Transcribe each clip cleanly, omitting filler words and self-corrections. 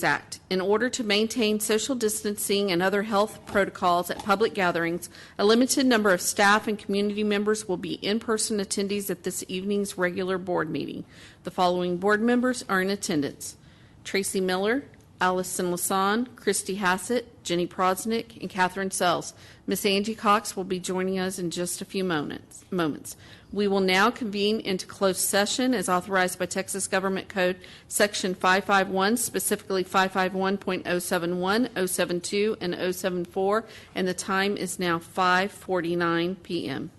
Act. In order to maintain social distancing and other health protocols at public gatherings, a limited number of staff and community members will be in-person attendees at this evening's regular board meeting. The following board members are in attendance: Tracy Miller, Allison Lasan, Christy Hassett, Jenny Prosnick, and Catherine Sells. Miss Angie Cox will be joining us in just a few moments. We will now convene into closed session as authorized by Texas Government Code Section 551, specifically 551.071, 072, and 074, and the time is now 5:49 p.m.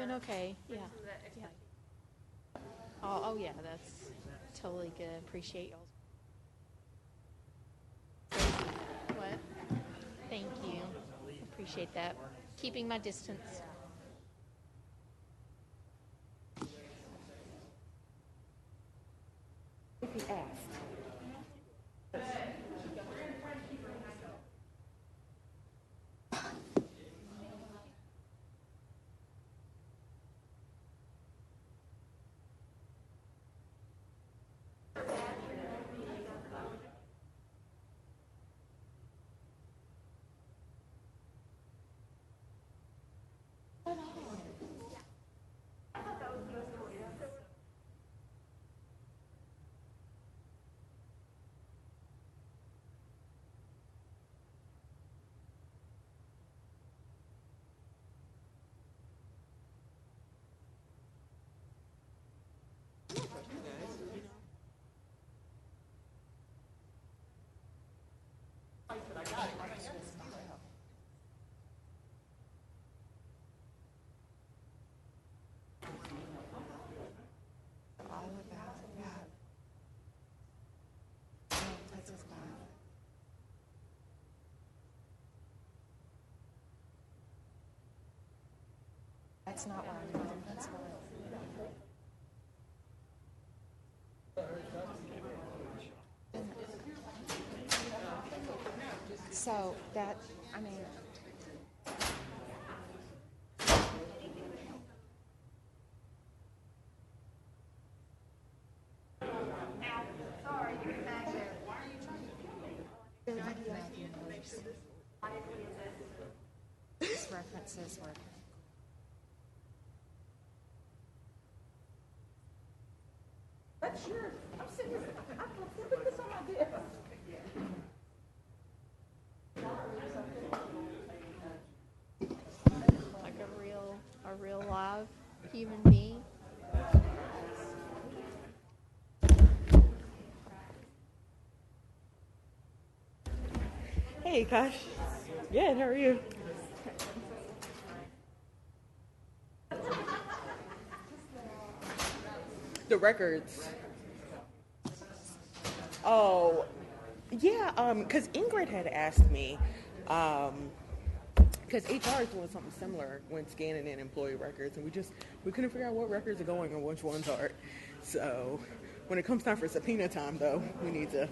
Doing okay. Yeah. Yeah. Oh, yeah, that's totally good. Appreciate y'all. What? Thank you. Appreciate that. Keeping my distance. If he asked. All about that. That's his mind. That's not what I'm doing. That's not. So that, I mean, there might be nothing worse. These references were. that's yours. I'm sitting here, I put this on my desk. Like a real live human being. Hey, Gosh. Good, how are you? The records. Oh, yeah, because Ingrid had asked me, because HR is doing something similar when scanning in employee records, and we couldn't figure out what records are going and which ones aren't. So when it comes time for subpoena time, though, we need to.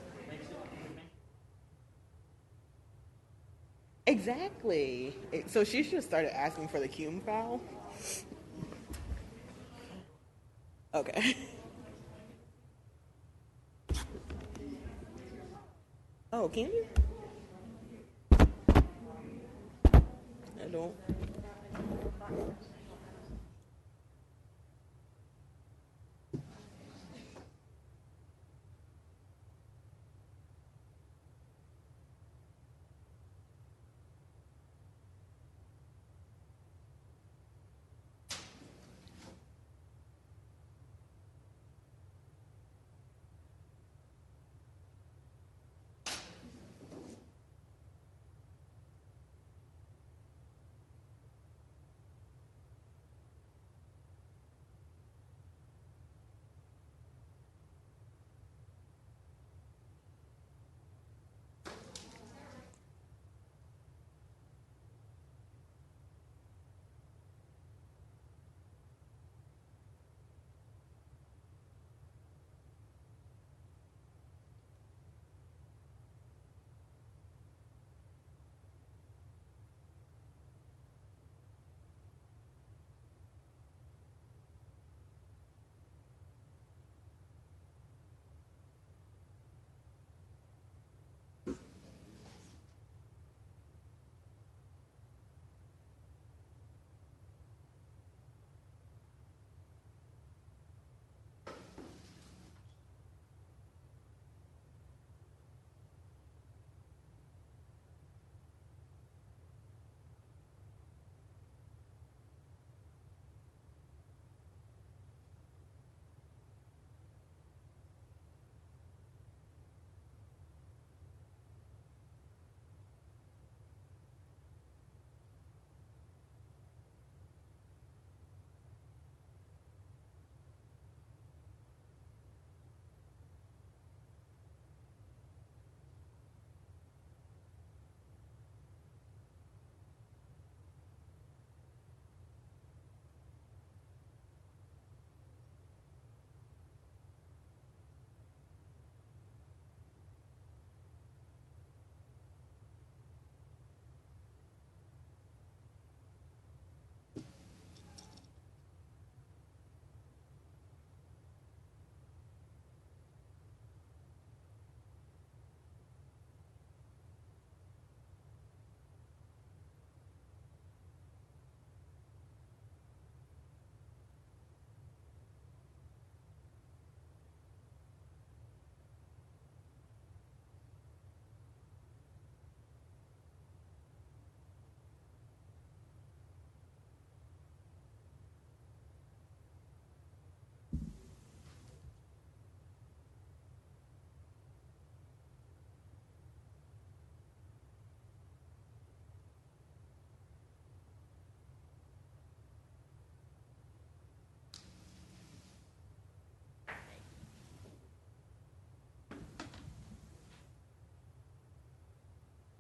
Exactly. So she should have started asking for the cum file. Okay. Oh, can you? I don't.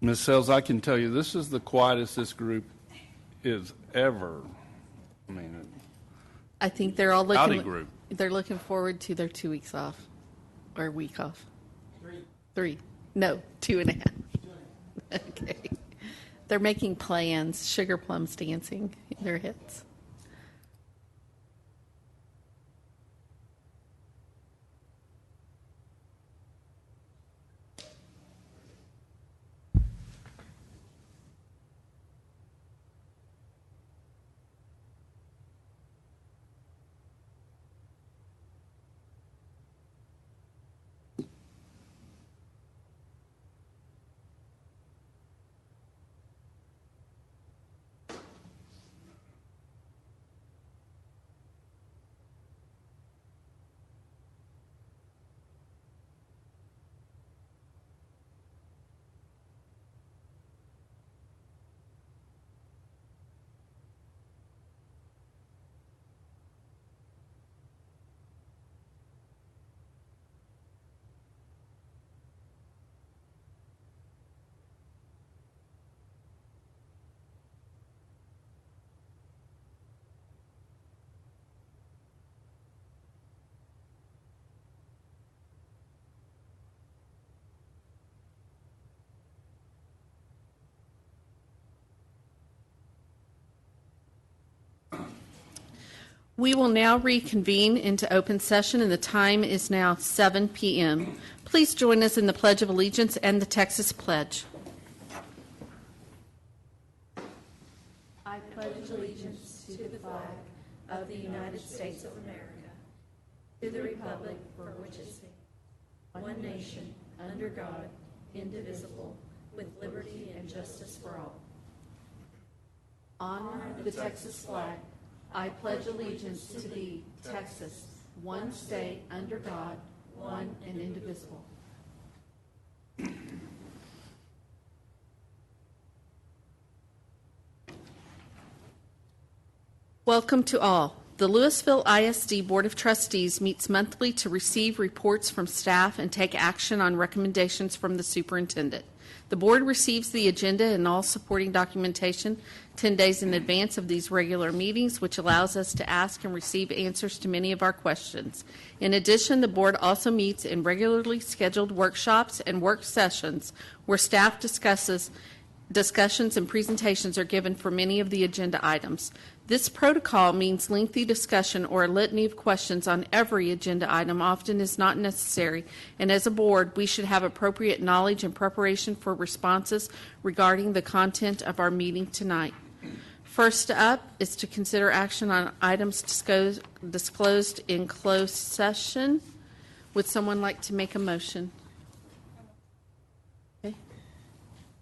Ms. Sells, I can tell you this is the quietest this group is ever. I mean, I think they're all howdy looking. group. They're looking forward to their 2 weeks off, or a week off. Three. No, 2.5. Okay. They're making plans. Sugar plums dancing. Their hits. We will now reconvene into open session, and the time is now 7 p.m. Please join us in the Pledge of Allegiance and the Texas Pledge. I pledge allegiance to the flag of the United States of America, to the republic for which it stands, one nation, under God, indivisible, with liberty and justice for all. Honor the Texas flag. I pledge allegiance to thee, Texas, one state, under God, one and indivisible. Welcome to all. The Lewisville ISD Board of Trustees meets monthly to receive reports from staff and take action on recommendations from the superintendent. The board receives the agenda and all supporting documentation 10 days in advance of these regular meetings, which allows us to ask and receive answers to many of our questions. In addition, the board also meets in regularly scheduled workshops and work sessions where staff discussions and presentations are given for many of the agenda items. This protocol means lengthy discussion or a litany of questions on every agenda item often is not necessary, and as a board, we should have appropriate knowledge and preparation for responses regarding the content of our meeting tonight. First up is to consider action on items disclosed in closed session. Would someone like to make a motion? Okay.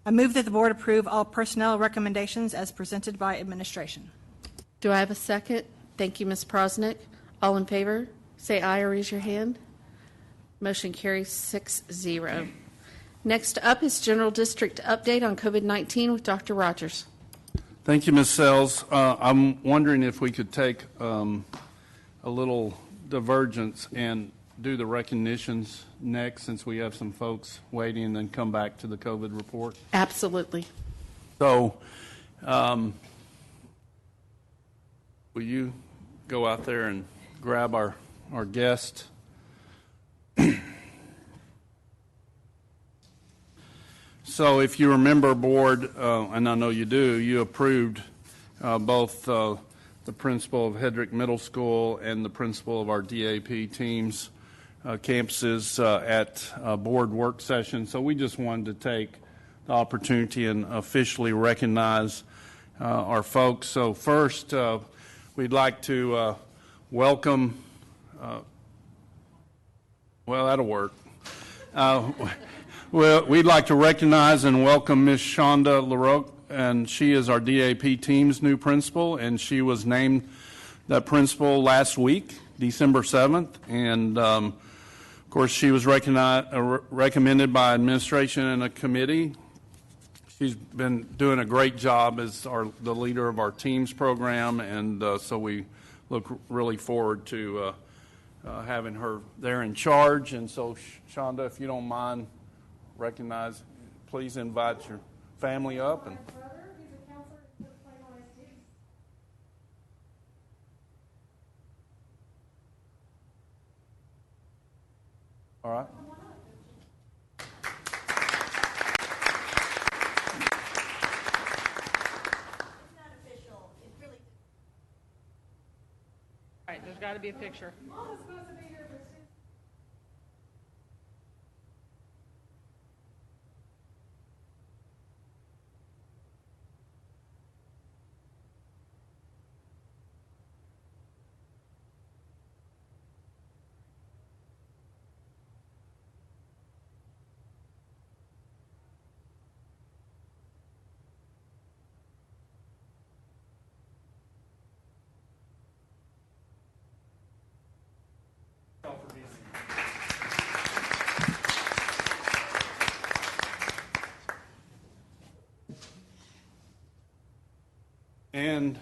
I move that the board approve all personnel recommendations as presented by administration. Do I have a second? Thank you, Ms. Prosnick. All in favor, say aye or raise your hand. Motion carries 6-0. Next up is General District Update on COVID-19 with Dr. Rogers. Thank you, Ms. Sells. I'm wondering if we could take a little divergence and do the recognitions next, since we have some folks waiting, and then come back to the COVID report. Absolutely. So, will you go out there and grab our guest? So if you remember, board, and I know you do, you approved both the principal of Hedrick Middle School and the principal of our DAP teams campuses at a board work session. So we just wanted to take the opportunity and officially recognize our folks. So first, we'd like to welcome, well, that'll work. Well, we'd like to recognize and welcome Ms. Shonda LaRoque, and she is our DAP team's new principal, and she was named that principal last week, December 7th, and of course she was recommended by administration and a committee. She's been doing a great job as the leader of our teams program, and so we look really forward to having her there in charge. And so, Shonda, if you don't mind, please invite your family up. And all right. All right, there's got to be a picture. And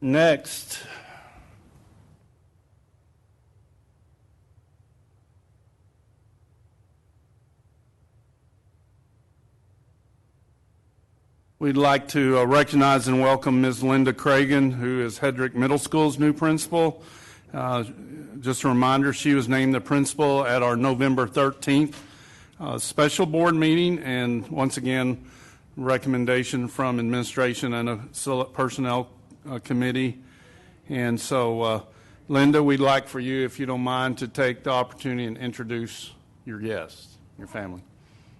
next, we'd like to recognize and welcome Ms. Linda Cragen, who is Hedrick Middle School's new principal. Just a reminder, she was named the principal at our November 13th special board meeting, and once again, recommendation from administration and a personnel committee. And so, Linda, we'd like for you, if you don't mind, to take the opportunity and introduce your guests, your family.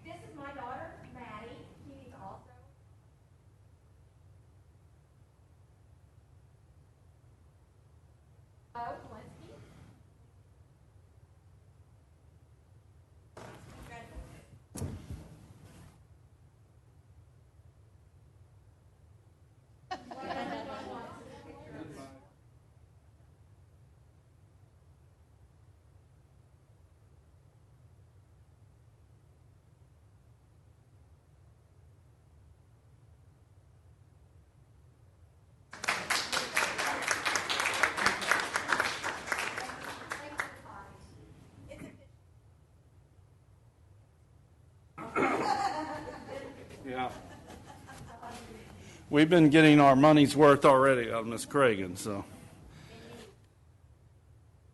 This is my daughter, Maddie. She's also. Hello, Felicity. Yeah. We've been getting our money's worth already out of Miss Cragen, so.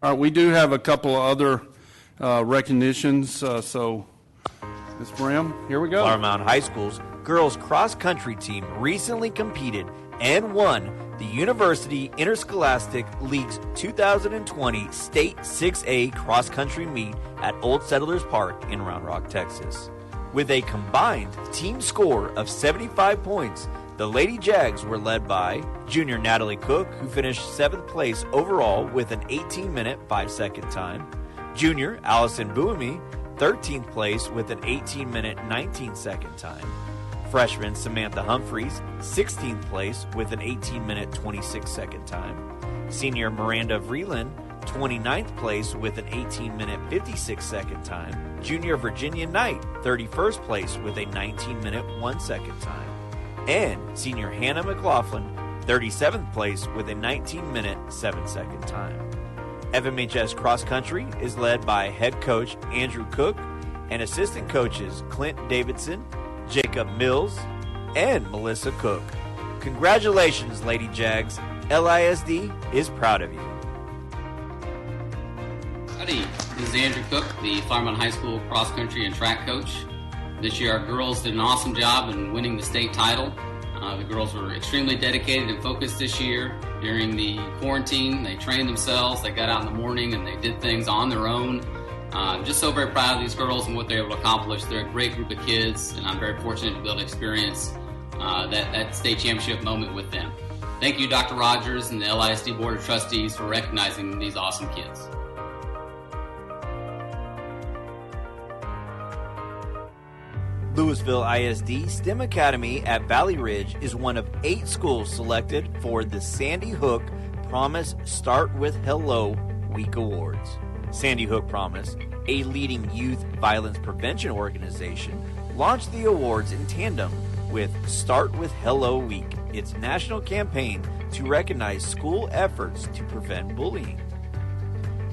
All right, we do have a couple of other recognitions, so Ms. Brim, here we go. Flower Mound High School's girls cross-country team recently competed and won the University Interscholastic League's 2020 State 6A cross-country meet at Old Settlers Park in Round Rock, Texas. With a combined team score of 75 points, the Lady Jags were led by junior Natalie Cook, who finished 7th place overall with an 18-minute 5-second time, junior Allison Buemi, 13th place with an 18-minute 19-second time, freshman Samantha Humphreys, 16th place with an 18-minute 26-second time, senior Miranda Vreeland, 29th place with an 18-minute 56-second time, junior Virginia Knight, 31st place with a 19-minute 1-second time, and senior Hannah McLaughlin, 37th place with a 19-minute 7-second time. FMHS Cross Country is led by head coach Andrew Cook and assistant coaches Clint Davidson, Jacob Mills, and Melissa Cook. Congratulations, Lady Jags. LISD is proud of you. Howdy, this is Andrew Cook, the Flower Mound High School cross country and track coach. This year our girls did an awesome job in winning the state title. The girls were extremely dedicated and focused this year. During the quarantine, they trained themselves, they got out in the morning and they did things on their own. I'm just so very proud of these girls and what they're able to accomplish. They're a great group of kids and I'm very fortunate to be able to experience that state championship moment with them. Thank you, Dr. Rogers and the LISD Board of Trustees for recognizing these awesome kids. Lewisville ISD STEM Academy at Valley Ridge is one of 8 schools selected for the Sandy Hook Promise Start With Hello Week Awards. Sandy Hook Promise, a leading youth violence prevention organization, launched the awards in tandem with Start With Hello Week, its national campaign to recognize school efforts to prevent bullying.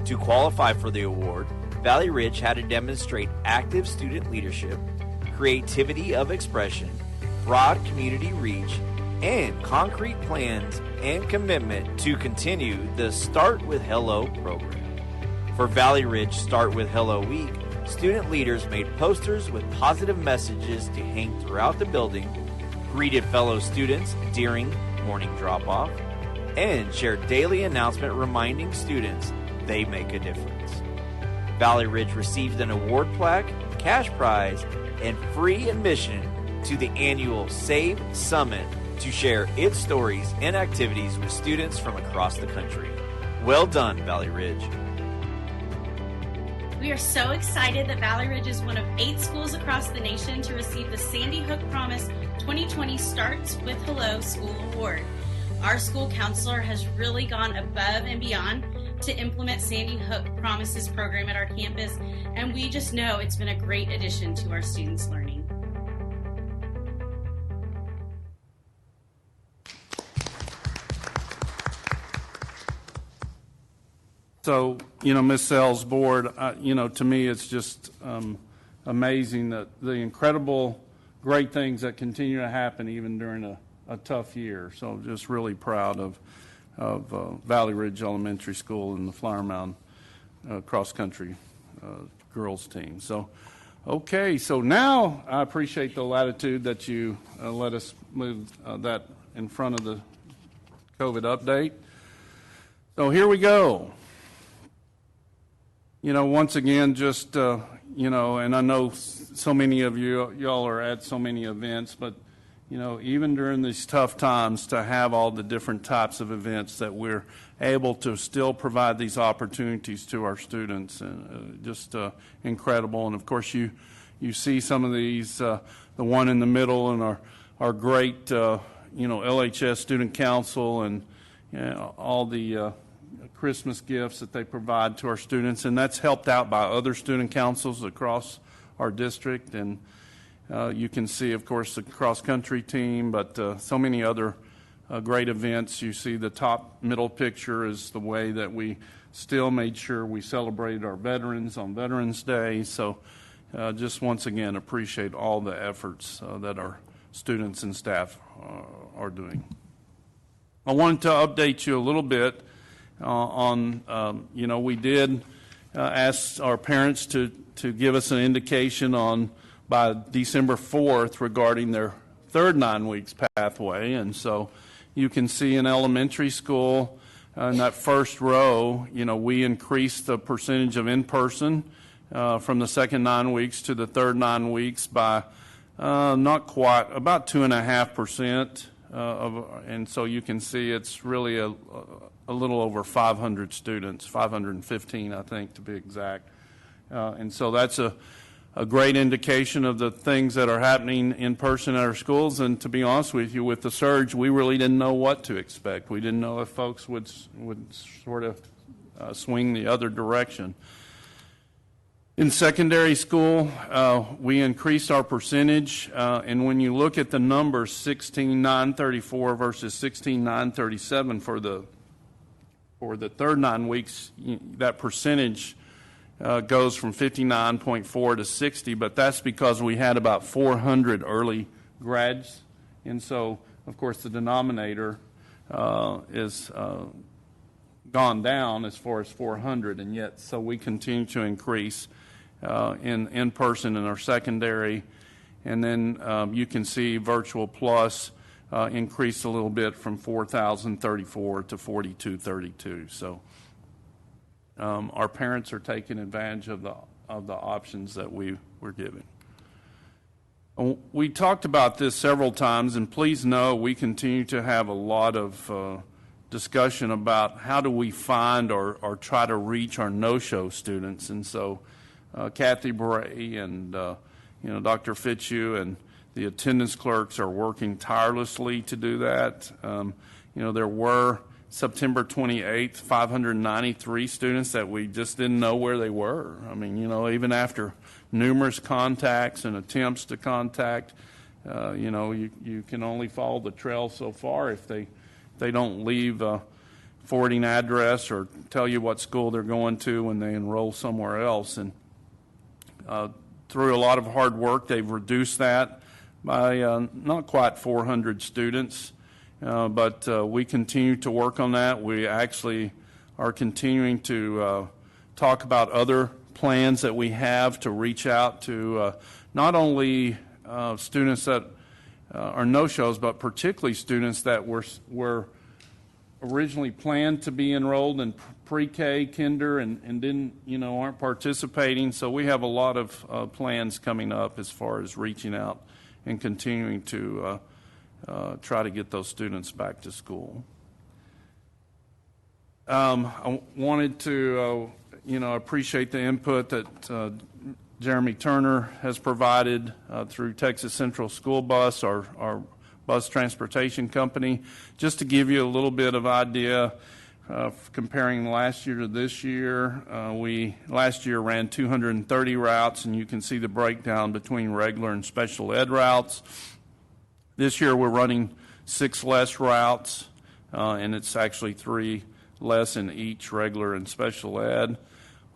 To qualify for the award, Valley Ridge had to demonstrate active student leadership, creativity of expression, broad community reach, and concrete plans and commitment to continue the Start With Hello program. For Valley Ridge Start With Hello Week, student leaders made posters with positive messages to hang throughout the building, greeted fellow students during morning drop-off, and shared daily announcement reminding students they make a difference. Valley Ridge received an award plaque, cash prize, and free admission to the annual SAVE Summit to share its stories and activities with students from across the country. Well done, Valley Ridge. We are so excited that Valley Ridge is one of 8 schools across the nation to receive the Sandy Hook Promise 2020 Starts With Hello School Award. Our school counselor has really gone above and beyond to implement Sandy Hook Promises program at our campus, and we just know it's been a great addition to our students' learning. So, Ms. Sells' board, to me, it's just amazing that the incredible, great things that continue to happen even during a tough year. So just really proud of Valley Ridge Elementary School and the Flower Mound cross-country girls team. So, okay, so now I appreciate the latitude that you let us move that in front of the COVID update. So here we go. Once again, just, and I know so many of y'all are at so many events, but, even during these tough times, to have all the different types of events that we're able to still provide these opportunities to our students, and just incredible. And of course, you see some of these, the one in the middle, and our great, LHS Student Council, and all the Christmas gifts that they provide to our students, and that's helped out by other student councils across our district. And you can see, of course, the cross-country team, but so many other great events. You see the top middle picture is the way that we still made sure we celebrated our veterans on Veterans Day. So just once again, appreciate all the efforts that our students and staff are doing. I wanted to update you a little bit on, we did ask our parents to give us an indication on by December 4th regarding their third 9 weeks pathway. And so you can see in elementary school in that first row, we increased the percentage of in-person from the second 9 weeks to the third 9 weeks by not quite, about 2.5%. And so you can see it's really a little over 500 students, 515, I think, to be exact. And so that's a great indication of the things that are happening in person at our schools. And to be honest with you, with the surge, we really didn't know what to expect. We didn't know if folks would sort of swing the other direction. In secondary school, we increased our percentage, and when you look at the numbers, 16,934 versus 16,937 for the third 9 weeks, that percentage goes from 59.4 to 60, but that's because we had about 400 early grads, and so, of course, the denominator is gone down as far as 400, and yet, so we continue to increase in person in our secondary. And then you can see Virtual Plus increased a little bit from 4,034 to 4,232. So our parents are taking advantage of the options that we were given. We talked about this several times, and please know we continue to have a lot of discussion about how do we find or try to reach our no-show students. And so Kathy Bray and Dr. Fitzhugh and the attendance clerks are working tirelessly to do that. There were September 28th 593 students that we just didn't know where they were. I mean, even after numerous contacts and attempts to contact, you can only follow the trail so far if they don't leave a forwarding address or tell you what school they're going to when they enroll somewhere else. And through a lot of hard work, they've reduced that by not quite 400 students, but we continue to work on that. We actually are continuing to talk about other plans that we have to reach out to not only students that are no-shows, but particularly students that were originally planned to be enrolled in pre-K, kinder, and didn't, aren't participating. So we have a lot of plans coming up as far as reaching out and continuing to try to get those students back to school. I wanted to, appreciate the input that Jeremy Turner has provided through Texas Central School Bus, our bus transportation company. Just to give you a little bit of idea, comparing last year to this year, we last year ran 230 routes, and you can see the breakdown between regular and special ed routes. This year we're running 6 less routes, and it's actually 3 less in each regular and special ed.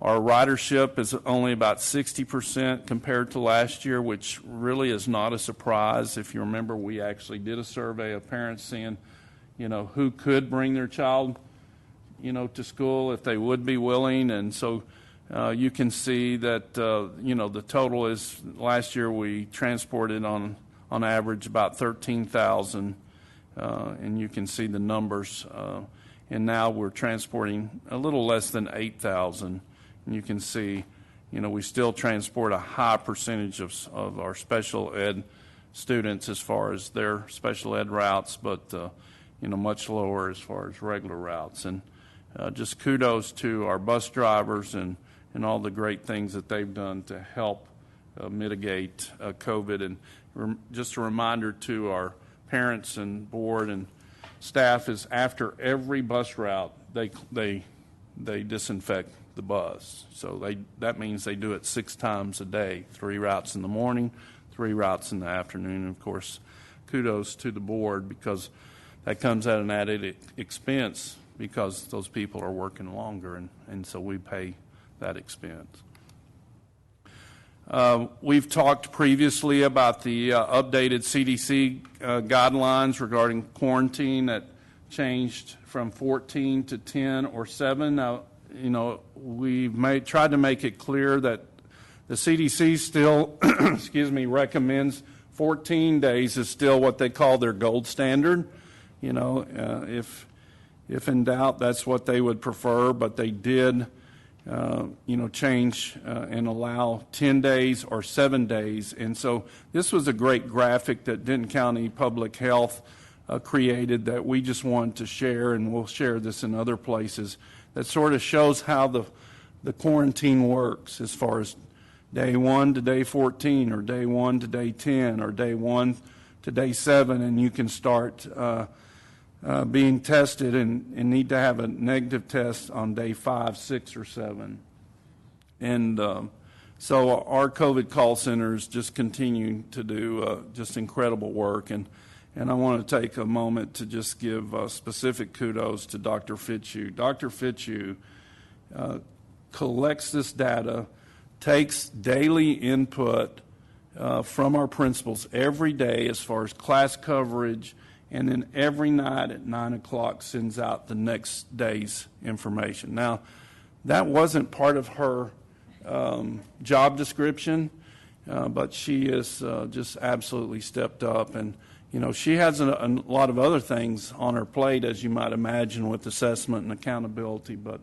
Our ridership is only about 60% compared to last year, which really is not a surprise. If you remember, we actually did a survey of parents saying, who could bring their child, to school if they would be willing. And so you can see that, the total is, last year we transported on average about 13,000, and you can see the numbers. and now we're transporting a little less than 8,000. And you can see, we still transport a high percentage of our special ed students as far as their special ed routes, but much lower as far as regular routes. And just kudos to our bus drivers and all the great things that they've done to help mitigate COVID. And just a reminder to our parents and board and staff is after every bus route, they disinfect the bus. So that means they do it 6 times a day, 3 routes in the morning, 3 routes in the afternoon. And of course, kudos to the board because that comes at an added expense because those people are working longer, and so we pay that expense. We've talked previously about the updated CDC guidelines regarding quarantine that changed from 14 to 10 or 7. Now, we've tried to make it clear that the CDC still, recommends 14 days is still what they call their gold standard. If in doubt, that's what they would prefer, but they did change and allow 10 days or 7 days. And so this was a great graphic that Denton County Public Health created that we just wanted to share, and we'll share this in other places, that sort of shows how the quarantine works as far as day 1 to day 14 or day 1 to day 10 or day 1 to day 7, and you can start being tested and need to have a negative test on day 5, 6, or 7. And so our COVID call centers just continue to do just incredible work. And I want to take a moment to just give specific kudos to Dr. Fitzhugh. Dr. Fitzhugh collects this data, takes daily input from our principals every day as far as class coverage, and then every night at 9 o'clock sends out the next day's information. Now, that wasn't part of her job description, but she has just absolutely stepped up. And, she has a lot of other things on her plate, as you might imagine, with assessment and accountability, but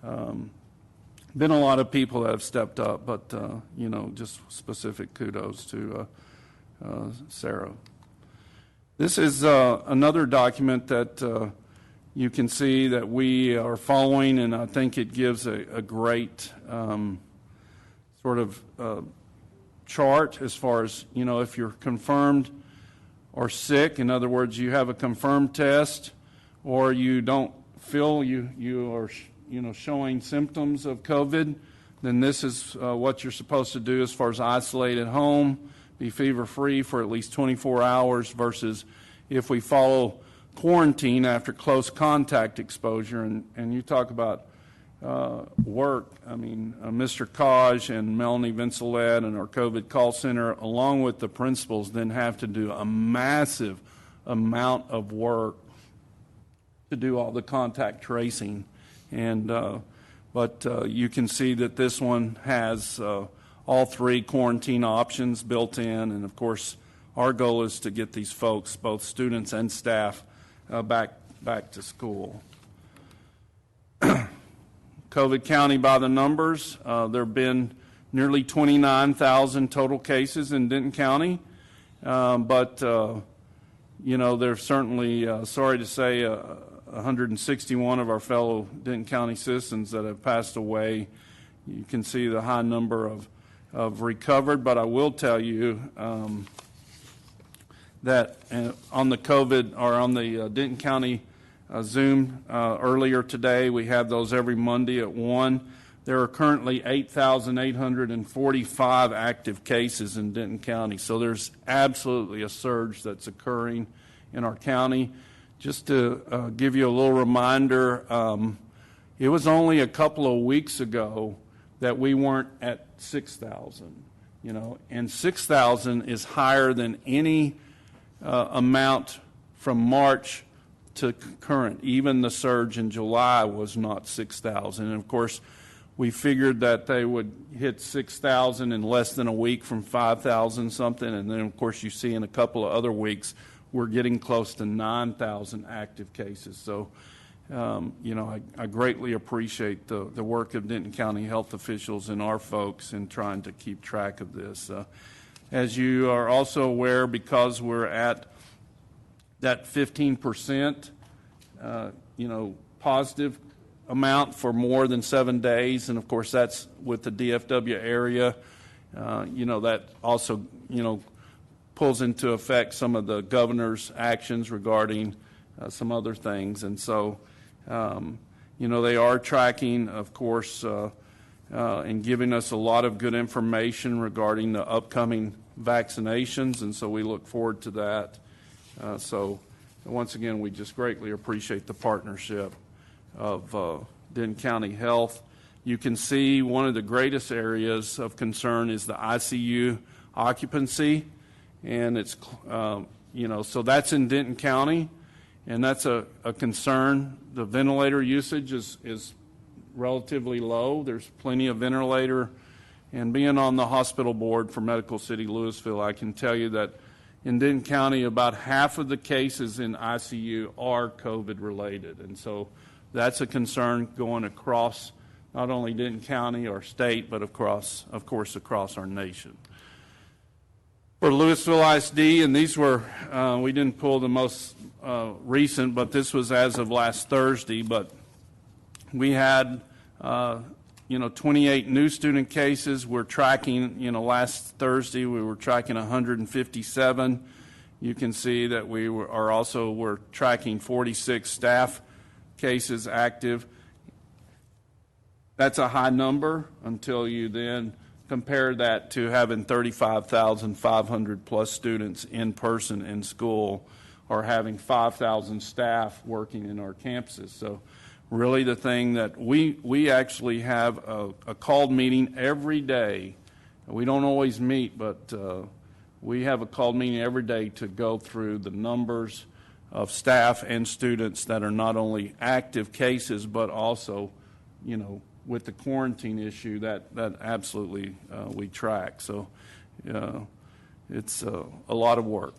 been a lot of people that have stepped up, but, just specific kudos to Sarah. This is another document that you can see that we are following, and I think it gives a great sort of chart as far as, if you're confirmed or sick. In other words, you have a confirmed test or you don't feel you are showing symptoms of COVID, then this is what you're supposed to do as far as isolate at home, be fever-free for at least 24 hours versus if we follow quarantine after close contact exposure. And you talk about work. I mean, Mr. Kaj and Melanie Vincelet and our COVID call center, along with the principals, then have to do a massive amount of work to do all the contact tracing. And but you can see that this one has all 3 quarantine options built in, and of course our goal is to get these folks, both students and staff, back to school. COVID County by the numbers, there have been nearly 29,000 total cases in Denton County, but there's certainly, sorry to say, 161 of our fellow Denton County citizens that have passed away. You can see the high number of recovered, but I will tell you that on the COVID, or on the Denton County Zoom earlier today, we have those every Monday at 1. There are currently 8,845 active cases in Denton County, so there's absolutely a surge that's occurring in our county. Just to give you a little reminder, it was only a couple of weeks ago that we weren't at 6,000, and 6,000 is higher than any amount from March to current. Even the surge in July was not 6,000. And of course, we figured that they would hit 6,000 in less than a week from 5,000 something. And then of course you see in a couple of other weeks, we're getting close to 9,000 active cases. So I greatly appreciate the work of Denton County health officials and our folks in trying to keep track of this. As you are also aware, because we're at that 15%, positive amount for more than 7 days, and of course that's with the DFW area, that also, pulls into effect some of the governor's actions regarding some other things. And so, they are tracking, of course, and giving us a lot of good information regarding the upcoming vaccinations, and so we look forward to that. So once again, we just greatly appreciate the partnership of Denton County Health. You can see one of the greatest areas of concern is the ICU occupancy, and it's, so that's in Denton County, and that's a concern. The ventilator usage is relatively low. There's plenty of ventilator, and being on the hospital board for Medical City Lewisville, I can tell you that in Denton County, about half of the cases in ICU are COVID related, and so that's a concern going across not only Denton County or state, but of course across our nation. For Lewisville ISD, and these were, we didn't pull the most recent, but this was as of last Thursday, but we had 28 new student cases. We're tracking, last Thursday we were tracking 157. You can see that we're tracking 46 staff cases active. That's a high number until you then compare that to having 35,500 plus students in person in school, or having 5,000 staff working in our campuses. So really the thing that we actually have a called meeting every day. We don't always meet, but we have a called meeting every day to go through the numbers of staff and students that are not only active cases, but also, with the quarantine issue that absolutely we track. So it's a lot of work.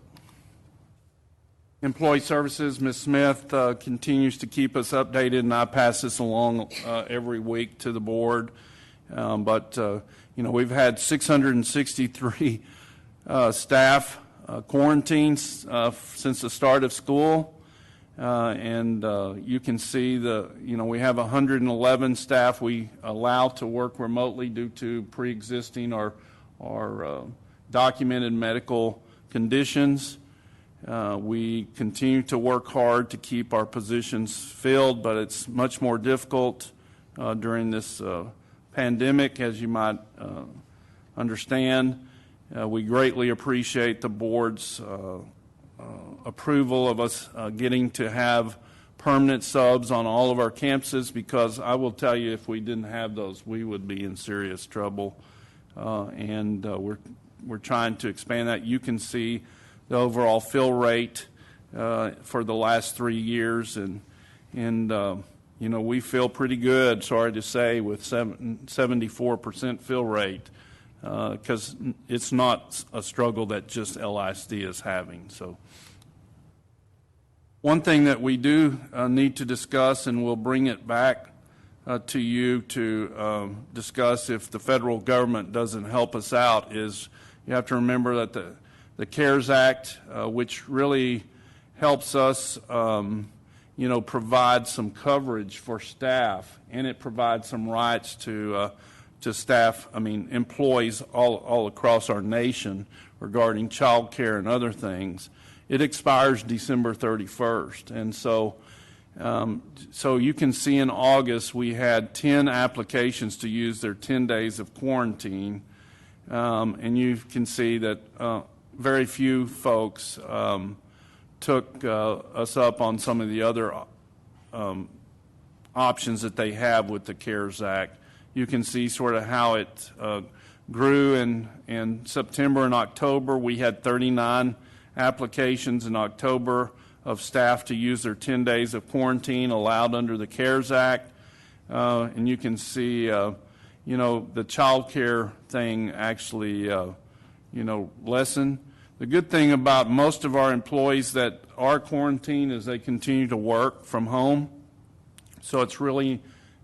Employee Services, Ms. Smith continues to keep us updated, and I pass this along every week to the board. But we've had 663 staff quarantines since the start of school. And you can see we have 111 staff we allow to work remotely due to pre-existing or documented medical conditions. We continue to work hard to keep our positions filled, but it's much more difficult during this pandemic, as you might understand. We greatly appreciate the board's approval of us getting to have permanent subs on all of our campuses, because I will tell you, if we didn't have those, we would be in serious trouble. And we're trying to expand that. You can see the overall fill rate for the last 3 years, and we feel pretty good, sorry to say, with 74% fill rate, because it's not a struggle that just LISD is having. So one thing that we do need to discuss, and we'll bring it back to you to discuss if the federal government doesn't help us out, is you have to remember that the CARES Act, which really helps us, provide some coverage for staff, and it provides some rights to staff, employees all across our nation regarding child care and other things. It expires December 31st. And so you can see in August we had 10 applications to use their 10 days of quarantine. And you can see that very few folks took us up on some of the other options that they have with the CARES Act. You can see sort of how it grew in September and October. We had 39 applications in October of staff to use their 10 days of quarantine allowed under the CARES Act. And you can see, the child care thing actually, lessened. The good thing about most of our employees that are quarantined is they continue to work from home. So it's really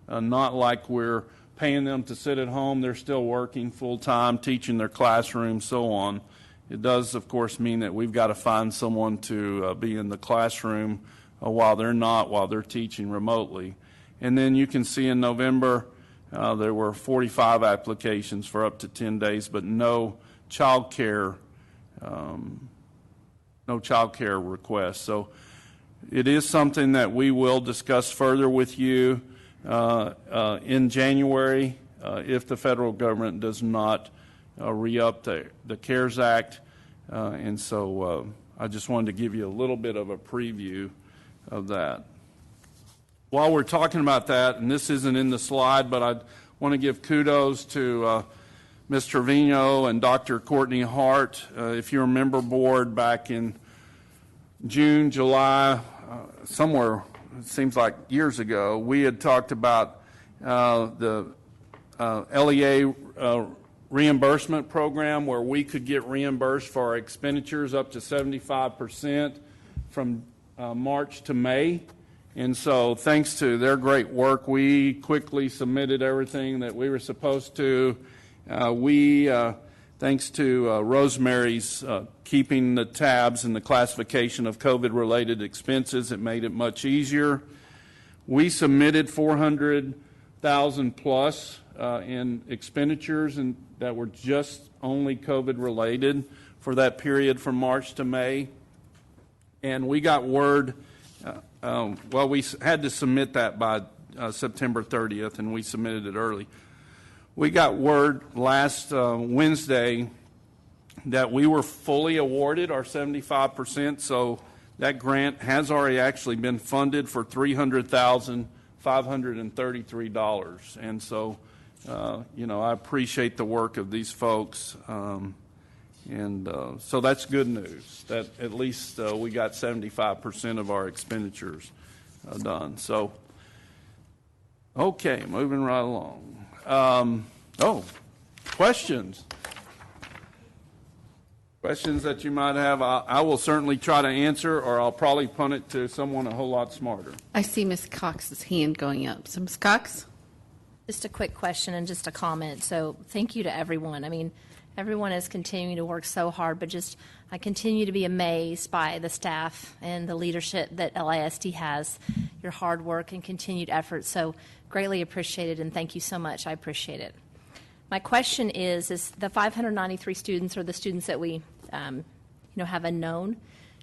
not like we're paying them to sit at home. They're still working full-time, teaching their classroom, so on. It does, of course, mean that we've got to find someone to be in the classroom while they're teaching remotely. And then you can see in November there were 45 applications for up to 10 days, but no child care requests. So it is something that we will discuss further with you in January if the federal government does not re-up the CARES Act. And so I just wanted to give you a little bit of a preview of that. While we're talking about that, and this isn't in the slide, but I want to give kudos to Ms. Trevino and Dr. Courtney Hart. If you remember, board, back in June, July, somewhere, it seems like years ago, we had talked about the LEA reimbursement program where we could get reimbursed for our expenditures up to 75% from March to May. And so thanks to their great work, we quickly submitted everything that we were supposed to. Thanks to Rosemary's keeping the tabs and the classification of COVID-related expenses, it made it much easier. We submitted $400,000 plus in expenditures and that were just only COVID-related for that period from March to May. And we got word, we had to submit that by September 30th, and we submitted it early. We got word last Wednesday that we were fully awarded our 75%, so that grant has already actually been funded for $300,533. And so, I appreciate the work of these folks. So that's good news, that at least we got 75% of our expenditures done. So, okay, moving right along. Questions? Questions that you might have, I will certainly try to answer, or I'll probably punt it to someone a whole lot smarter. I see Ms. Cox's hand going up. So, Ms. Cox? Just a quick question and just a comment. So thank you to everyone. I mean, everyone is continuing to work so hard, but I continue to be amazed by the staff and the leadership that LISD has, your hard work and continued effort. So greatly appreciated, and thank you so much. I appreciate it. My question is the 593 students, or the students that we have unknown,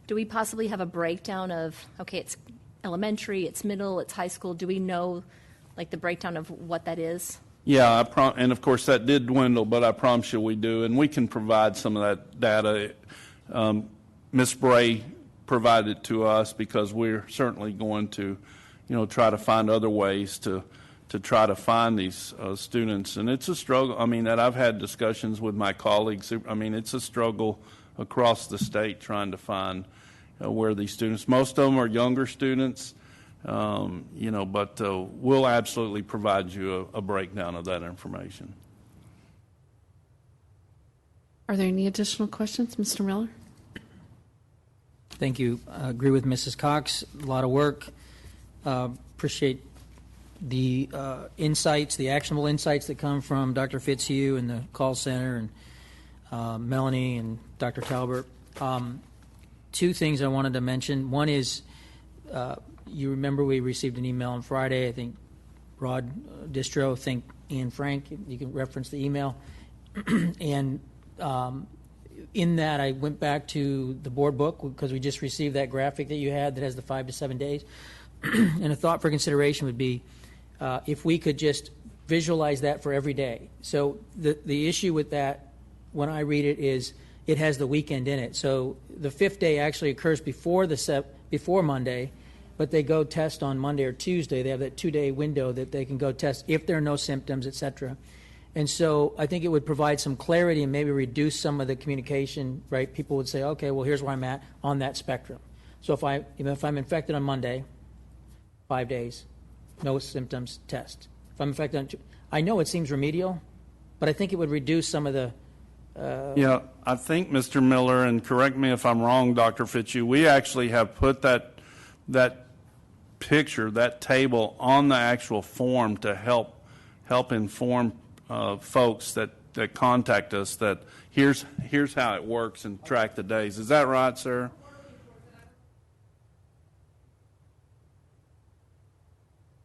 do we possibly have a breakdown of, okay, it's elementary, it's middle, it's high school? Do we know, like, the breakdown of what that is? Yeah, and of course that did dwindle, but I promise you we do, and we can provide some of that data. Ms. Bray provided it to us because we're certainly going to, try to find other ways to try to find these students. And it's a struggle. I mean, that I've had discussions with my colleagues. I mean, it's a struggle across the state trying to find where these students. Most of them are younger students. But we'll absolutely provide you a breakdown of that information. Are there any additional questions, Mr. Miller? Thank you. I agree with Mrs. Cox. A lot of work. Appreciate the insights, the actionable insights that come from Dr. Fitzhugh and the call center, and Melanie and Dr. Talbert. Two things I wanted to mention. One is, you remember we received an email on Friday, I think Rod Distro, think Ian Frank, you can reference the email. And in that I went back to the board book because we just received that graphic that you had that has the 5 to 7 days. And a thought for consideration would be if we could just visualize that for every day. So the issue with that, when I read it, is it has the weekend in it. So the 5th day actually occurs before Monday, but they go test on Monday or Tuesday. They have that 2-day window that they can go test if there are no symptoms, et cetera. And so I think it would provide some clarity and maybe reduce some of the communication, right? People would say, okay, well, here's where I'm at on that spectrum. So if I'm infected on Monday, 5 days, no symptoms, test. If I'm infected on I know it seems remedial, but I think it would reduce some of the Yeah, I think, Mr. Miller, and correct me if I'm wrong, Dr. Fitzhugh, we actually have put that picture, that table on the actual form to help inform folks that contact us that here's how it works and track the days. Is that right, sir?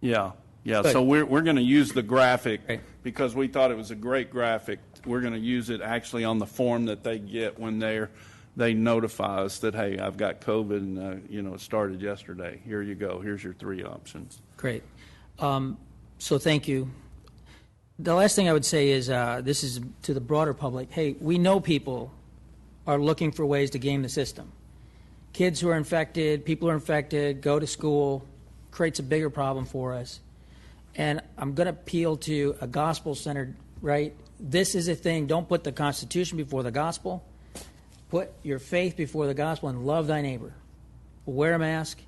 Yeah. Good. So we're going to use the graphic because we thought it was a great graphic. We're going to use it actually on the form that they get when they notify us that, hey, I've got COVID and it started yesterday. Here you go. Here's your 3 options. Great. So thank you. The last thing I would say is this is to the broader public. Hey, we know people are looking for ways to game the system. Kids who are infected, people who are infected, go to school, creates a bigger problem for us. And I'm going to appeal to a gospel-centered, right? This is a thing. Don't put the Constitution before the gospel. Put your faith before the gospel and love thy neighbor. Wear a mask.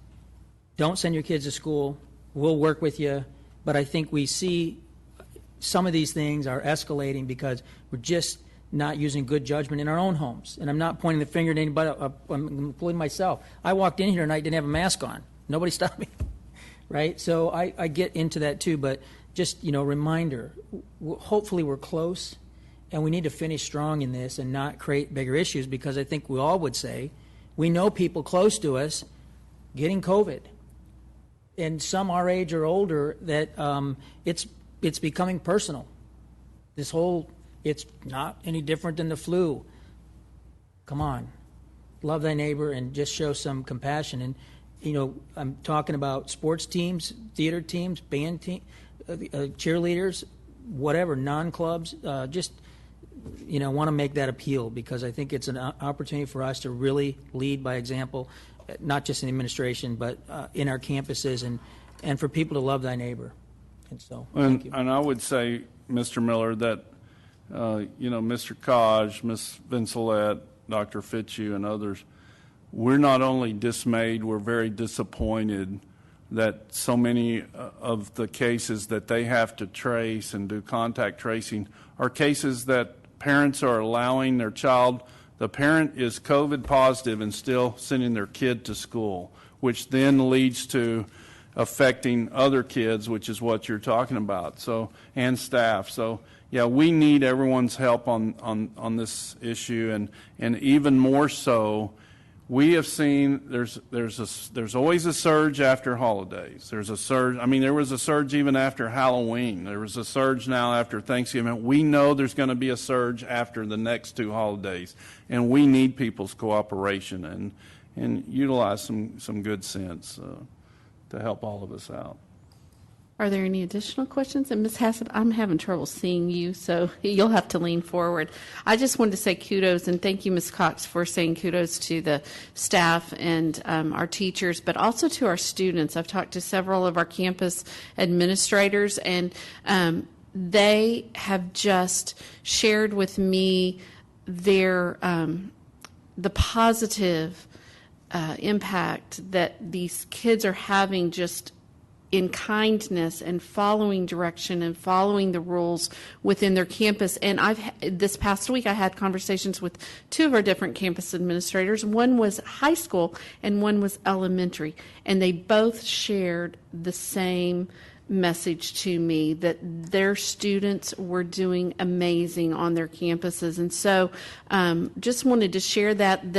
Don't send your kids to school. We'll work with you. But I think we see some of these things are escalating because we're just not using good judgment in our own homes. And I'm not pointing the finger at anybody, including myself. I walked in here and I didn't have a mask on. Nobody stopped me, right? So I get into that too, but just, reminder, hopefully we're close and we need to finish strong in this and not create bigger issues because I think we all would say we know people close to us getting COVID. And some our age or older that it's becoming personal. It's not any different than the flu. Come on, love thy neighbor and just show some compassion. And, I'm talking about sports teams, theater teams, band teams, cheerleaders, whatever, non-clubs, just, want to make that appeal because I think it's an opportunity for us to really lead by example, not just in administration, but in our campuses and for people to love thy neighbor. And so, thank you. And I would say, Mr. Miller, that, Mr. Kaj, Ms. Vincelette, Dr. Fitzhugh, and others, we're not only dismayed, we're very disappointed that so many of the cases that they have to trace and do contact tracing are cases that parents are allowing their child, the parent is COVID positive and still sending their kid to school, which then leads to affecting other kids, which is what you're talking about, and staff. So, yeah, we need everyone's help on this issue, and even more so, we have seen there's always a surge after holidays. There's a surge. I mean, there was a surge even after Halloween. There was a surge now after Thanksgiving. We know there's going to be a surge after the next 2 holidays, and we need people's cooperation and utilize some good sense to help all of us out. Are there any additional questions? And Ms. Hassett, I'm having trouble seeing you, so you'll have to lean forward. I just wanted to say kudos, and thank you, Ms. Cox, for saying kudos to the staff and our teachers, but also to our students. I've talked to several of our campus administrators, and they have just shared with me their the positive impact that these kids are having just in kindness and following direction and following the rules within their campus. And this past week I had conversations with 2 of our different campus administrators. One was high school and one was elementary, and they both shared the same message to me that their students were doing amazing on their campuses. And so just wanted to share that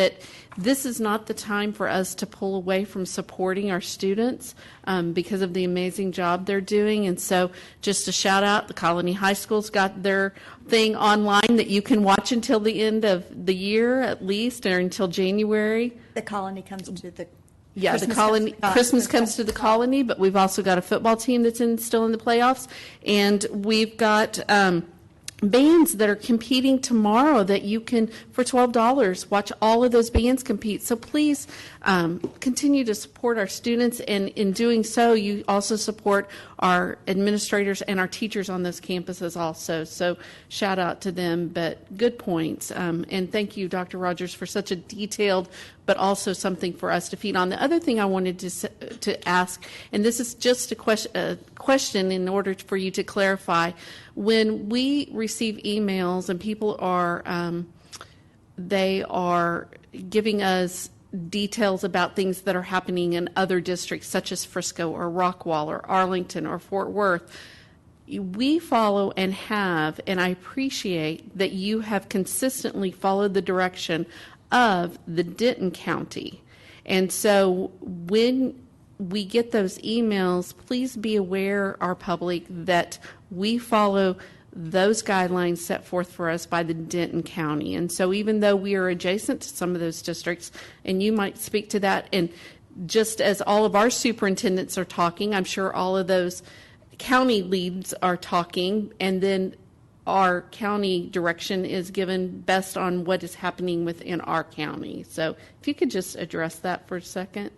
this is not the time for us to pull away from supporting our students because of the amazing job they're doing. And so just a shout out, the Colony High School's got their thing online that you can watch until the end of the year at least, or until January. The Colony comes to the Christmas comes to the Colony, but we've also got a football team that's still in the playoffs, and we've got bands that are competing tomorrow that you can, for $12, watch all of those bands compete. So please continue to support our students, and in doing so, you also support our administrators and our teachers on those campuses also. So shout out to them, but good points. And thank you, Dr. Rogers, for such a detailed but also something for us to feed on. The other thing I wanted to ask, and this is just a question in order for you to clarify, when we receive emails and people are they are giving us details about things that are happening in other districts, such as Frisco or Rockwall or Arlington or Fort Worth. We follow and have, and I appreciate that you have consistently followed the direction of the Denton County. And so when we get those emails, please be aware, our public, that we follow those guidelines set forth for us by the Denton County. And so even though we are adjacent to some of those districts, and you might speak to that, and just as all of our superintendents are talking, I'm sure all of those county leads are talking, and then our county direction is given best on what is happening within our county. So if you could just address that for a second.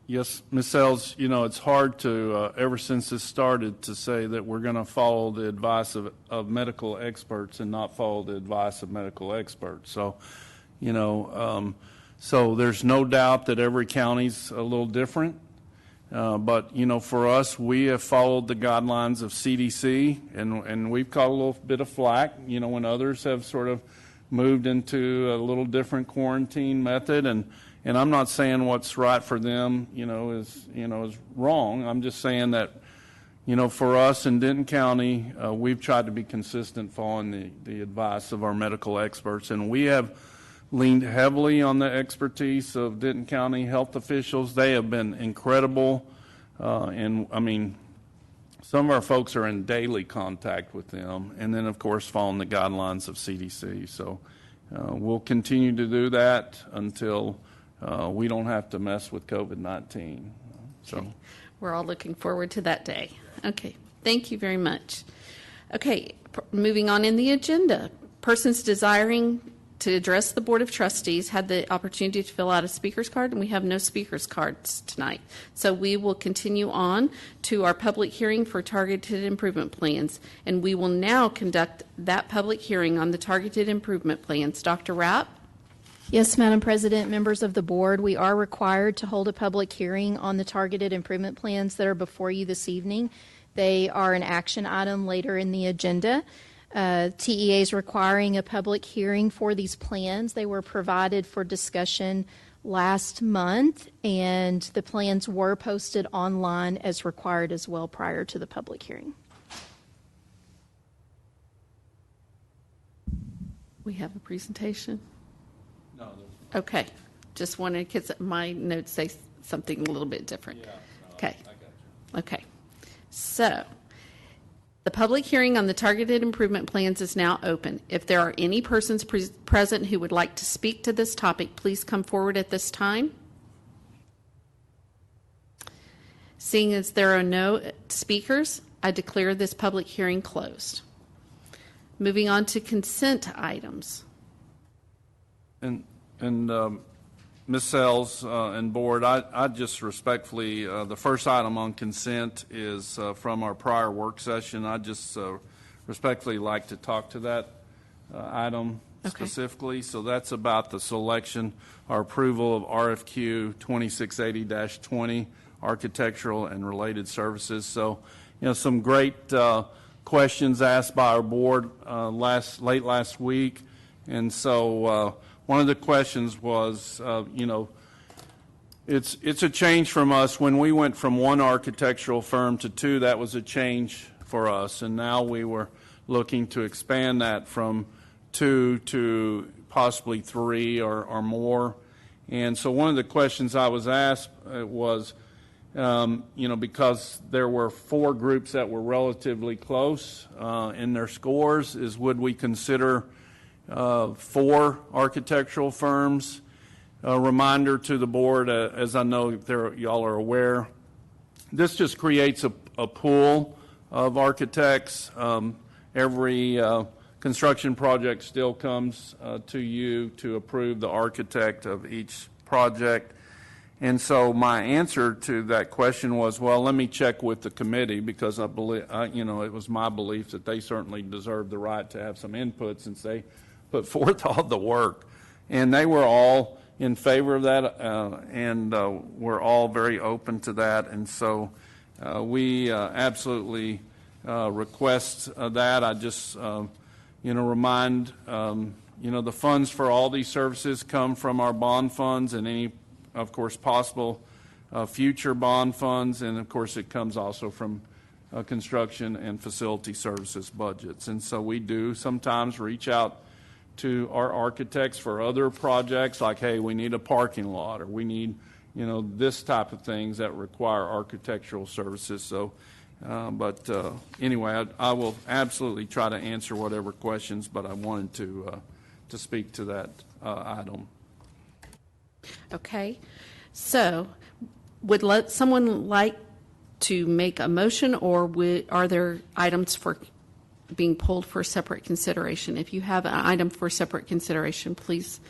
Yes, Ms. Sells, it's hard to, ever since this started, to say that we're going to follow the advice of medical experts and not follow the advice of medical experts. So, so there's no doubt that every county's a little different. But, for us, we have followed the guidelines of CDC, and we've caught a little bit of flack, when others have sort of moved into a little different quarantine method. And I'm not saying what's right for them, is wrong. I'm just saying that, for us in Denton County, we've tried to be consistent following the advice of our medical experts. And we have leaned heavily on the expertise of Denton County health officials. They have been incredible. And, some of our folks are in daily contact with them. And then, of course, following the guidelines of CDC. So we'll continue to do that until we don't have to mess with COVID-19. So okay. We're all looking forward to that day. Okay, thank you very much. Okay, moving on in the agenda. Persons desiring to address the Board of Trustees had the opportunity to fill out a speaker's card, and we have no speaker's cards tonight. So we will continue on to our public hearing for targeted improvement plans, and we will now conduct that public hearing on the targeted improvement plans. Dr. Rapp? Yes, Madam President, members of the board, we are required to hold a public hearing on the targeted improvement plans that are before you this evening. They are an action item later in the agenda. TEA is requiring a public hearing for these plans. They were provided for discussion last month, and the plans were posted online as required as well prior to the public hearing. We have a presentation. no, Okay, just wanted, because my notes say something a little bit different. yeah, no, Okay. I got you. Okay, so the public hearing on the targeted improvement plans is now open. If there are any persons present who would like to speak to this topic, please come forward at this time. Seeing as there are no speakers, I declare this public hearing closed. Moving on to consent items. And Ms. Sells and Board, I just respectfully, the first item on consent is from our prior work session. I just respectfully like to talk to that item specifically. So that's about the selection or approval of RFQ 2680-20, architectural and related services. So, some great questions asked by our board late last week. And so one of the questions was, it's a change from us. When we went from one architectural firm to two, that was a change for us. And now we were looking to expand that from two to possibly three or more. And so one of the questions I was asked was, because there were four groups that were relatively close in their scores, is would we consider four architectural firms? A reminder to the board, as I know y'all are aware, this just creates a pool of architects. Every construction project still comes to you to approve the architect of each project. And so my answer to that question was, well, let me check with the committee, because I believe, it was my belief that they certainly deserve the right to have some input since they put forth all the work. And they were all in favor of that, and we're all very open to that. And so we absolutely request that. I just, remind the funds for all these services come from our bond funds and any, of course, possible future bond funds, and of course it comes also from construction and facility services budgets. And so we do sometimes reach out to our architects for other projects, like, hey, we need a parking lot, or we need, this type of things that require architectural services. So, anyway, I will absolutely try to answer whatever questions, but I wanted to speak to that item. Okay. So, would someone like to make a motion, or are there items for being pulled for separate consideration? If you have an item for separate consideration, please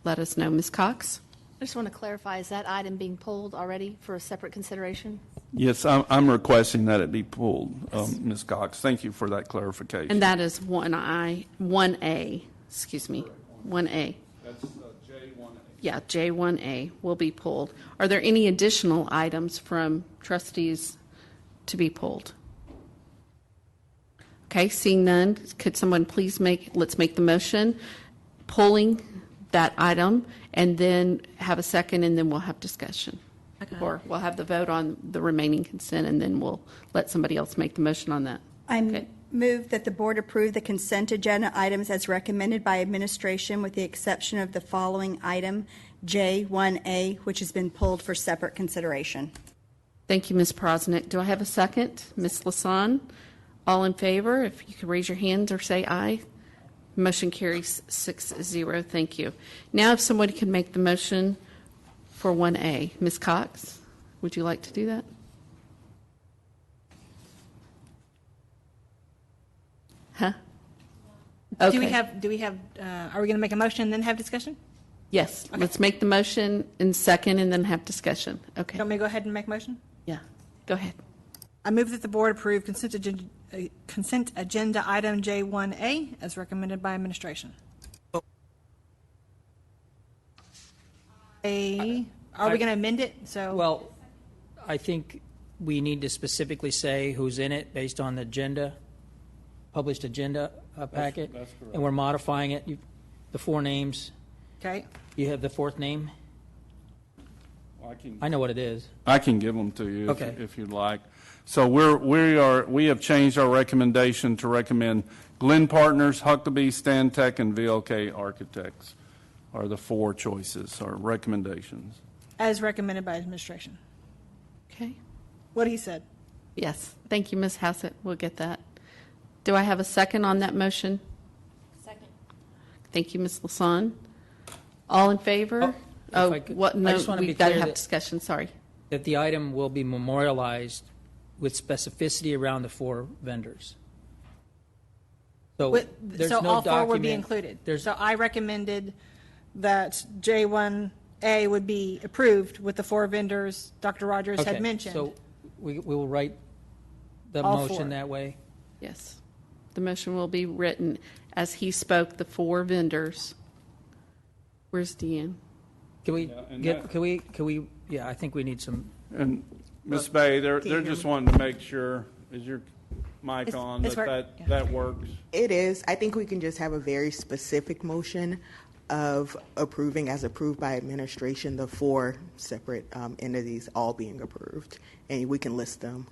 let us know. Ms. Cox? I just want to clarify, is that item being pulled already for a separate consideration? Yes, I'm requesting that it be pulled, Ms. Cox. Thank you for that clarification. And that is 1A, excuse me, 1A. That's J1A. Yeah, J1A will be pulled. Are there any additional items from trustees to be pulled? Okay, seeing none, could someone please let's make the motion, pulling that item, and then have a second, and then we'll have discussion. Or we'll have the vote on the remaining consent, and then we'll let somebody else make the motion on that. I move that the board approve the consent agenda items as recommended by administration, with the exception of the following item, J1A, which has been pulled for separate consideration. Thank you, Ms. Prosnick. Do I have a second? Ms. Lasan? All in favor, if you could raise your hands or say aye. Motion carries 6-0. Thank you. Now, if somebody could make the motion for 1A. Ms. Cox, would you like to do that? Huh? Okay. Do we have, are we going to make a motion and then have discussion? Yes. Okay. Let's make the motion in second and then have discussion. Okay. You want me to go ahead and make a motion? Yeah. Go ahead. I move that the board approve consent agenda item J1A as recommended by administration. Are we going to amend it? Well, I think we need to specifically say who's in it based on the agenda, published agenda packet. That's correct. And we're modifying it. The four names. Okay. You have the fourth name? Well, I know what it is. I can give them to you Okay. if you'd like. So we have changed our recommendation to recommend Glenn Partners, Huckabee, Stantec, and VLK Architects are the four choices or recommendations. As recommended by administration. Okay. What he said. Yes. Thank you, Ms. Hassett. We'll get that. Do I have a second on that motion? Second. Thank you, Ms. Lasan. All in favor? If I could- What? I No, just want to be we've got to clear have that- discussion. Sorry. That the item will be memorialized with specificity around the four vendors. So there's So no all four would be document- included. There's, So I recommended that J1A would be approved with the four vendors Dr. Rogers okay, had mentioned. so we will write the All motion four. that way. Yes. The motion will be written as he spoke, the four vendors. Where's Deanne? Can we Yeah, and get, that- can we, yeah, I think we need some, And Ms. Bay, they're just wanting to make sure, is your mic It's- on, it's that works? It is. I think we can just have a very specific motion of approving, as approved by administration, the four separate entities all being approved, and we can list them.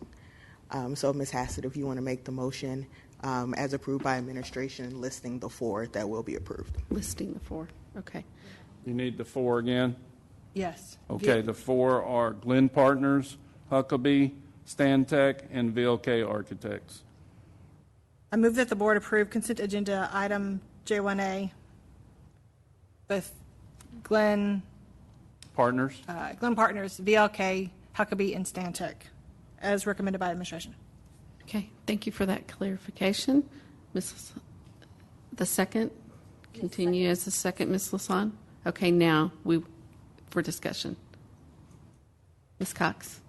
So, Ms. Hassett, if you want to make the motion as approved by administration, listing the four that will be approved. Listing the four. Okay. You need the four again? Yes. Okay, the four are Glenn Partners, Huckabee, Stantec, and VLK Architects. I move that the board approve consent agenda item J1A with Glenn Partners? Partners, VLK, Huckabee, and Stantec, as recommended by administration. Okay. Thank you for that clarification. The second? Continue as the second, Ms. Lasan? Okay, now for discussion. Ms. Cox?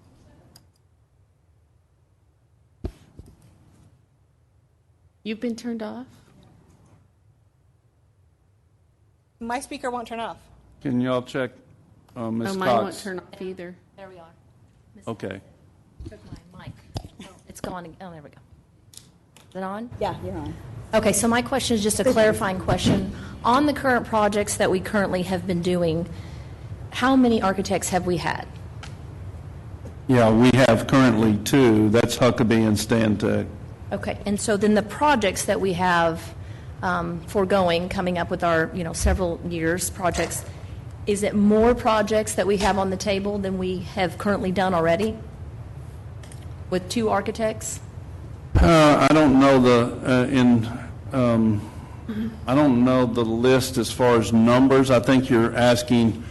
You've been turned off? My speaker won't turn off. Can y'all check Ms. Oh, Cox? mine won't turn off either. There we are. Okay. Took my mic. Oh, it's gone. Oh, there we go. Is it on? Yeah, you're on. Okay, so my question is just a clarifying question. On the current projects that we currently have been doing, how many architects have we had? Yeah, we have currently 2. That's Huckabee and Stantec. Okay, and so then the projects that we have foregoing, coming up with our, several years projects, is it more projects that we have on the table than we have currently done already with 2 architects? I don't know I don't know the list as far as numbers. I think you're asking,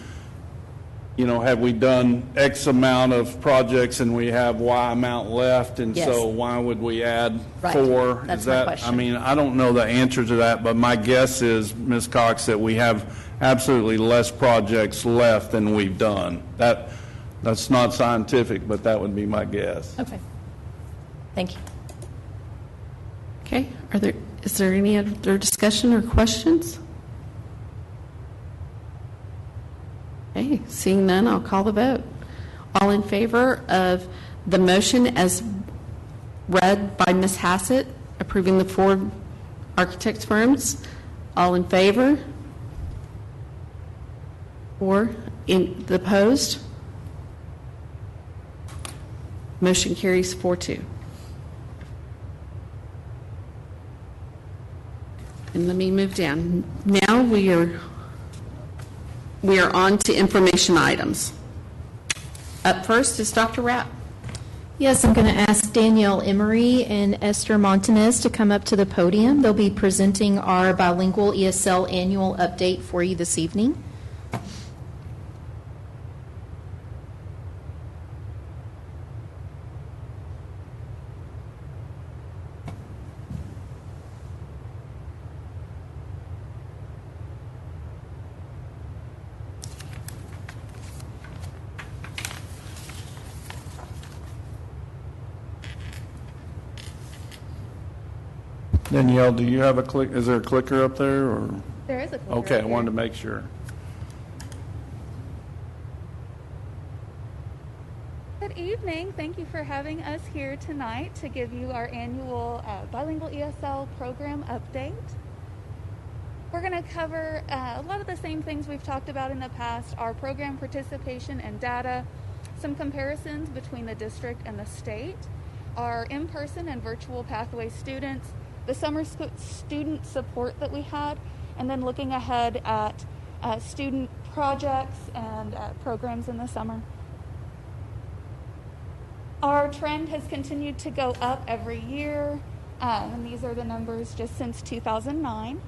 have we done X amount of projects and we have Y amount left, and Yes. so why would we add Right. 4? That's Is my that, question. I don't know the answer to that, but my guess is, Ms. Cox, that we have absolutely less projects left than we've done. That's not scientific, but that would be my guess. Okay. Thank you. Okay, is there any other discussion or questions? Okay, seeing none, I'll call the vote. All in favor of the motion as read by Ms. Hassett, approving the 4 architect firms? All in favor? Or in the opposed? Motion carries 4-2. And let me move down. Now we are on to information items. Up first is Dr. Rapp. Yes, I'm going to ask Danielle Emery and Esther Montanez to come up to the podium. They'll be presenting our bilingual ESL annual update for you this evening. Danielle, do you have a click? Is there a clicker up there, or? There is a clicker. Okay, I up wanted to there. make sure. Good evening. Thank you for having us here tonight to give you our annual bilingual ESL program update. We're going to cover a lot of the same things we've talked about in the past, our program participation and data, some comparisons between the district and the state, our in-person and virtual pathway students, the summer student support that we had, and then looking ahead at student projects and programs in the summer. Our trend has continued to go up every year, and these are the numbers just since 2009.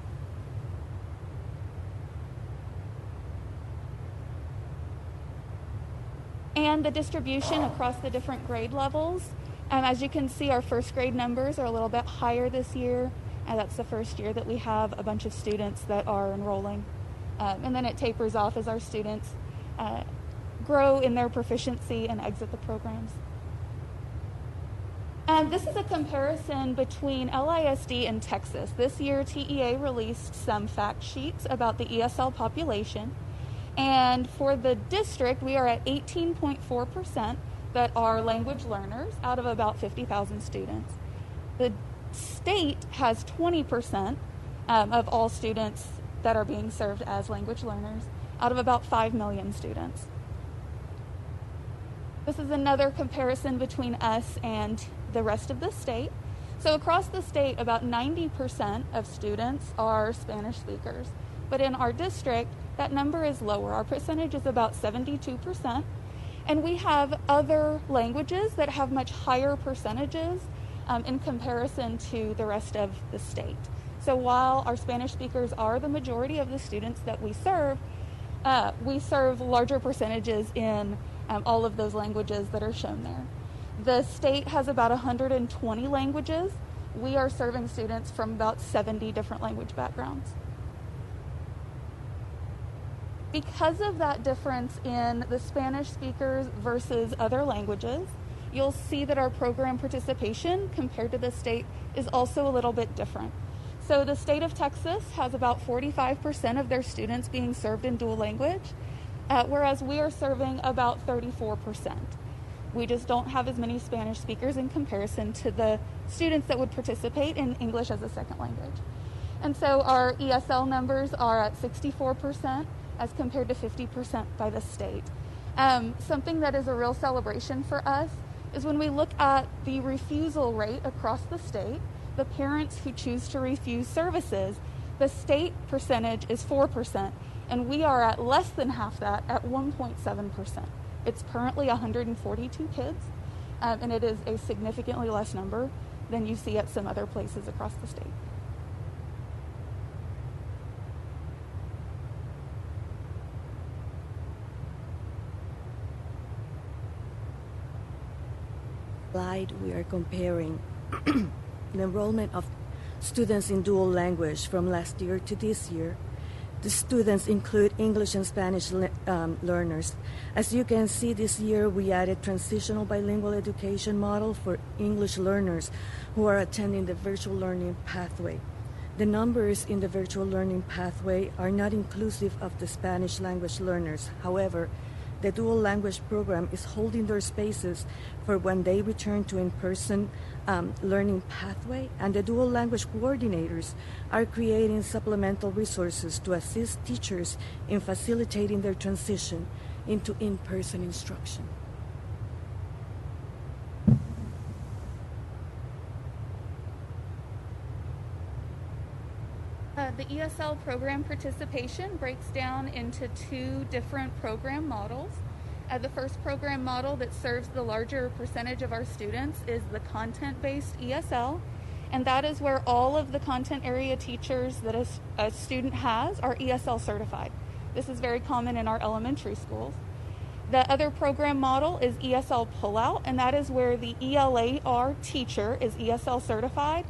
And the distribution across the different grade levels. As you can see, our first grade numbers are a little bit higher this year. That's the first year that we have a bunch of students that are enrolling. And then it tapers off as our students grow in their proficiency and exit the programs. This is a comparison between LISD and Texas. This year, TEA released some fact sheets about the ESL population. And for the district, we are at 18.4% that are language learners out of about 50,000 students. The state has 20% of all students that are being served as language learners out of about 5 million students. This is another comparison between us and the rest of the state. So across the state, about 90% of students are Spanish speakers. But in our district, that number is lower. Our percentage is about 72%. And we have other languages that have much higher percentages in comparison to the rest of the state. So while our Spanish speakers are the majority of the students that we serve larger percentages in all of those languages that are shown there. The state has about 120 languages. We are serving students from about 70 different language backgrounds. Because of that difference in the Spanish speakers versus other languages, you'll see that our program participation compared to the state is also a little bit different. So the state of Texas has about 45% of their students being served in dual language, whereas we are serving about 34%. We just don't have as many Spanish speakers in comparison to the students that would participate in English as a second language. And so our ESL numbers are at 64% as compared to 50% by the state. Something that is a real celebration for us is when we look at the refusal rate across the state, the parents who choose to refuse services, the state percentage is 4%, and we are at less than half that at 1.7%. It's currently 142 kids, and it is a significantly less number than you see at some other places across the state. Slide, we are comparing the enrollment of students in dual language from last year to this year. The students include English and Spanish learners. As you can see, this year we added transitional bilingual education model for English learners who are attending the virtual learning pathway. The numbers in the virtual learning pathway are not inclusive of the Spanish language learners. However, the dual language program is holding their spaces for when they return to in-person learning pathway, and the dual language coordinators are creating supplemental resources to assist teachers in facilitating their transition into in-person instruction. The ESL program participation breaks down into two different program models. The first program model that serves the larger percentage of our students is the content-based ESL, and that is where all of the content area teachers that a student has are ESL certified. This is very common in our elementary schools. The other program model is ESL pullout, and that is where the ELAR teacher is ESL certified,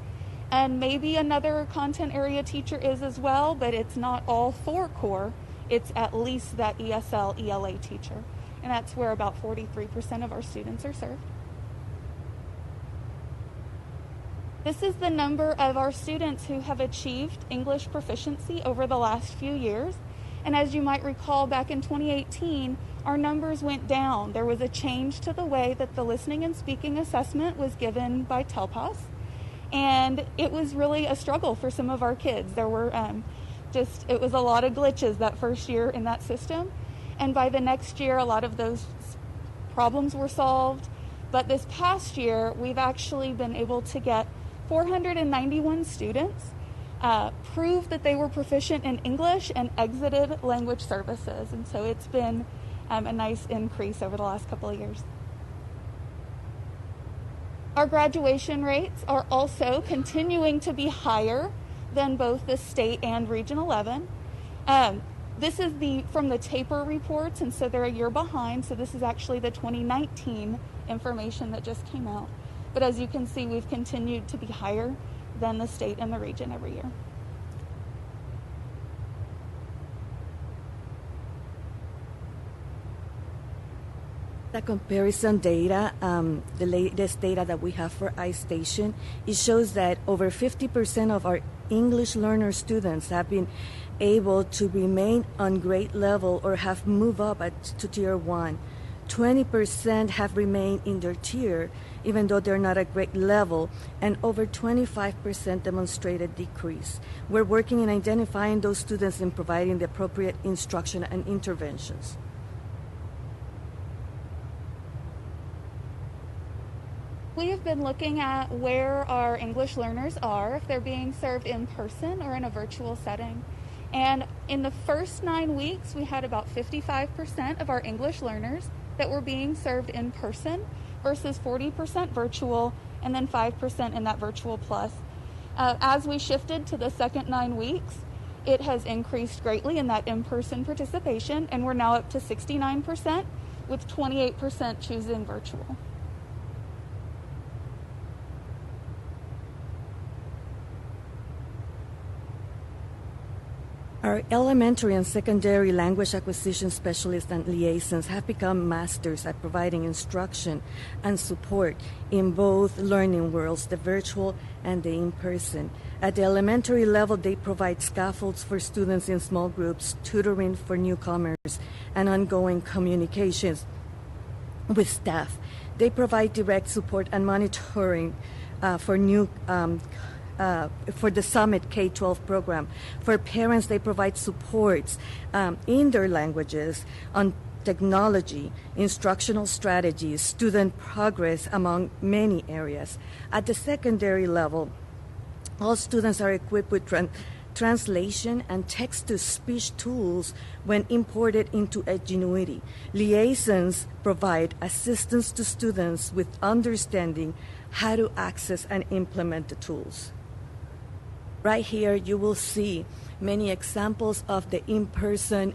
and maybe another content area teacher is as well, but it's not all four core. It's at least that ESL ELA teacher. And that's where about 43% of our students are served. This is the number of our students who have achieved English proficiency over the last few years. And as you might recall, back in 2018, our numbers went down. There was a change to the way that the listening and speaking assessment was given by TELPAS. And it was really a struggle for some of our kids. There were it was a lot of glitches that first year in that system. And by the next year, a lot of those problems were solved. But this past year, we've actually been able to get 491 students prove that they were proficient in English and exited language services. And so it's been a nice increase over the last couple of years. Our graduation rates are also continuing to be higher than both the state and Region 11. This is from the TAPER reports, and so they're a year behind. So this is actually the 2019 information that just came out. But as you can see, we've continued to be higher than the state and the region every year. The comparison data, the latest data that we have for iStation, it shows that over 50% of our English learner students have been able to remain on grade level or have moved up to tier 1. 20% have remained in their tier, even though they're not at grade level, and over 25% demonstrated decrease. We're working in identifying those students and providing the appropriate instruction and interventions. We have been looking at where our English learners are, if they're being served in person or in a virtual setting. And in the first 9 weeks, we had about 55% of our English learners that were being served in person versus 40% virtual and then 5% in that virtual plus. As we shifted to the second 9 weeks, it has increased greatly in that in-person participation, and we're now up to 69% with 28% choosing virtual. Our elementary and secondary language acquisition specialists and liaisons have become masters at providing instruction and support in both learning worlds, the virtual and the in-person. At the elementary level, they provide scaffolds for students in small groups, tutoring for newcomers, and ongoing communications with staff. They provide direct support and monitoring for new for the Summit K-12 program. For parents, they provide supports in their languages on technology, instructional strategies, student progress, among many areas. At the secondary level, all students are equipped with translation and text-to-speech tools when imported into Edgenuity. Liaisons provide assistance to students with understanding how to access and implement the tools. Right here, you will see many examples of the in-person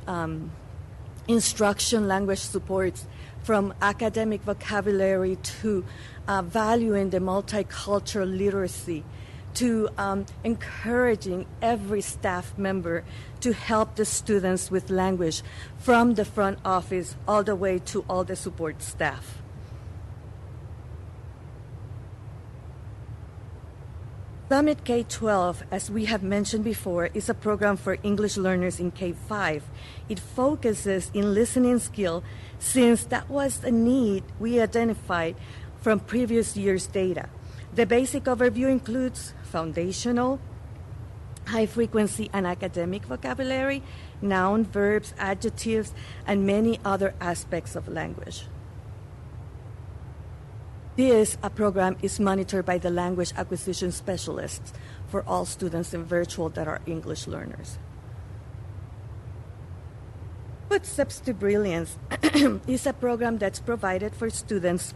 instruction language supports, from academic vocabulary to valuing the multicultural literacy, to encouraging every staff member to help the students with language, from the front office all the way to all the support staff. Summit K-12, as we have mentioned before, is a program for English learners in K-5. It focuses in listening skill, since that was a need we identified from previous year's data. The basic overview includes foundational, high frequency and academic vocabulary, noun, verbs, adjectives, and many other aspects of language. This program is monitored by the language acquisition specialists for all students in virtual that are English learners. Footsteps to Brilliance is a program that's provided for students,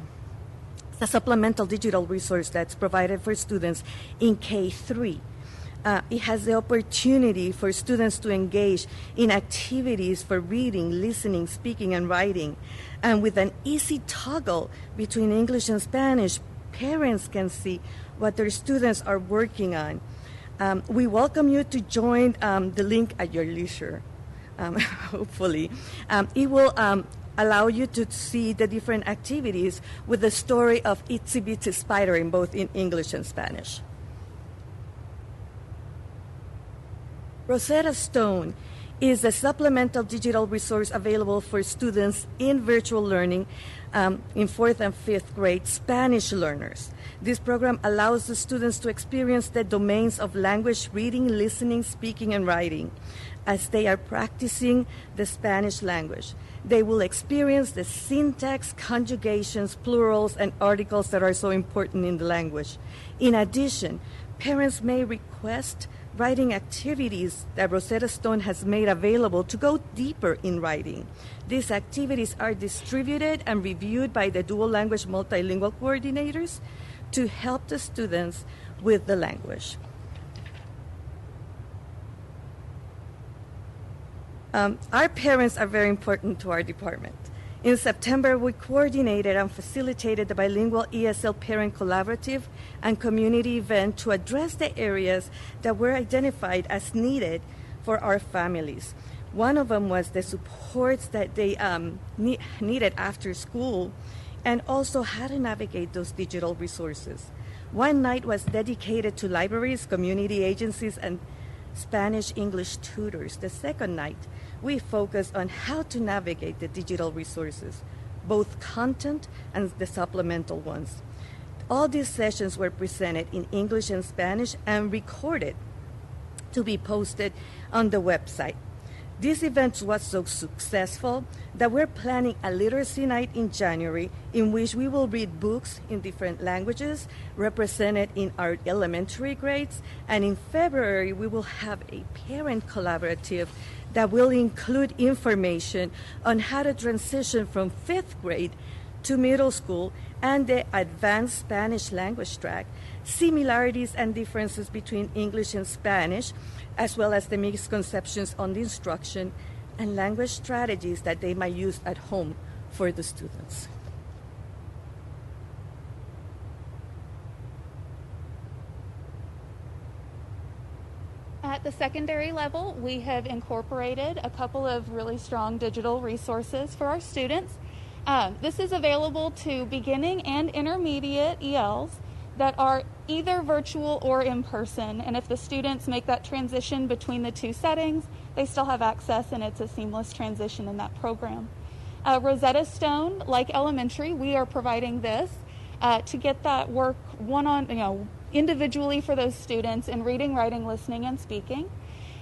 a supplemental digital resource that's provided for students in K-3. It has the opportunity for students to engage in activities for reading, listening, speaking, and writing. And with an easy toggle between English and Spanish, parents can see what their students are working on. We welcome you to join the link at your leisure, hopefully. It will allow you to see the different activities with the story of Itsy Bitsy Spider in both in English and Spanish. Rosetta Stone is a supplemental digital resource available for students in virtual learning in 4th and 5th grade Spanish learners. This program allows the students to experience the domains of language, reading, listening, speaking, and writing as they are practicing the Spanish language. They will experience the syntax, conjugations, plurals, and articles that are so important in the language. In addition, parents may request writing activities that Rosetta Stone has made available to go deeper in writing. These activities are distributed and reviewed by the dual language multilingual coordinators to help the students with the language. Our parents are very important to our department. In September, we coordinated and facilitated the bilingual ESL Parent Collaborative and community event to address the areas that were identified as needed for our families. One of them was the supports that they needed after school, and also how to navigate those digital resources. One night was dedicated to libraries, community agencies, and Spanish-English tutors. The second night, we focused on how to navigate the digital resources, both content and the supplemental ones. All these sessions were presented in English and Spanish and recorded to be posted on the website. This event was so successful that we're planning a literacy night in January in which we will read books in different languages represented in our elementary grades. And in February, we will have a parent collaborative that will include information on how to transition from 5th grade to middle school and the advanced Spanish language track, similarities and differences between English and Spanish, as well as the misconceptions on the instruction and language strategies that they might use at home for the students. At the secondary level, we have incorporated a couple of really strong digital resources for our students. This is available to beginning and intermediate ELs that are either virtual or in person. And if the students make that transition between the two settings, they still have access, and it's a seamless transition in that program. Rosetta Stone, like elementary, we are providing this to get that work individually for those students in reading, writing, listening, and speaking.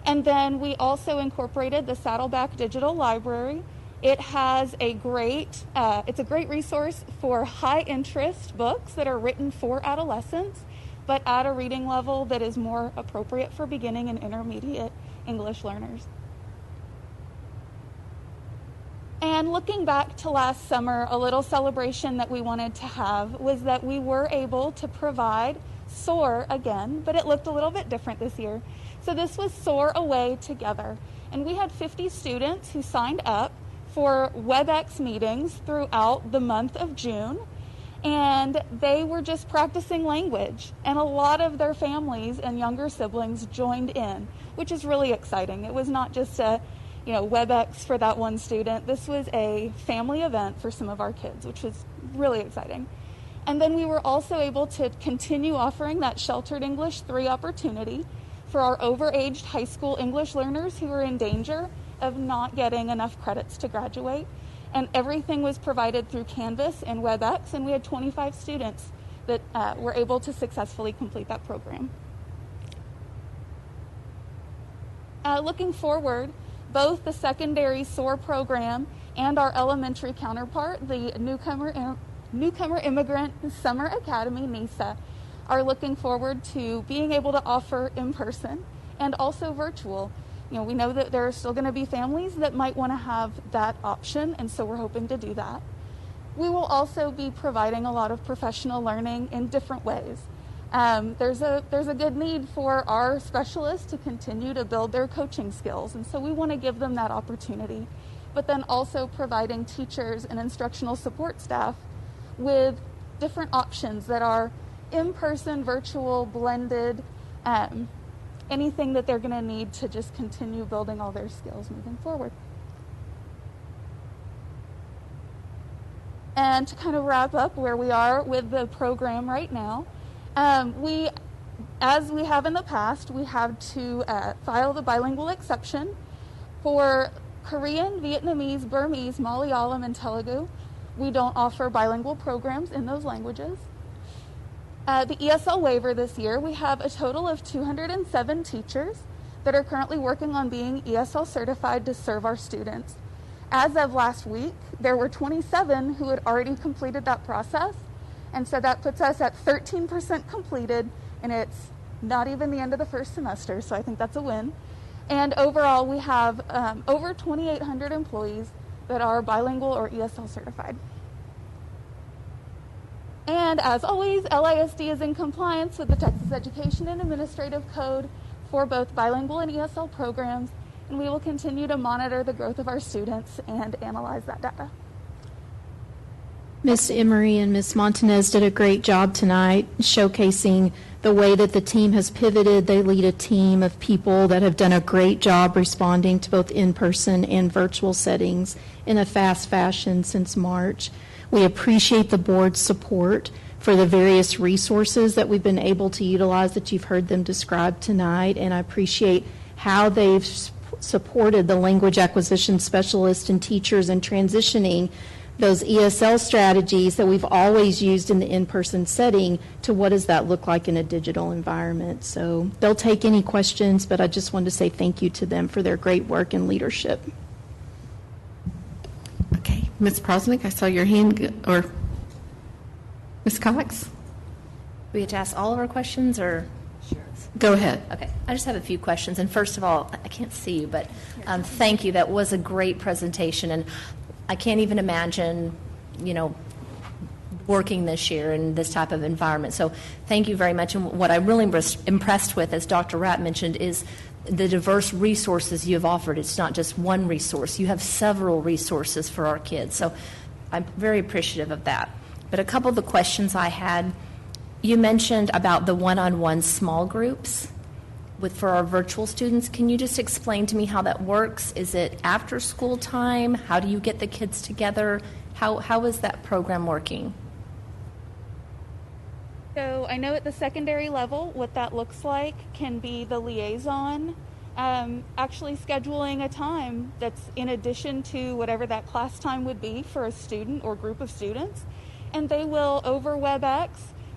And then we also incorporated the Saddleback Digital Library. It has it's a great resource for high interest books that are written for adolescents, but at a reading level that is more appropriate for beginning and intermediate English learners. And looking back to last summer, a little celebration that we wanted to have was that we were able to provide SOAR again, but it looked a little bit different this year. So this was SOAR Away Together. And we had 50 students who signed up for WebEx meetings throughout the month of June. And they were just practicing language. And a lot of their families and younger siblings joined in, which is really exciting. It was not just a WebEx for that one student. This was a family event for some of our kids, which was really exciting. And then we were also able to continue offering that Sheltered English 3 opportunity for our overaged high school English learners who are in danger of not getting enough credits to graduate. And everything was provided through Canvas and WebEx, and we had 25 students that were able to successfully complete that program. Looking forward, both the secondary SOAR program and our elementary counterpart, the Newcomer Immigrant Summer Academy, NISA, are looking forward to being able to offer in person and also virtual. We know that there are still going to be families that might want to have that option, and so we're hoping to do that. We will also be providing a lot of professional learning in different ways. There's a good need for our specialists to continue to build their coaching skills, and so we want to give them that opportunity. But then also providing teachers and instructional support staff with different options that are in-person, virtual, blended, anything that they're going to need to just continue building all their skills moving forward. And to kind of wrap up where we are with the program right now, as we have in the past, we have to file the bilingual exception for Korean, Vietnamese, Burmese, Malayalam, and Telugu. We don't offer bilingual programs in those languages. The ESL waiver this year, we have a total of 207 teachers that are currently working on being ESL certified to serve our students. As of last week, there were 27 who had already completed that process, and so that puts us at 13% completed, and it's not even the end of the first semester, so I think that's a win. And overall, we have over 2,800 employees that are bilingual or ESL certified. And as always, LISD is in compliance with the Texas Education and Administrative Code for both bilingual and ESL programs, and we will continue to monitor the growth of our students and analyze that data. Ms. Emery and Ms. Montanez did a great job tonight showcasing the way that the team has pivoted. They lead a team of people that have done a great job responding to both in-person and virtual settings in a fast fashion since March. We appreciate the board's support for the various resources that we've been able to utilize that you've heard them describe tonight, and I appreciate how they've supported the language acquisition specialists and teachers in transitioning those ESL strategies that we've always used in the in-person setting to what does that look like in a digital environment. So they'll take any questions, but I just wanted to say thank you to them for their great work and leadership. Okay, Ms. Prosnick, I saw your hand, or Ms. Cox? We get to ask all of our questions, or? Sure. Go ahead. Okay, I just have a few questions. And first of all, I can't see you, but thank you. That was a great presentation, and I can't even imagine, working this year in this type of environment. So thank you very much. And what I'm really impressed with, as Dr. Rapp mentioned, is the diverse resources you have offered. It's not just one resource. You have several resources for our kids. So I'm very appreciative of that. But a couple of the questions I had, you mentioned about the one-on-one small groups for our virtual students. Can you just explain to me how that works? Is it after school time? How do you get the kids together? How is that program working? So I know at the secondary level, what that looks like can be the liaison actually scheduling a time that's in addition to whatever that class time would be for a student or group of students. And they will, over WebEx,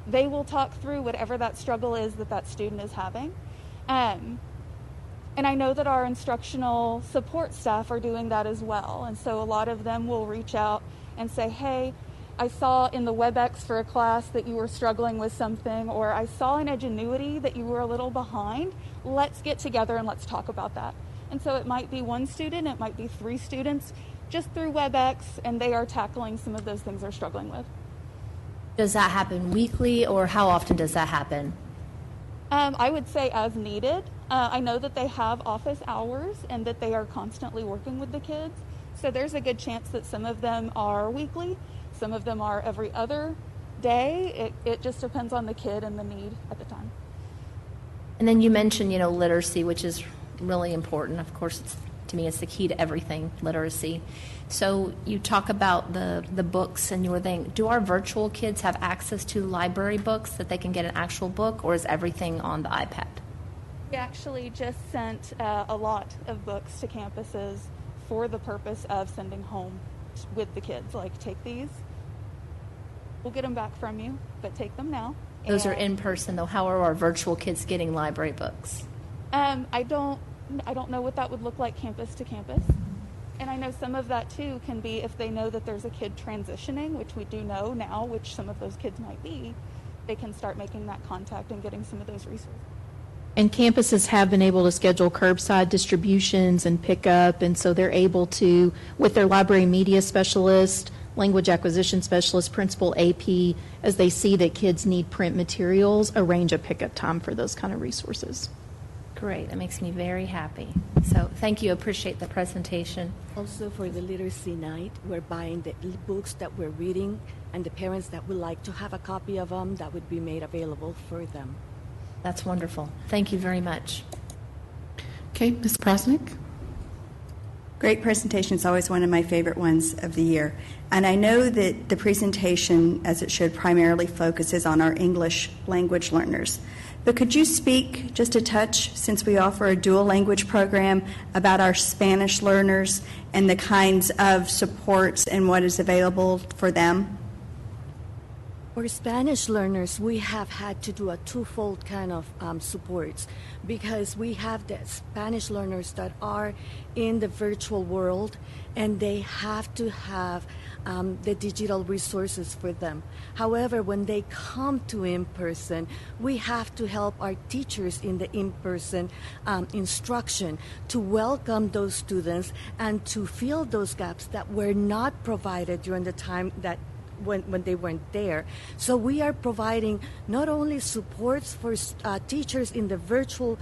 they will talk through whatever that struggle is that that student is having. And I know that our instructional support staff are doing that as well. And so a lot of them will reach out and say, hey, I saw in the WebEx for a class that you were struggling with something, or I saw in Edgenuity that you were a little behind. Let's get together and let's talk about that. And so it might be one student, it might be 3 students, just through WebEx, and they are tackling some of those things they're struggling with. Does that happen weekly, or how often does that happen? I would say as needed. I know that they have office hours and that they are constantly working with the kids. So there's a good chance that some of them are weekly, some of them are every other day. It just depends on the kid and the need at the time. And then you mentioned, literacy, which is really important. Of course, to me, it's the key to everything, literacy. So you talk about the books and your thing. Do our virtual kids have access to library books that they can get an actual book, or is everything on the iPad? We actually just sent a lot of books to campuses for the purpose of sending home with the kids. Like, take these. We'll get them back from you, but take them now. Those are in person, though. How are our virtual kids getting library books? I don't know what that would look like campus to campus. And I know some of that, too, can be if they know that there's a kid transitioning, which we do know now, which some of those kids might be, they can start making that contact and getting some of those resources. And campuses have been able to schedule curbside distributions and pickup, and so they're able to, with their library media specialist, language acquisition specialist, principal, AP, as they see that kids need print materials, arrange a pickup time for those kind of resources. Great. That makes me very happy. So thank you. Appreciate the presentation. Also, for the literacy night, we're buying the books that we're reading, and the parents that would like to have a copy of them, that would be made available for them. That's wonderful. Thank you very much. Okay, Ms. Prosnick? Great presentation. It's always one of my favorite ones of the year. And I know that the presentation, as it should, primarily focuses on our English language learners. But could you speak just a touch, since we offer a dual language program, about our Spanish learners and the kinds of supports and what is available for them? For Spanish learners, we have had to do a twofold kind of supports, because we have the Spanish learners that are in the virtual world, and they have to have the digital resources for them. However, when they come to in-person, we have to help our teachers in the in-person instruction to welcome those students and to fill those gaps that were not provided during the time that when they weren't there. So we are providing not only supports for teachers in the virtual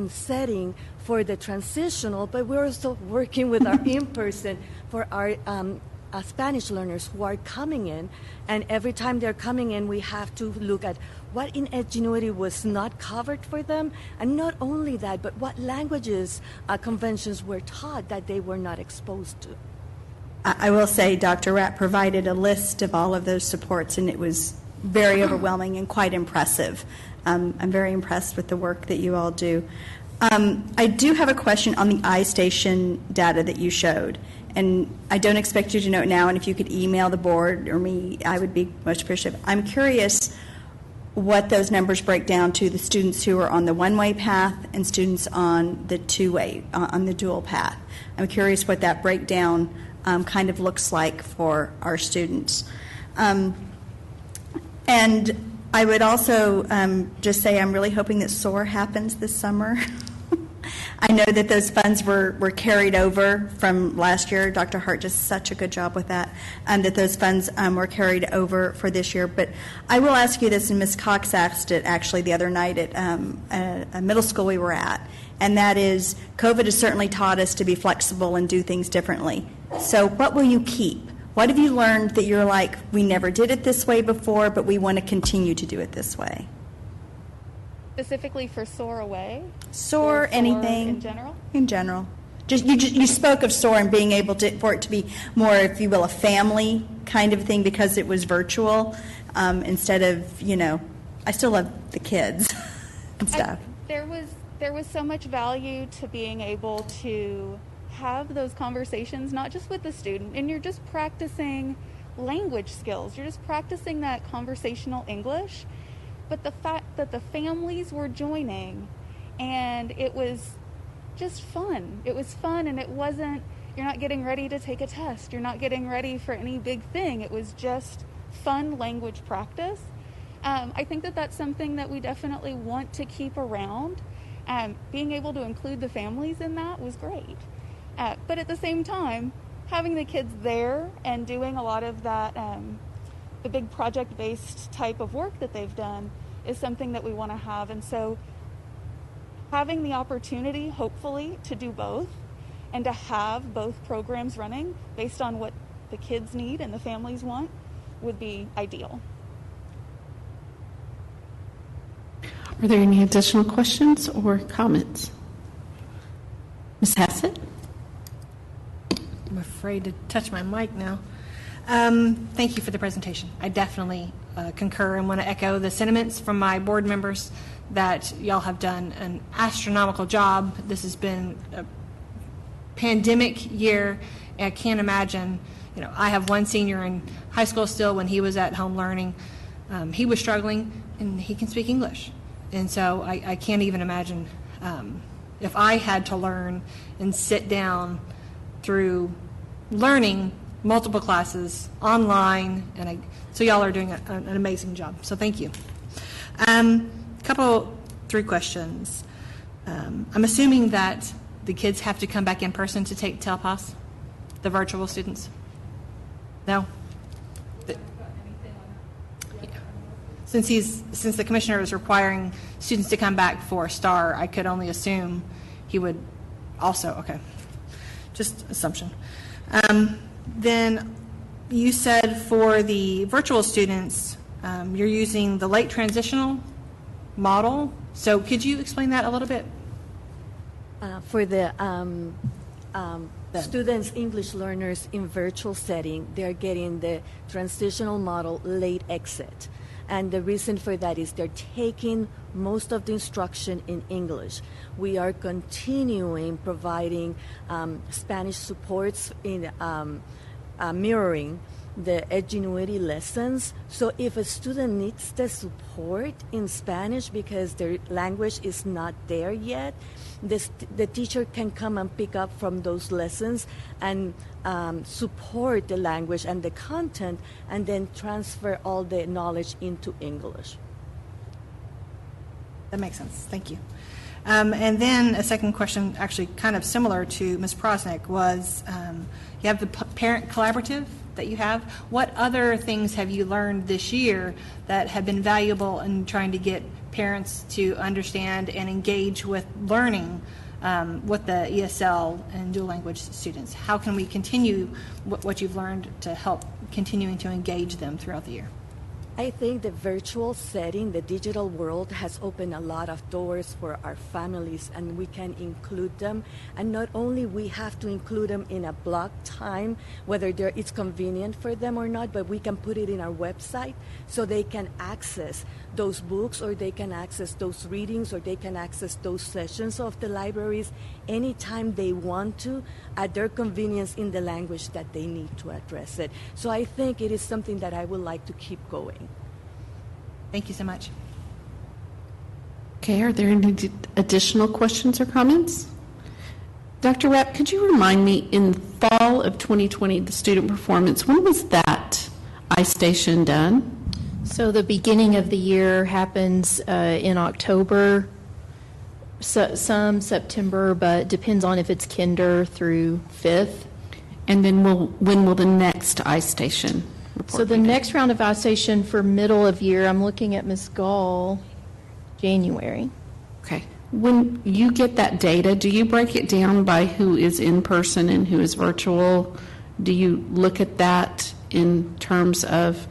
setting for the transitional, but we're also working with our in-person for our Spanish learners who are coming in. And every time they're coming in, we have to look at what in Edgenuity was not covered for them, and not only that, but what languages conventions were taught that they were not exposed to. I will say Dr. Rapp provided a list of all of those supports, and it was very overwhelming and quite impressive. I'm very impressed with the work that you all do. I do have a question on the iStation data that you showed, and I don't expect you to know it now, and if you could email the board or me, I would be most appreciative. I'm curious what those numbers break down to the students who are on the one-way path and students on the two-way, on the dual path. I'm curious what that breakdown kind of looks like for our students. And I would also just say I'm really hoping that SOAR happens this summer. I know that those funds were carried over from last year. Dr. Hart does such a good job with that, that those funds were carried over for this year. But I will ask you this, and Ms. Cox asked it actually the other night at a middle school we were at, and that is COVID has certainly taught us to be flexible and do things differently. So what will you keep? What have you learned that you're like, we never did it this way before, but we want to continue to do it this way? Specifically for SOAR Away? SOAR, anything. In general? In general. You spoke of SOAR and being able for it to be more, if you will, a family kind of thing because it was virtual instead of, I still love the kids and stuff. There was so much value to being able to have those conversations, not just with the student, and you're just practicing language skills. You're just practicing that conversational English. But the fact that the families were joining, and it was just fun. It was fun, and it wasn't, you're not getting ready to take a test. You're not getting ready for any big thing. It was just fun language practice. I think that that's something that we definitely want to keep around. Being able to include the families in that was great. But at the same time, having the kids there and doing a lot of that, the big project-based type of work that they've done is something that we want to have. And so having the opportunity, hopefully, to do both and to have both programs running based on what the kids need and the families want would be ideal. Are there any additional questions or comments? Ms. Hassett? I'm afraid to touch my mic now. Thank you for the presentation. I definitely concur and want to echo the sentiments from my board members that y'all have done an astronomical job. This has been a pandemic year. I can't imagine, I have one senior in high school still. When he was at home learning, he was struggling, and he can speak English. And so I can't even imagine if I had to learn and sit down through learning multiple classes online, and so y'all are doing an amazing job. So thank you. Three questions. I'm assuming that the kids have to come back in person to take TELPAS, the virtual students? No? Since the commissioner is requiring students to come back for STAR, I could only assume he would also, okay. Just assumption. Then you said for the virtual students, you're using the late transitional model. So could you explain that a little bit? For the students, English learners in virtual setting, they're getting the transitional model late exit. And the reason for that is they're taking most of the instruction in English. We are continuing providing Spanish supports in mirroring the Edgenuity lessons. So if a student needs the support in Spanish because their language is not there yet, the teacher can come and pick up from those lessons and support the language and the content, and then transfer all the knowledge into English. That makes sense. Thank you. And then a second question, actually kind of similar to Ms. Prosnick, was you have the parent collaborative that you have. What other things have you learned this year that have been valuable in trying to get parents to understand and engage with learning with the ESL and dual language students? How can we continue what you've learned to help continuing to engage them throughout the year? I think the virtual setting, the digital world, has opened a lot of doors for our families, and we can include them. And not only we have to include them in a block time, whether it's convenient for them or not, but we can put it in our website so they can access those books, or they can access those readings, or they can access those sessions of the libraries anytime they want to, at their convenience, in the language that they need to address it. So I think it is something that I would like to keep going. Thank you so much. Okay, are there any additional questions or comments? Dr. Rapp, could you remind me, in fall of 2020, the student performance, when was that iStation done? So the beginning of the year happens in October, some September, but depends on if it's kinder through 5th. And then when will the next iStation report So the next round of iStation for middle of year, I'm looking at Ms. Gall, January. Okay. When you get that data, do you break it down by who is in person and who is virtual? Do you look at that in terms of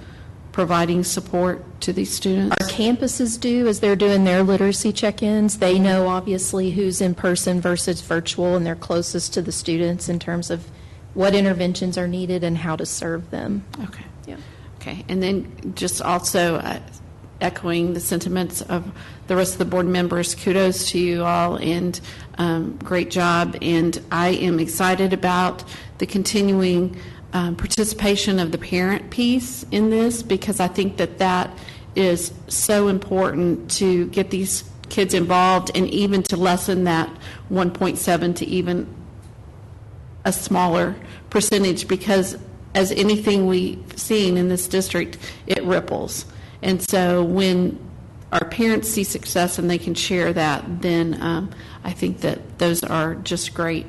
providing support to these students? Our campuses do, as they're doing their literacy check-ins. They know, obviously, who's in person versus virtual, and they're closest to the students in terms of what interventions are needed and how to serve them. Okay. Yeah. Okay. And then just also echoing the sentiments of the rest of the board members, kudos to you all, and great job. And I am excited about the continuing participation of the parent piece in this, because I think that that is so important to get these kids involved and even to lessen that 1.7 to even a smaller percentage, because as anything we've seen in this district, it ripples. And so when our parents see success and they can share that, then I think that those are just great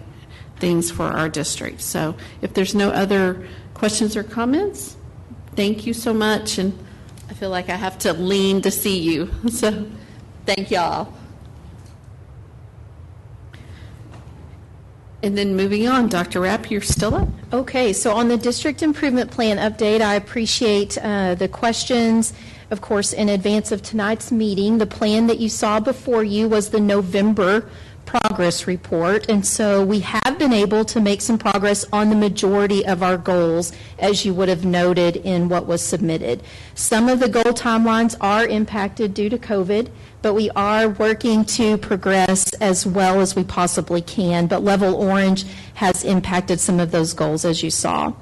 things for our district. So if there's no other questions or comments, thank you so much. And I feel like I have to lean to see you. So thank y'all. And then moving on, Dr. Rapp, you're still up. Okay, so on the district improvement plan update, I appreciate the questions. Of course, in advance of tonight's meeting, the plan that you saw before you was the November progress report, and so we have been able to make some progress on the majority of our goals, as you would have noted in what was submitted. Some of the goal timelines are impacted due to COVID, but we are working to progress as well as we possibly can, but level orange has impacted some of those goals, as you saw.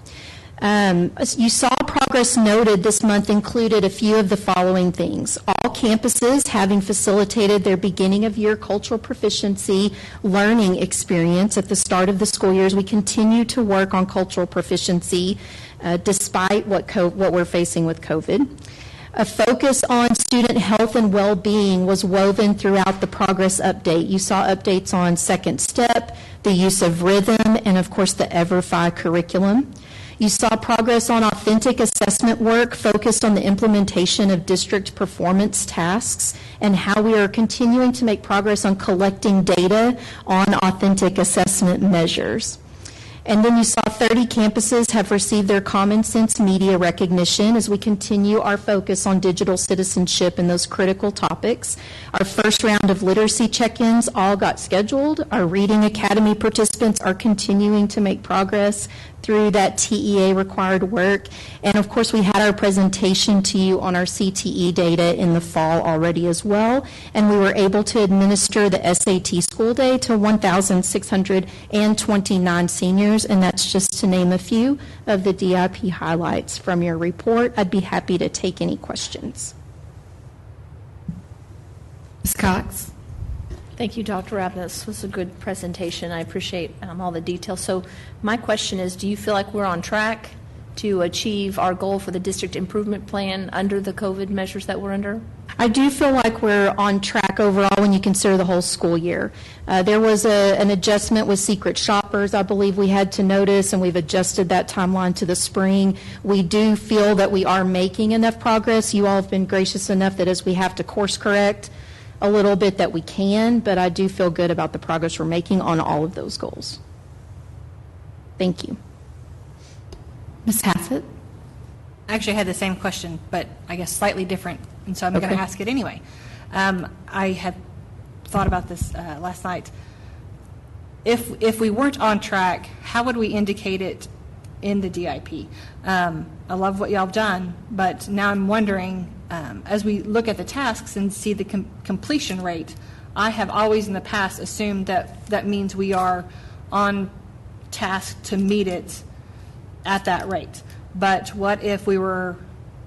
You saw progress noted this month included a few of the following things. All campuses having facilitated their beginning of year cultural proficiency learning experience at the start of the school years. We continue to work on cultural proficiency despite what we're facing with COVID. A focus on student health and well-being was woven throughout the progress update. You saw updates on Second Step, the use of rhythm, and of course the EverFi curriculum. You saw progress on authentic assessment work focused on the implementation of district performance tasks and how we are continuing to make progress on collecting data on authentic assessment measures. And then you saw 30 campuses have received their Common Sense Media recognition as we continue our focus on digital citizenship and those critical topics. Our first round of literacy check-ins all got scheduled. Our Reading Academy participants are continuing to make progress through that TEA required work. And of course, we had our presentation to you on our CTE data in the fall already as well. And we were able to administer the SAT school day to 1,629 seniors. And that's just to name a few of the DIP highlights from your report. I'd be happy to take any questions. Ms. Cox. Thank you, Dr. Rapp. This was a good presentation. I appreciate all the details. So my question is, do you feel like we're on track to achieve our goal for the district improvement plan under the COVID measures that we're under? I do feel like we're on track overall when you consider the whole school year. There was an adjustment with secret shoppers, I believe we had to notice, and we've adjusted that timeline to the spring. We do feel that we are making enough progress. You all have been gracious enough that as we have to course correct a little bit that we can, but I do feel good about the progress we're making on all of those goals. Thank you. Ms. Hassett? I actually had the same question, but I guess slightly different, and so I'm going to ask it anyway. I had thought about this last night. If we weren't on track, how would we indicate it in the DIP? I love what y'all have done, but now I'm wondering, as we look at the tasks and see the completion rate, I have always in the past assumed that that means we are on task to meet it at that rate. But what if we were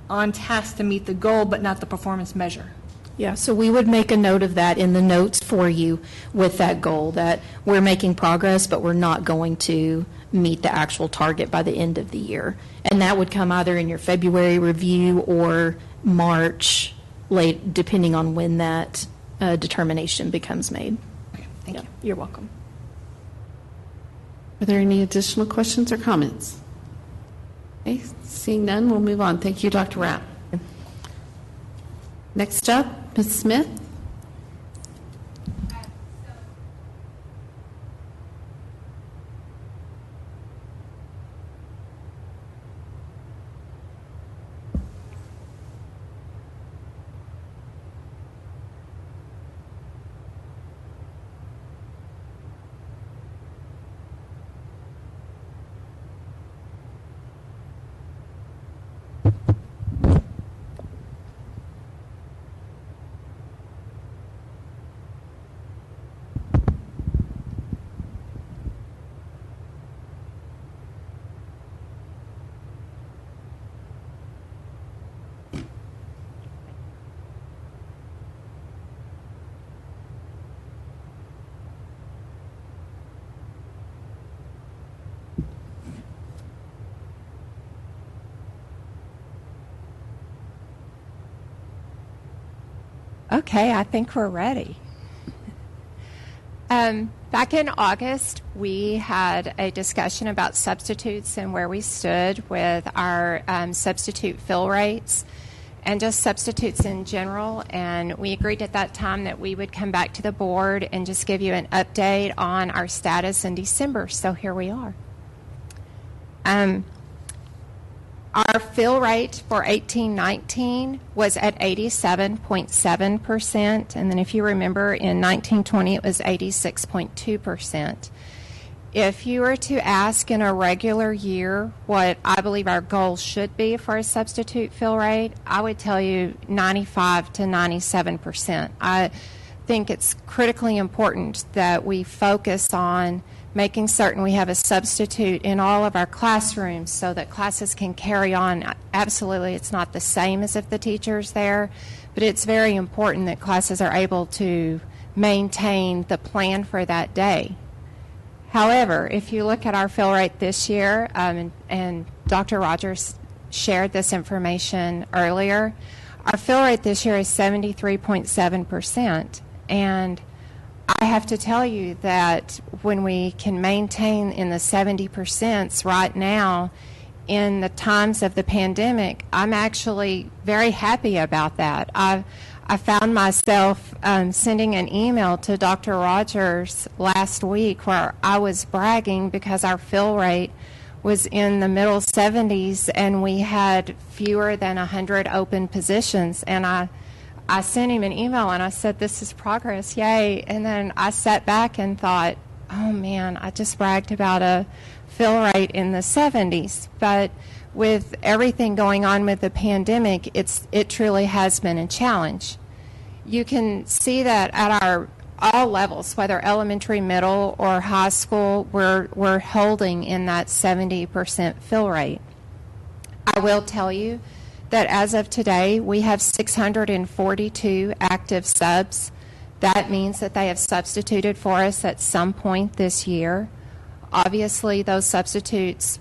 on task to meet the goal but not the performance measure? Yeah, so we would make a note of that in the notes for you with that goal, that we're making progress, but we're not going to meet the actual target by the end of the year. And that would come either in your February review or March, late, depending on when that determination becomes made. Okay, thank you. You're welcome. Are there any additional questions or comments? Okay, seeing none, we'll move on. Thank you, Dr. Rapp. Next up, Ms. Smith. Okay, I think we're ready. Back in August, we had a discussion about substitutes and where we stood with our substitute fill rates and just substitutes in general. And we agreed at that time that we would come back to the board and just give you an update on our status in December. So here we are. Our fill rate for 18-19 was at 87.7%, and then if you remember, in 19-20 it was 86.2%. If you were to ask in a regular year what I believe our goal should be for a substitute fill rate, I would tell you 95 to 97%. I think it's critically important that we focus on making certain we have a substitute in all of our classrooms so that classes can carry on. Absolutely, it's not the same as if the teacher's there, but it's very important that classes are able to maintain the plan for that day. However, if you look at our fill rate this year, and Dr. Rogers shared this information earlier, our fill rate this year is 73.7%, and I have to tell you that when we can maintain in the 70% right now in the times of the pandemic, I'm actually very happy about that. I found myself sending an email to Dr. Rogers last week where I was bragging because our fill rate was in the middle 70s and we had fewer than 100 open positions, and I sent him an email and I said, this is progress, yay. And then I sat back and thought, oh man, I just bragged about a fill rate in the 70s. But with everything going on with the pandemic, it truly has been a challenge. You can see that at all levels, whether elementary, middle, or high school, we're holding in that 70% fill rate. I will tell you that as of today, we have 642 active subs. That means that they have substituted for us at some point this year. Obviously, those substitutes,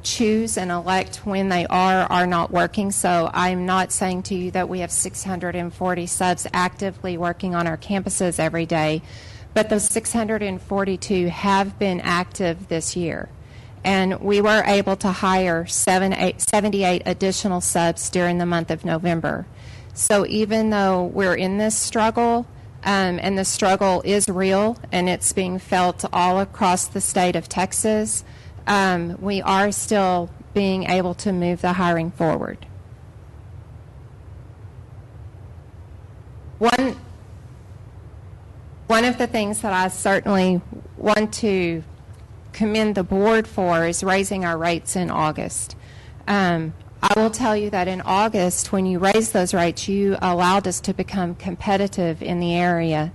choose and elect when they are not working. So I'm not saying to you that we have 640 subs actively working on our campuses every day, but those 642 have been active this year. And we were able to hire 78 additional subs during the month of November. So even though we're in this struggle, and the struggle is real and it's being felt all across the state of Texas, we are still being able to move the hiring forward. One of the things that I certainly want to commend the board for is raising our rates in August. I will tell you that in August, when you raised those rates, you allowed us to become competitive in the area.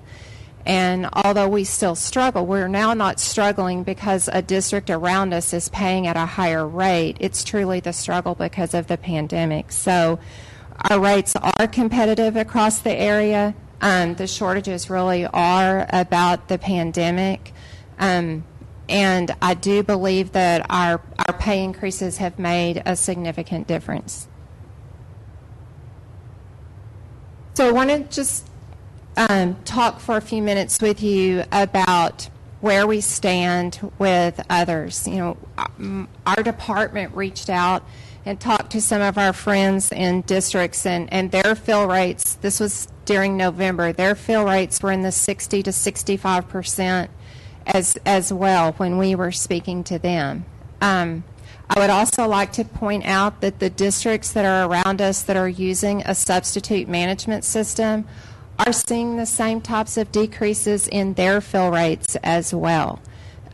And although we still struggle, we're now not struggling because a district around us is paying at a higher rate. It's truly the struggle because of the pandemic. So our rates are competitive across the area. The shortages really are about the pandemic. And I do believe that our pay increases have made a significant difference. So I want to just talk for a few minutes with you about where we stand with others. Our department reached out and talked to some of our friends in districts, and their fill rates, this was during November, their fill rates were in the 60 to 65% as well when we were speaking to them. I would also like to point out that the districts that are around us that are using a substitute management system are seeing the same types of decreases in their fill rates as well.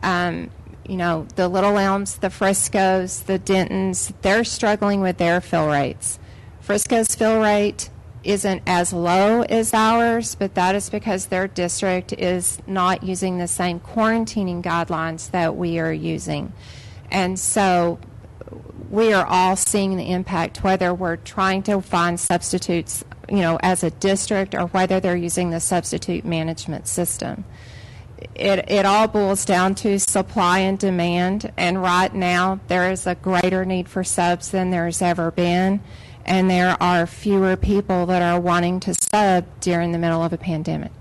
The Little Elms, the Friscos, the Dentons, they're struggling with their fill rates. Frisco's fill rate isn't as low as ours, but that is because their district is not using the same quarantining guidelines that we are using. And so we are all seeing the impact, whether we're trying to find substitutes, as a district, or whether they're using the substitute management system. It all boils down to supply and demand, and right now there is a greater need for subs than there's ever been. and there are fewer people that are wanting to sub during the middle of a pandemic.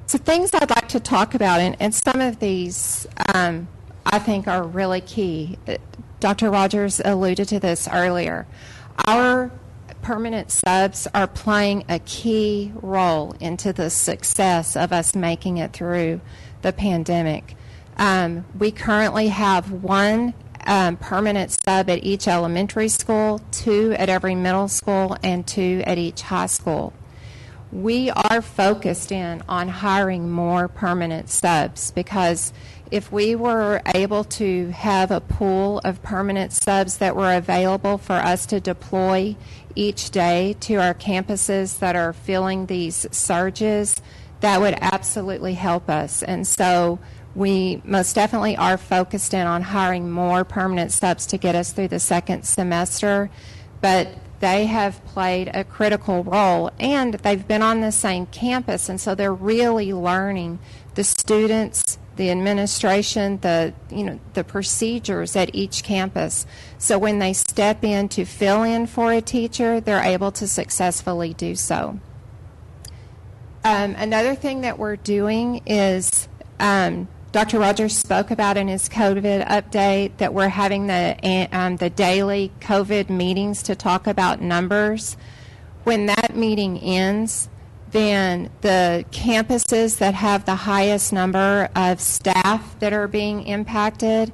So things I'd like to talk about, and some of these I think are really key. Dr. Rogers alluded to this earlier. Our permanent subs are playing a key role into the success of us making it through the pandemic. We currently have one permanent sub at each elementary school, 2 at every middle school, and 2 at each high school. We are focused in on hiring more permanent subs, because if we were able to have a pool of permanent subs that were available for us to deploy each day to our campuses that are feeling these surges, that would absolutely help us. And so we most definitely are focused in on hiring more permanent subs to get us through the second semester, but they have played a critical role, and they've been on the same campus, and so they're really learning the students, the administration, the procedures at each campus. So when they step in to fill in for a teacher, they're able to successfully do so. Another thing that we're doing is Dr. Rogers spoke about in his COVID update that we're having the daily COVID meetings to talk about numbers. When that meeting ends, then the campuses that have the highest number of staff that are being impacted,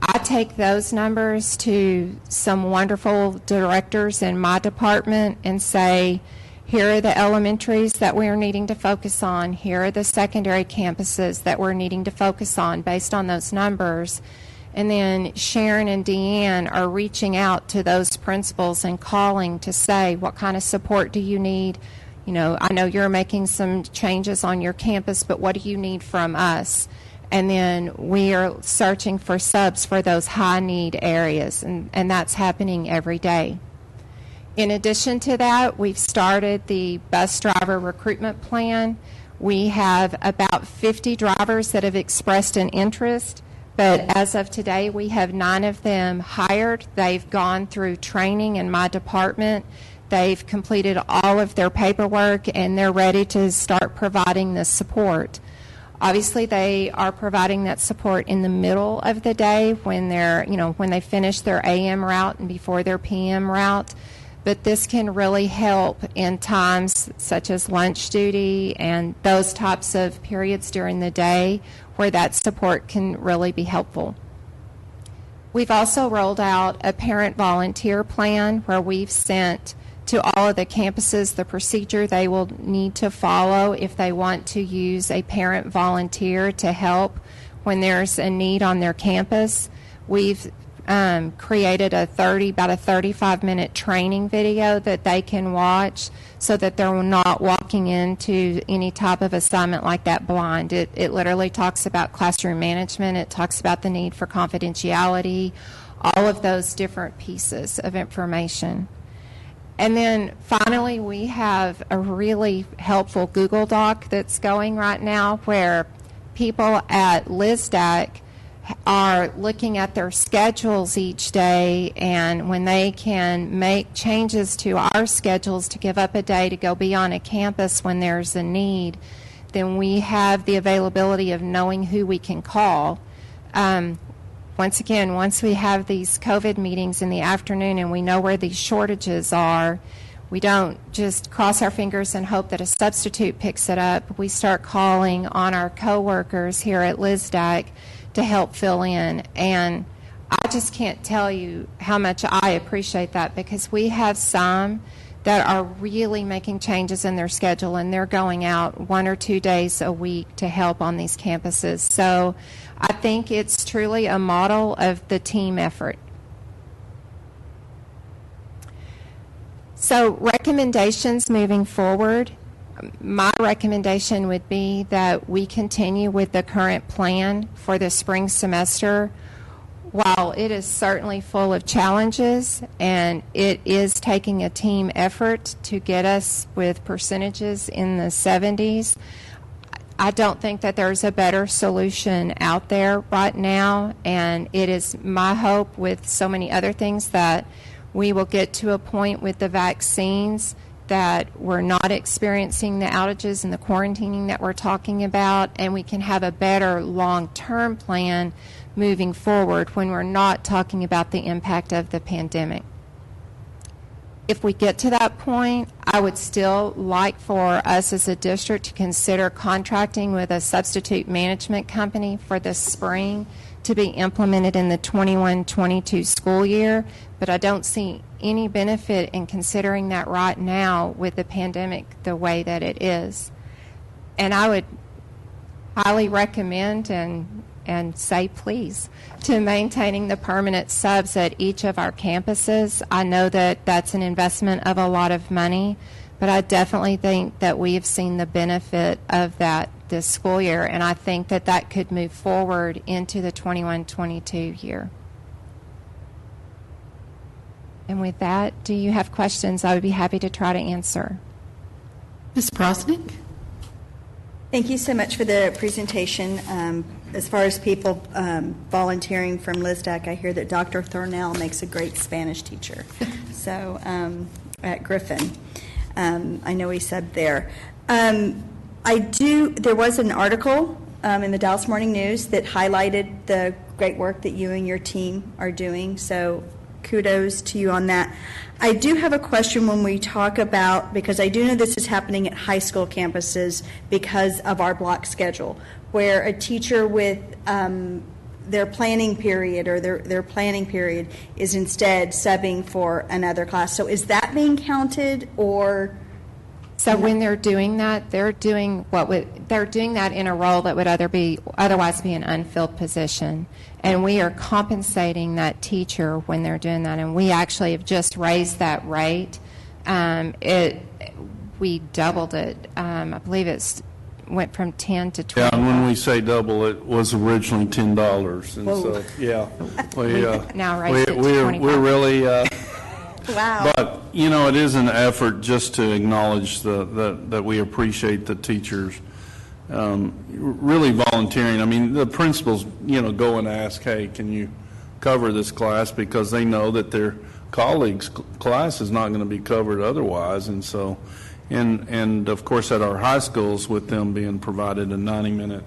I take those numbers to some wonderful directors in my department and say, here are the elementaries that we're needing to focus on. Here are the secondary campuses that we're needing to focus on based on those numbers. And then Sharon and Deanne are reaching out to those principals and calling to say, what kind of support do you need? You know, I know you're making some changes on your campus, but what do you need from us? And then we are searching for subs for those high need areas, and that's happening every day. In addition to that, we've started the bus driver recruitment plan. We have about 50 drivers that have expressed an interest, but as of today, we have 9 of them hired. They've gone through training in my department. They've completed all of their paperwork, and they're ready to start providing the support. Obviously, they are providing that support in the middle of the day when when they finish their AM route and before their PM route. But this can really help in times such as lunch duty and those types of periods during the day where that support can really be helpful. We've also rolled out a parent volunteer plan where we've sent to all of the campuses the procedure they will need to follow if they want to use a parent volunteer to help when there's a need on their campus. We've created about a 35-minute training video that they can watch so that they're not walking into any type of assignment like that blind. It literally talks about classroom management. It talks about the need for confidentiality, all of those different pieces of information. And then finally, we have a really helpful Google Doc that's going right now where people at LISDAC are looking at their schedules each day, and when they can make changes to our schedules to give up a day to go be on a campus when there's a need, then we have the availability of knowing who we can call. Once again, once we have these COVID meetings in the afternoon and we know where these shortages are, we don't just cross our fingers and hope that a substitute picks it up. We start calling on our coworkers here at LISDAC to help fill in. And I just can't tell you how much I appreciate that, because we have some that are really making changes in their schedule, and they're going out 1 or 2 days a week to help on these campuses. So I think it's truly a model of the team effort. So recommendations moving forward. My recommendation would be that we continue with the current plan for the spring semester. While it is certainly full of challenges and it is taking a team effort to get us with percentages in the 70s, I don't think that there's a better solution out there right now, and it is my hope with so many other things that we will get to a point with the vaccines that we're not experiencing the outages and the quarantining that we're talking about, and we can have a better long-term plan moving forward when we're not talking about the impact of the pandemic. If we get to that point, I would still like for us as a district to consider contracting with a substitute management company for this spring to be implemented in the 21-22 school year, but I don't see any benefit in considering that right now with the pandemic the way that it is. And I would highly recommend and say please to maintaining the permanent subs at each of our campuses. I know that that's an investment of a lot of money, but I definitely think that we have seen the benefit of that this school year, and I think that that could move forward into the 21-22 year. And with that, do you have questions? I would be happy to try to answer. Ms. Prosnick? Thank you so much for the presentation. As far as people volunteering from LISDAC, I hear that Dr. Thornell makes a great Spanish teacher. So at Griffin, I know he said there. There was an article in the Dallas Morning News that highlighted the great work that you and your team are doing. So kudos to you on that. I do have a question when we talk about, because I do know this is happening at high school campuses because of our block schedule, where a teacher with their planning period or their planning period is instead subbing for another class. So is that being counted, or? So when they're doing that, they're doing that in a role that would otherwise be an unfilled position, and we are compensating that teacher when they're doing that. And we actually have just raised that rate. We doubled it. I believe went from 10 to 20. Yeah, and when we say double, it was originally $10, and Whoa. so yeah, We've now raised it to 25. We're really. Wow. But, it is an effort just to acknowledge that we appreciate the teachers really volunteering. I mean, the principals, go and ask, hey, can you cover this class, because they know that their colleagues' class is not going to be covered otherwise. And so, and of course at our high schools, with them being provided a 90-minute,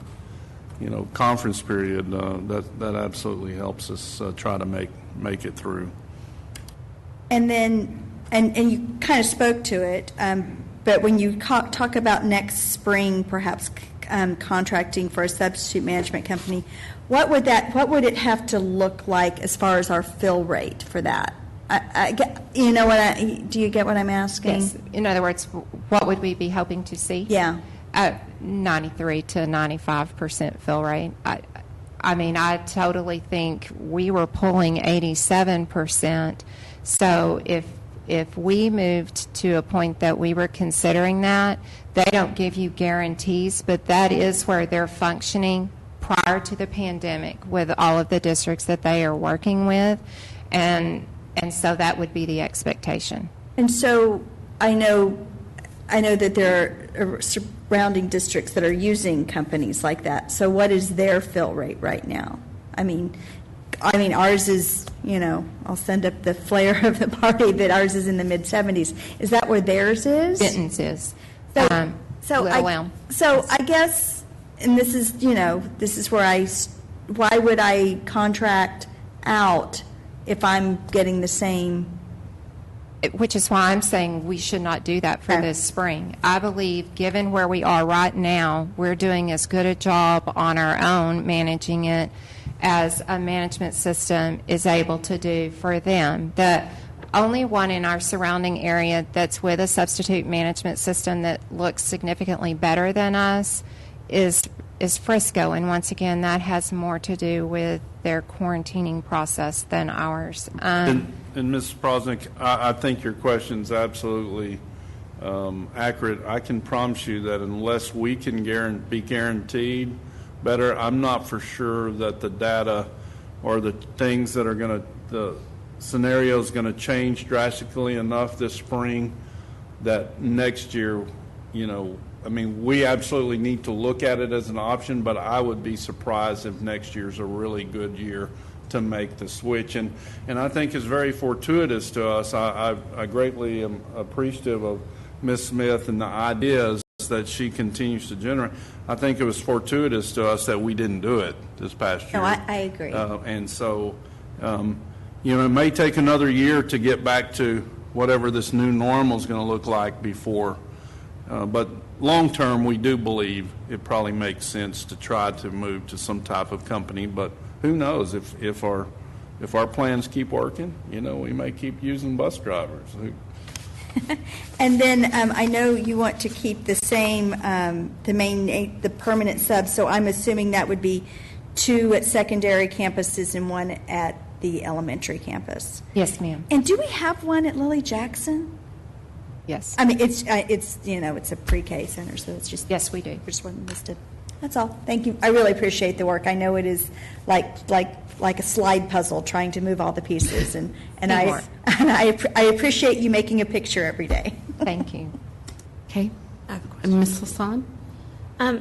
conference period, that absolutely helps us try to make it through. And then, and you kind of spoke to it, but when you talk about next spring, perhaps contracting for a substitute management company, what would it have to look like as far as our fill rate for that? Do you get what I'm asking? Yes. In other words, what would we be hoping to see? Yeah. 93 to 95% fill rate. I mean, I totally think we were pulling 87%. So if we moved to a point that we were considering that, they don't give you guarantees, but that is where they're functioning prior to the pandemic with all of the districts that they are working with, and so that would be the expectation. And so I know that there are surrounding districts that are using companies like that. So what is their fill rate right now? I mean, ours is, I'll send up the flair of the party that ours is in the mid-70s. Is that where theirs is? Benton's is. So I guess, and this is where why would I contract out if I'm getting the same? Which is why I'm saying we should not do that for this spring. I believe, given where we are right now, we're doing as good a job on our own managing it as a management system is able to do for them. The only one in our surrounding area that's with a substitute management system that looks significantly better than us is Frisco, and once again, that has more to do with their quarantining process than ours. And Mrs. Prosnick, I think your question's absolutely accurate. I can promise you that unless we can be guaranteed better, I'm not for sure that the data or the things that are the scenario is going to change drastically enough this spring that next year, we absolutely need to look at it as an option, but I would be surprised if next year's a really good year to make the switch. And I think it's very fortuitous to us. I greatly am appreciative of Ms. Smith and the ideas that she continues to generate. I think it was fortuitous to us that we didn't do it this past year. No, I agree. And so, it may take another year to get back to whatever this new normal is going to look like before. But long term, we do believe it probably makes sense to try to move to some type of company. But who knows if our plans keep working? We may keep using bus drivers. And then I know you want to keep the same, the permanent subs, so I'm assuming that would be 2 at secondary campuses and 1 at the elementary campus. Yes, ma'am. And do we have one at Lily Jackson? Yes. I mean, it's it's a pre-K center, so it's just. Yes, we do. Just wasn't listed. That's all. Thank you. I really appreciate the work. I know it is like a slide puzzle trying to move all the pieces, and I appreciate you making a picture every day. Thank you. Okay. Ms. Lasan?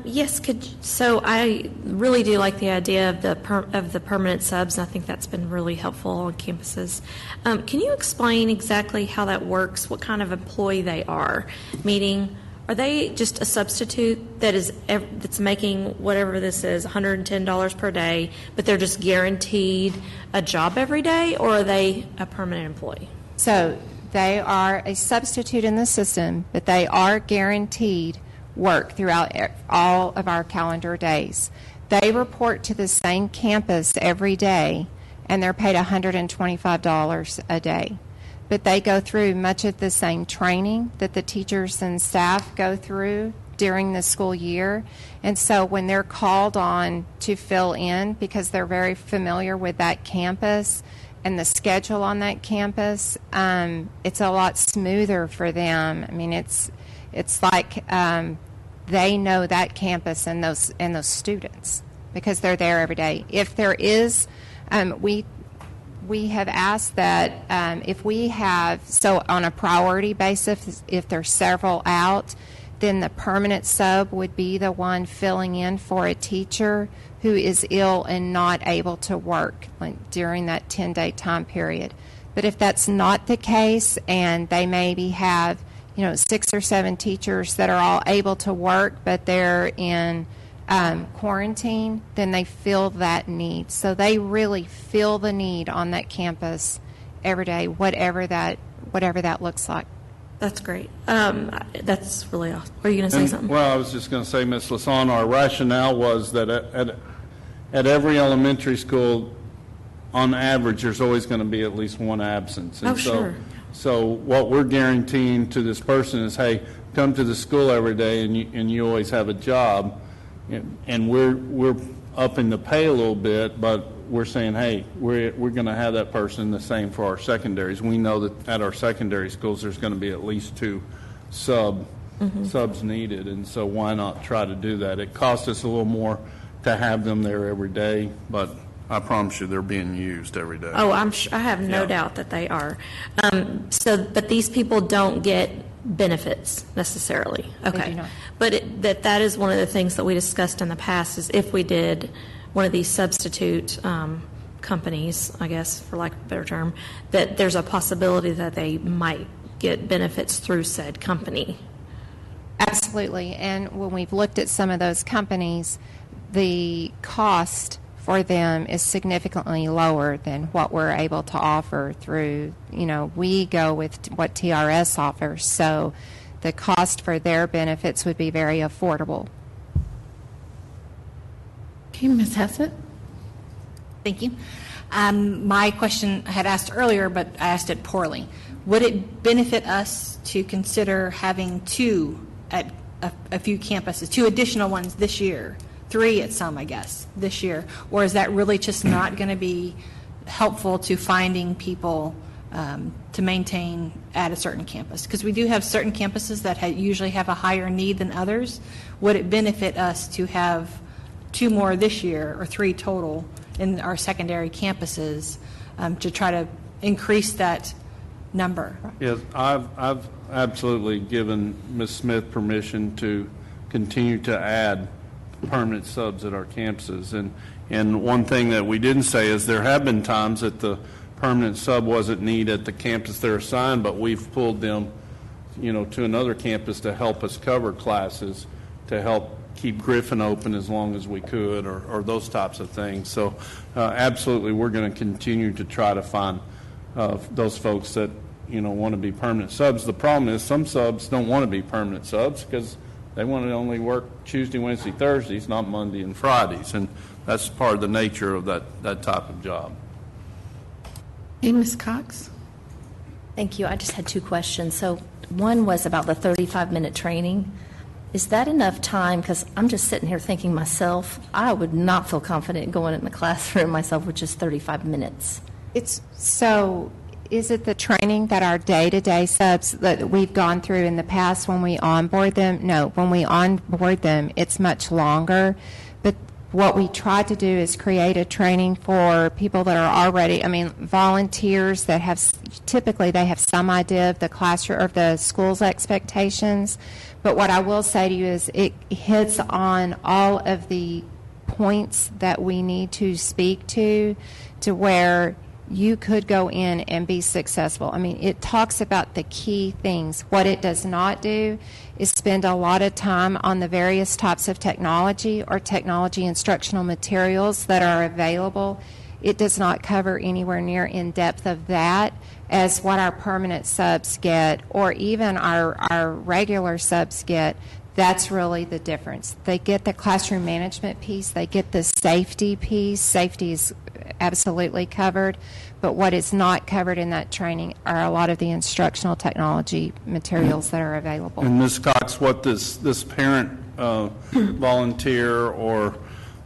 Yes, so I really do like the idea of the permanent subs, and I think that's been really helpful on campuses. Can you explain exactly how that works, what kind of employee they are? Meaning, are they just a substitute that's making whatever this is, $110 per day, but they're just guaranteed a job every day, or are they a permanent employee? So they are a substitute in the system, but they are guaranteed work throughout all of our calendar days. They report to the same campus every day, and they're paid $125 a day. But they go through much of the same training that the teachers and staff go through during the school year. And so when they're called on to fill in, because they're very familiar with that campus and the schedule on that campus, it's a lot smoother for them. I mean, it's like they know that campus and those students because they're there every day. If there is, we have asked that if we have, so on a priority basis, if there's several out, then the permanent sub would be the one filling in for a teacher who is ill and not able to work during that 10-day time period. But if that's not the case and they maybe have 6 or 7 teachers that are all able to work, but they're in quarantine, then they fill that need. So they really fill the need on that campus every day, whatever that looks like. That's great. That's really awesome. Are you going to say something? Well, I was just going to say, Ms. Lasan, our rationale was that at every elementary school, on average, there's always going to be at least one absence. And sure. So what we're guaranteeing to this person is, hey, come to the school every day, and you always have a job. And we're upping the pay a little bit, but we're saying, hey, we're going to have that person the same for our secondaries. We know that at our secondary schools there's going to be at least 2 subs needed, and so why not try to do that? It costs us a little more to have them there every day, but I promise you they're being used every day. Oh, I have no doubt that they are. But these people don't get benefits necessarily. Okay. They do not. But that is one of the things that we discussed in the past, is if we did one of these substitute companies, I guess, for lack of a better term, that there's a possibility that they might get benefits through said company. Absolutely. And when we've looked at some of those companies, the cost for them is significantly lower than what we're able to offer through, we go with what TRS offers. So the cost for their benefits would be very affordable. Okay, Ms. Hassett? Thank you. My question I had asked earlier, but I asked it poorly. Would it benefit us to consider having 2 at a few campuses, 2 additional ones this year? 3 at some, I guess, this year? Or is that really just not going to be helpful to finding people to maintain at a certain campus? Because we do have certain campuses that usually have a higher need than others. Would it benefit us to have 2 more this year, or 3 total, in our secondary campuses to try to increase that number? Yes, I've absolutely given Ms. Smith permission to continue to add permanent subs at our campuses, and And one thing that we didn't say is there have been times that the permanent sub wasn't needed at the campus they're assigned, but we've pulled them, to another campus to help us cover classes, to help keep Griffin open as long as we could, or those types of things. So absolutely, we're going to continue to try to find those folks that, want to be permanent subs. The problem is some subs don't want to be permanent subs because they want to only work Tuesday, Wednesday, Thursdays, not Monday and Fridays. And that's part of the nature of that type of job. Hey, Ms. Cox. Thank you. I just had two questions. So one was about the 35-minute training. Is that enough time? Because I'm just sitting here thinking myself, I would not feel confident going in the classroom myself with just 35 minutes. Is it the training that our day-to-day subs that we've gone through in the past when we onboard them? No, when we onboard them, it's much longer. But what we try to do is create a training for people that are already, volunteers that typically they have some idea of the classroom or the school's expectations. But what I will say to you is it hits on all of the points that we need to speak to where you could go in and be successful. It talks about the key things. What it does not do is spend a lot of time on the various types of technology or technology instructional materials that are available. It does not cover anywhere near in depth of that as what our permanent subs get or even our regular subs get. That's really the difference. They get the classroom management piece. They get the safety piece. Safety is absolutely covered. But what is not covered in that training are a lot of the instructional technology materials that are available. And Ms. Cox, what this parent volunteer or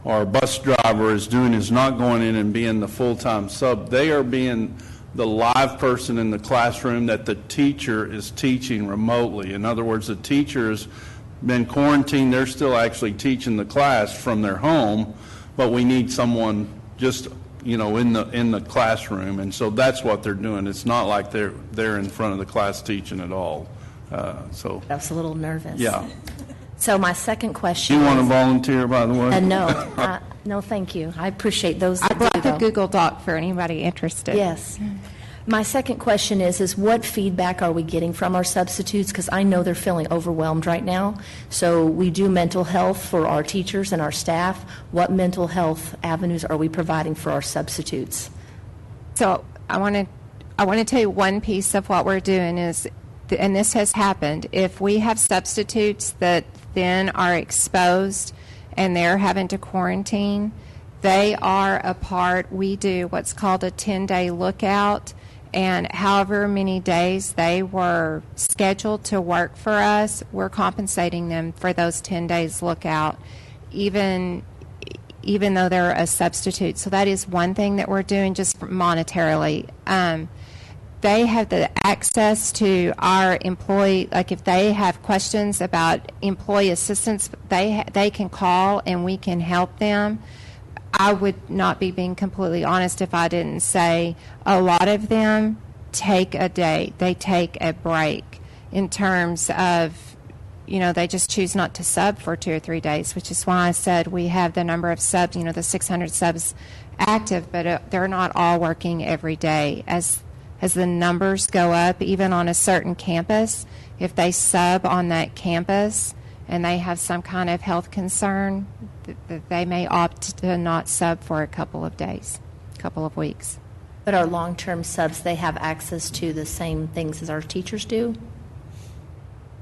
bus driver is doing is not going in and being the full-time sub. They are being the live person in the classroom that the teacher is teaching remotely. In other words, the teacher's been quarantined. They're still actually teaching the class from their home, but we need someone just in the classroom, and so that's what they're doing. It's not like they're in front of the class teaching at all. I was a little nervous. Yeah. So my second question. Do you want to volunteer, by the way? No, no, thank you. I appreciate those. I brought the Google Doc for anybody interested. Yes. My second question is what feedback are we getting from our substitutes? Because I know they're feeling overwhelmed right now. So we do mental health for our teachers and our staff. What mental health avenues are we providing for our substitutes? So I want to tell you one piece of what we're doing is, and this has happened, if we have substitutes that then are exposed and they're having to quarantine, they are a part, we do what's called a 10-day lookout. And however many days they were scheduled to work for us, we're compensating them for those 10 days lookout, even though they're a substitute. So that is one thing that we're doing just monetarily. They have the access to our employee, like if they have questions about employee assistance, they can call and we can help them. I would not be being completely honest if I didn't say a lot of them take a day. They take a break in terms of, they just choose not to sub for 2 or 3 days, which is why I said we have the number of subs, the 600 subs active, but they're not all working every day. As the numbers go up, even on a certain campus, if they sub on that campus and they have some kind of health concern, they may opt to not sub for a couple of days, a couple of weeks. But our long-term subs, they have access to the same things as our teachers do?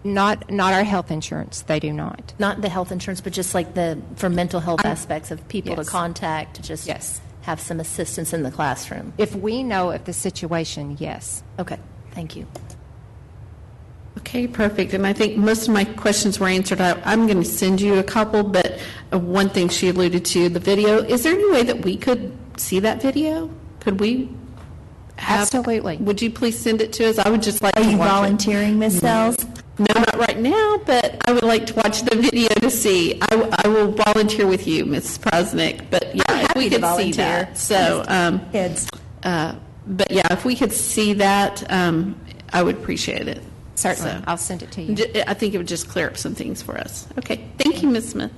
Not our health insurance. They do not. Not the health insurance, but just like for mental health aspects of people to contact, to just have some assistance in the classroom. If we know of the situation, yes. Okay, thank you. Okay, perfect. And I think most of my questions were answered. I'm going to send you a couple, but one thing she alluded to, the video. Is there any way that we could see that video? Could we Absolutely. Would you please send it to us? I would just like to watch it. Are you volunteering, Ms. Sells? No, not right now, but I would like to watch the video to see. I will volunteer with you, Ms. Prosnick, but yeah, if we could see that. So, kids. But yeah, if we could see that, I would appreciate it. Certainly. So, I'll send it to you. I think it would just clear up some things for us. Okay, thank you, Ms. Smith.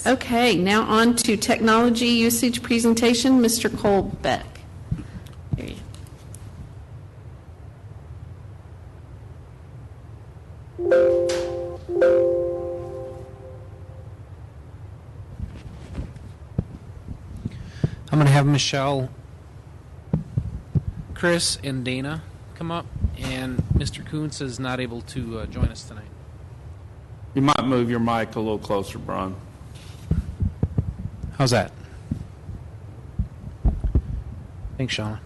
Okay, now on to technology usage presentation, Mr. Colbeck. Here you I'm going to have Michelle, Chris, and Dana come up, and Mr. Kuntz is not able to join us tonight. You might move your mic a little closer, Brian. How's that? Thanks, Shauna.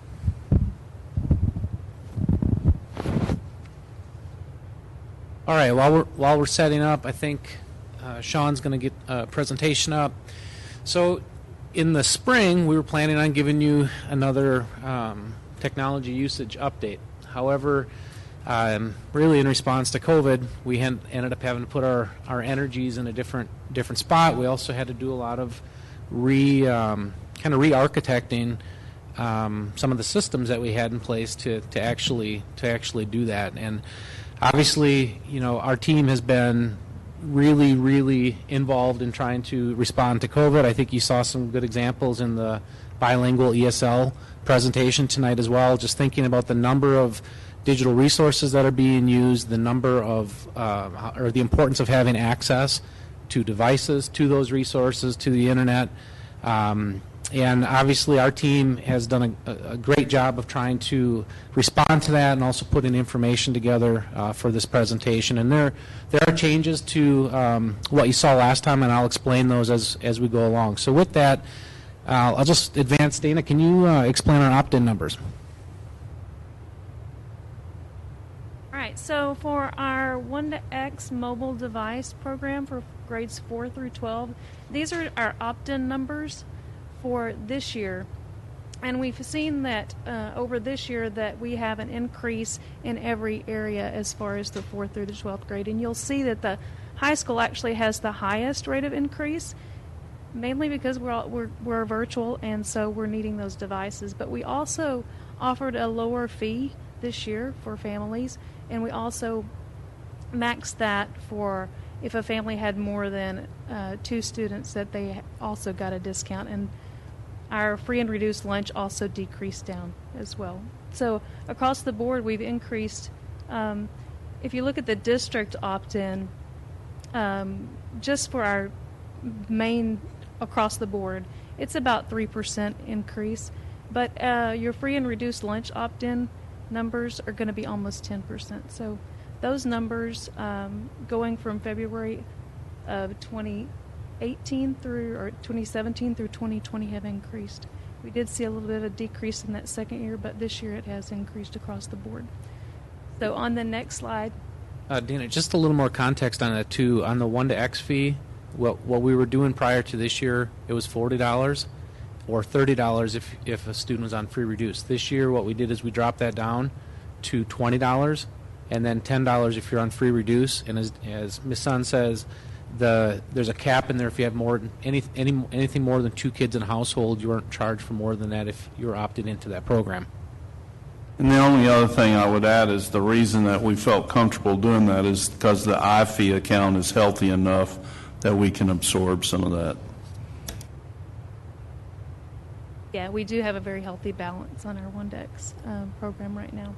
All right, while we're setting up, I think Sean's going to get a presentation up. So in the spring, we were planning on giving you another technology usage update. However, really in response to COVID, we ended up having to put our energies in a different spot. We also had to do a lot of re-architecting some of the systems that we had in place to actually do that. And obviously, our team has been really involved in trying to respond to COVID. I think you saw some good examples in the bilingual ESL presentation tonight as well, just thinking about the number of digital resources that are being used, the number of, or the importance of having access to devices, to those resources, to the internet. And obviously our team has done a great job of trying to respond to that and also putting information together for this presentation. And there are changes to what you saw last time, and I'll explain those as we go along. So with that, I'll just advance. Dana, can you explain our opt-in numbers? All right, so for our 1-to-X mobile device program for grades 4 through 12, these are our opt-in numbers for this year. And we've seen that over this year that we have an increase in every area as far as the 4th through the 12th grade. And you'll see that the high school actually has the highest rate of increase, mainly because we're virtual, and so we're needing those devices. But we also offered a lower fee this year for families, and we also maxed that for if a family had more than 2 students, that they also got a discount. And our free and reduced lunch also decreased down as well. So across the board, we've increased. If you look at the district opt-in, just for our main across the board, it's about 3% increase. But your free and reduced lunch opt-in numbers are going to be almost 10%. So those numbers going from February of 2018 through, or 2017 through 2020 have increased. We did see a little bit of a decrease in that second year, but this year it has increased across the board. So on the next slide. Dana, just a little more context on that too. On the 1-to-X fee, what we were doing prior to this year, it was $40 or $30 if a student was on free reduced. This year what we did is we dropped that down to $20 and then $10 if you're on free reduce. And as Ms. Sun says, there's a cap in there. If you have more anything more than 2 kids in a household, you aren't charged for more than that if you're opted into that program. And the only other thing I would add is the reason that we felt comfortable doing that is because the iFee account is healthy enough that we can absorb some of that. Yeah, we do have a very healthy balance on our 1-to-X program right now.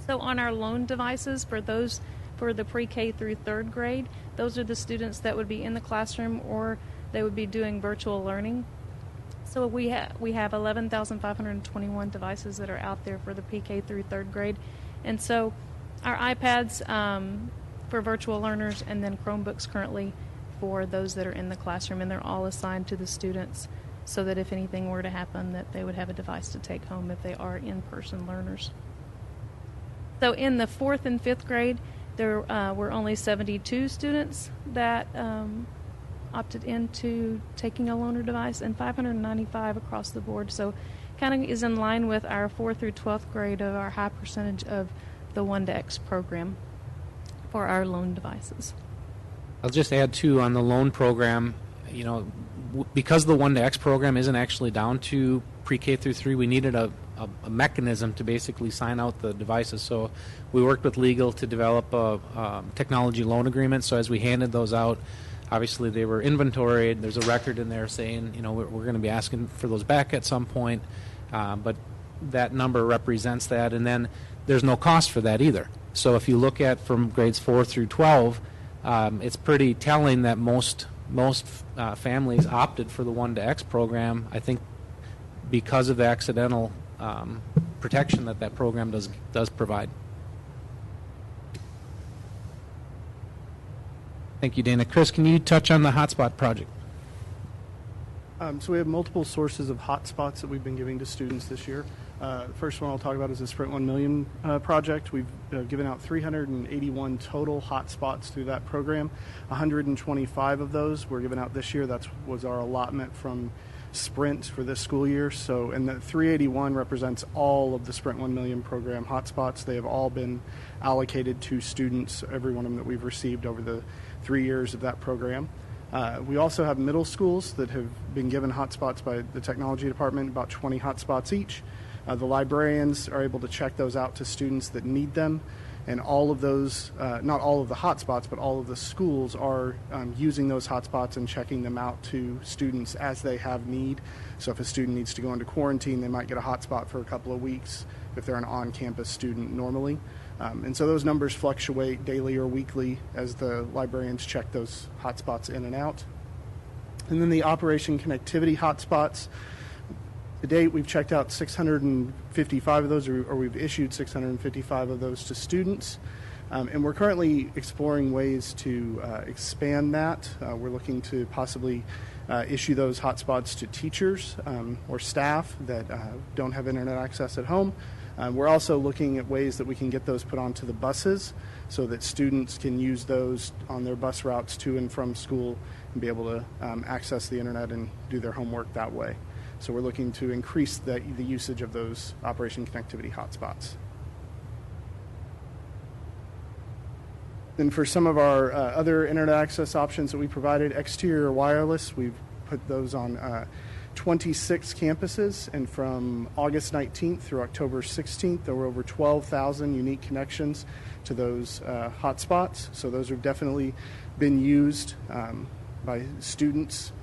So on our loan devices, for the pre-K through 3rd grade, those are the students that would be in the classroom or they would be doing virtual learning. So we have 11,521 devices that are out there for the pre-K through 3rd grade. And so our iPads for virtual learners, and then Chromebooks currently for those that are in the classroom, and they're all assigned to the students so that if anything were to happen, that they would have a device to take home if they are in-person learners. So in the 4th and 5th grade, there were only 72 students that opted into taking a loaner device, and 595 across the board. So kind of is in line with our 4th through 12th grade of our high percentage of the 1-to-X program for our loan devices. I'll just add too on the loan program, because the 1-to-X program isn't actually down to pre-K through 3, we needed a mechanism to basically sign out the devices. So we worked with legal to develop a technology loan agreement. So as we handed those out, obviously they were inventoried. There's a record in there saying, you know, we're going to be asking for those back at some point, but that number represents that. And then there's no cost for that either. So if you look at from grades 4 through 12, it's pretty telling that most families opted for the 1-to-X program, I think, because of the accidental protection that program does provide. Thank you, Dana. Chris, can you touch on the hotspot project? So we have multiple sources of hotspots that we've been giving to students this year. The first one I'll talk about is the Sprint 1 Million project. We've given out 381 total hotspots through that program. 125 of those were given out this year. That was our allotment from Sprint for this school year. So, and the 381 represents all of the Sprint 1 Million program hotspots. They have all been allocated to students, every one of them that we've received over the 3 years of that program. We also have middle schools that have been given hotspots by the technology department, about 20 hotspots each. The librarians are able to check those out to students that need them, and all of those, not all of the hotspots, but all of the schools are using those hotspots and checking them out to students as they have need. So if a student needs to go into quarantine, they might get a hotspot for a couple of weeks if they're an on-campus student normally. And so those numbers fluctuate daily or weekly as the librarians check those hotspots in and out. And then the Operation Connectivity hotspots. To date, we've checked out 655 of those, or we've issued 655 of those to students. And we're currently exploring ways to expand that. We're looking to possibly issue those hotspots to teachers or staff that don't have internet access at home. We're also looking at ways that we can get those put onto the buses so that students can use those on their bus routes to and from school and be able to access the internet and do their homework that way. So we're looking to increase the usage of those Operation Connectivity hotspots. Then for some of our other internet access options that we provided, exterior wireless, we've put those on 26 campuses, and from August 19th through October 16th, there were over 12,000 unique connections to those hotspots. So those have definitely been used by students.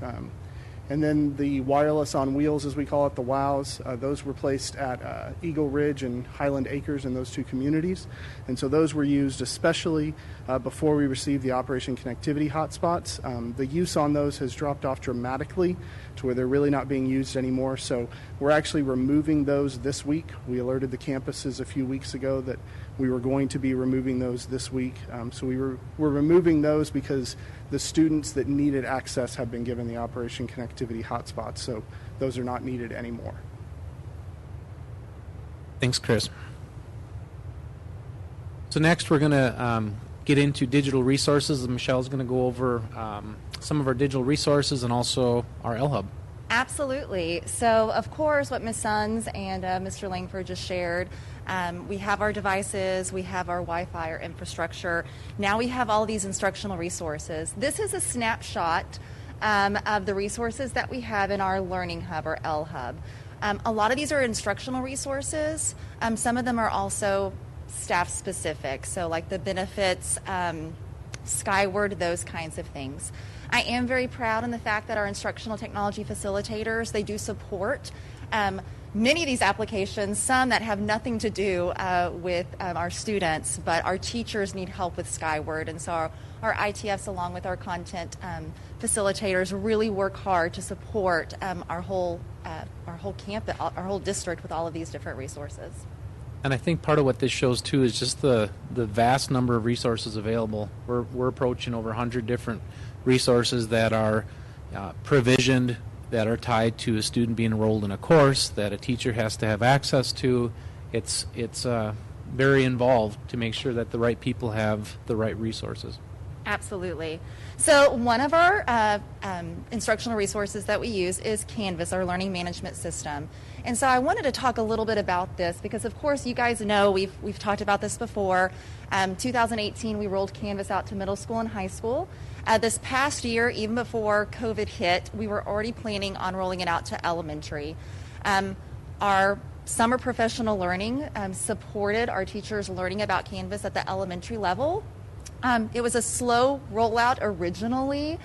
And then the wireless on wheels, as we call it, the WOWs, those were placed at Eagle Ridge and Highland Acres in those two communities. And so those were used especially before we received the Operation Connectivity hotspots. The use on those has dropped off dramatically to where they're really not being used anymore. So we're actually removing those this week. We alerted the campuses a few weeks ago that we were going to be removing those this week. So we're removing those because the students that needed access have been given the Operation Connectivity hotspots, so those are not needed anymore. Thanks, Chris. So next we're going to get into digital resources, and Michelle's going to go over some of our digital resources and also our LHub. Absolutely. So, of course, what Ms. Sons and Mr. Langford just shared, we have our devices, we have our Wi-Fi, our infrastructure. Now we have all these instructional resources. This is a snapshot of the resources that we have in our Learning Hub or LHub. A lot of these are instructional resources. Some of them are also staff specific, so like the benefits, Skyward, those kinds of things. I am very proud in the fact that our instructional technology facilitators, they do support many of these applications, some that have nothing to do with our students, but our teachers need help with Skyward. And so our ITFs, along with our content facilitators, really work hard to support our whole campus, our whole district with all of these different resources. And I think part of what this shows too is just the vast number of resources available. We're approaching over 100 different resources that are provisioned, that are tied to a student being enrolled in a course that a teacher has to have access to. It's very involved to make sure that the right people have the right resources. Absolutely. So one of our instructional resources that we use is Canvas, our learning management system. And so I wanted to talk a little bit about this because, of course, you guys know we've talked about this before. 2018, we rolled Canvas out to middle school and high school. This past year, even before COVID hit, we were already planning on rolling it out to elementary. Our summer professional learning supported our teachers learning about Canvas at the elementary level. It was a slow rollout originally.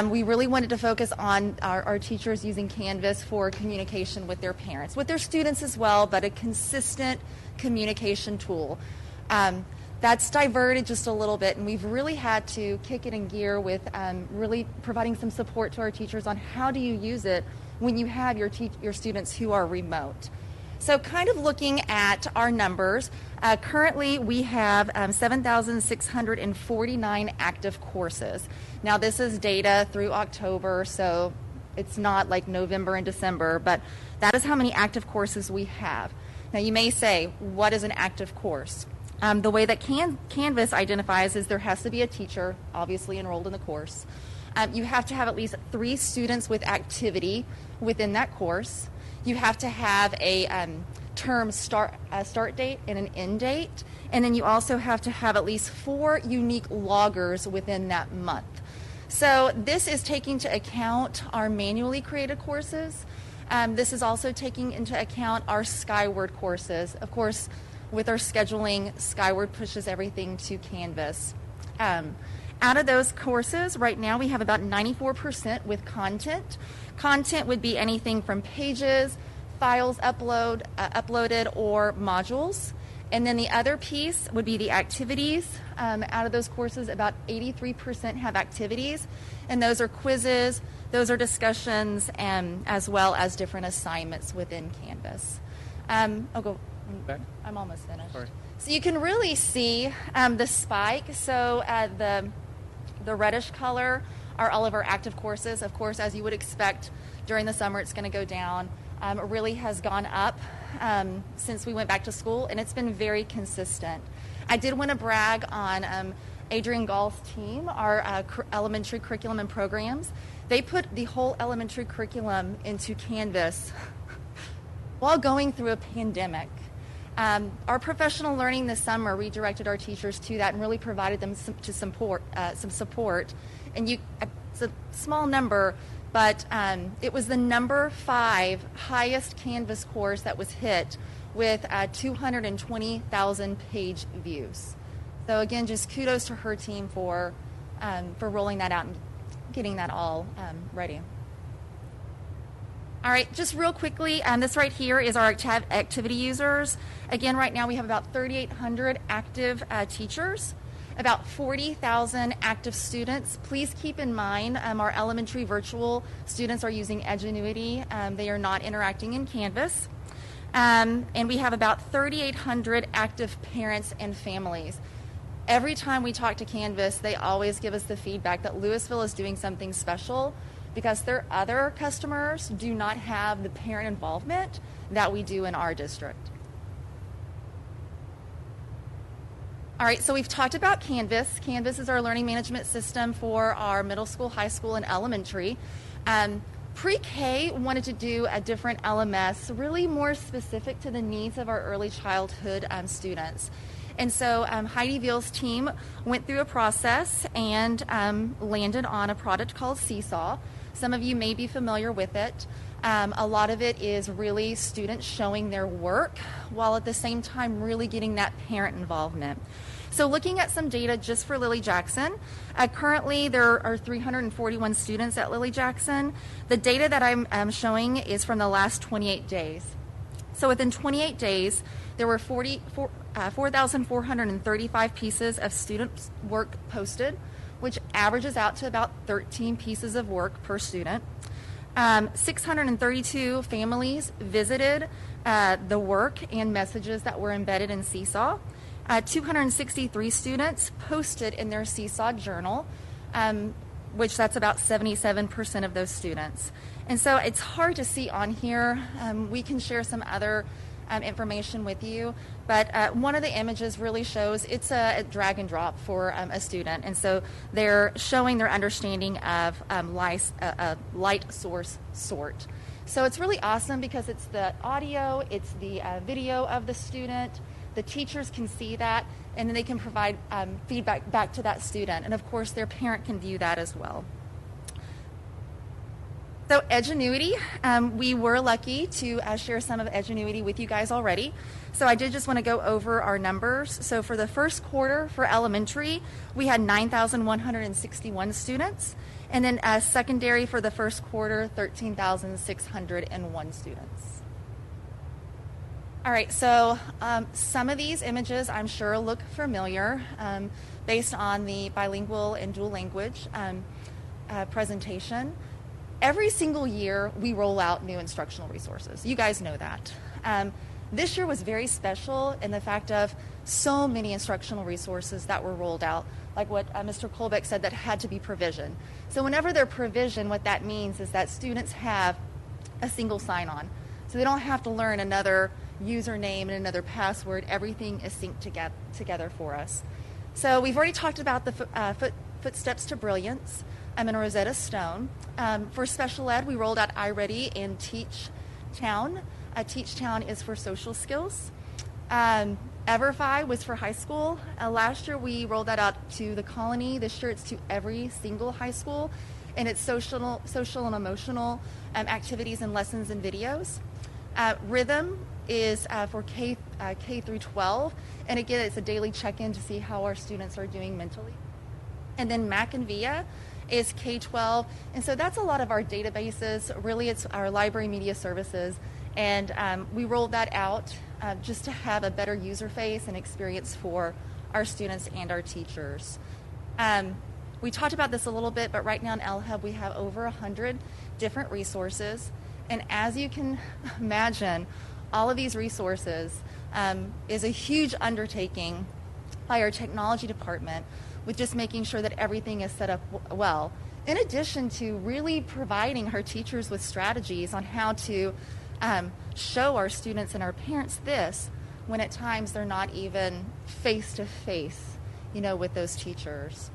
We really wanted to focus on our teachers using Canvas for communication with their parents, with their students as well, but a consistent communication tool. That's diverted just a little bit, and we've really had to kick it in gear with really providing some support to our teachers on how do you use it when you have your students who are remote. So kind of looking at our numbers, currently we have 7,649 active courses. Now this is data through October, so it's not like November and December, but that is how many active courses we have. Now you may say, what is an active course? The way that Canvas identifies is there has to be a teacher, obviously enrolled in the course. You have to have at least 3 students with activity within that course. You have to have a term start date and an end date. And then you also have to have at least 4 unique loggers within that month. So this is taking into account our manually created courses. This is also taking into account our Skyward courses. Of course, with our scheduling, Skyward pushes everything to Canvas. Out of those courses, right now we have about 94% with content. Content would be anything from pages, files uploaded, or modules. And then the other piece would be the activities. Out of those courses, about 83% have activities. And those are quizzes, those are discussions, as well as different assignments within Canvas. I'll go back. I'm almost finished. Sorry. So you can really see the spike. So the reddish color are all of our active courses. Of course, as you would expect, during the summer it's going to go down. It really has gone up since we went back to school, and it's been very consistent. I did want to brag on Adrian Gall's team, our elementary curriculum and programs. They put the whole elementary curriculum into Canvas while going through a pandemic. Our professional learning this summer redirected our teachers to that and really provided them some support. And it's a small number, but it was the number 5 highest Canvas course that was hit with 220,000 page views. So again, just kudos to her team for rolling that out and getting that all ready. All right, just real quickly, this right here is our activity users. Again, right now we have about 3,800 active teachers, about 40,000 active students. Please keep in mind our elementary virtual students are using Edgenuity. They are not interacting in Canvas. And we have about 3,800 active parents and families. Every time we talk to Canvas, they always give us the feedback that Lewisville is doing something special because their other customers do not have the parent involvement that we do in our district. All right, so we've talked about Canvas. Canvas is our learning management system for our middle school, high school, and elementary. Pre-K wanted to do a different LMS, really more specific to the needs of our early childhood students. And so Heidi Veal's team went through a process and landed on a product called Seesaw. Some of you may be familiar with it. A lot of it is really students showing their work while at the same time really getting that parent involvement. So looking at some data just for Lily Jackson, currently there are 341 students at Lily Jackson. The data that I'm showing is from the last 28 days. So within 28 days, there were 4,435 pieces of student work posted, which averages out to about 13 pieces of work per student. 632 families visited the work and messages that were embedded in Seesaw. 263 students posted in their Seesaw journal, which that's about 77% of those students. And so it's hard to see on here. We can share some other information with you, but one of the images really shows it's a drag and drop for a student, and so they're showing their understanding of light source sort. So it's really awesome because it's the audio, it's the video of the student, the teachers can see that, and then they can provide feedback back to that student, and of course their parent can view that as well. So Edgenuity, we were lucky to share some of Edgenuity with you guys already. So I did just want to go over our numbers. So for the first quarter for elementary, we had 9,161 students. And then secondary for the first quarter, 13,601 students. All right, so some of these images I'm sure look familiar based on the bilingual and dual language presentation. Every single year, we roll out new instructional resources. You guys know that. This year was very special in the fact of so many instructional resources that were rolled out, like what Mr. Colbeck said, that had to be provisioned. So whenever they're provisioned, what that means is that students have a single sign-on. So they don't have to learn another username and another password. Everything is synced together for us. So we've already talked about the Footsteps to Brilliance and Rosetta Stone. For special ed, we rolled out iReady and Teach Town. Teach Town is for social skills. Everfi was for high school. Last year we rolled that out to the Colony. This year it's to every single high school, and it's social and emotional activities and lessons and videos. Rhythm is for K through 12, and again it's a daily check-in to see how our students are doing mentally. And then Mac and VIA is K-12, and so that's a lot of our databases. Really, it's our library media services, and we rolled that out just to have a better user face and experience for our students and our teachers. We talked about this a little bit, but right now in LHub we have over 100 different resources, and as you can imagine, all of these resources is a huge undertaking by our technology department, with just making sure that everything is set up well, in addition to really providing our teachers with strategies on how to show our students and our parents this when at times they're not even face-to-face, with those teachers.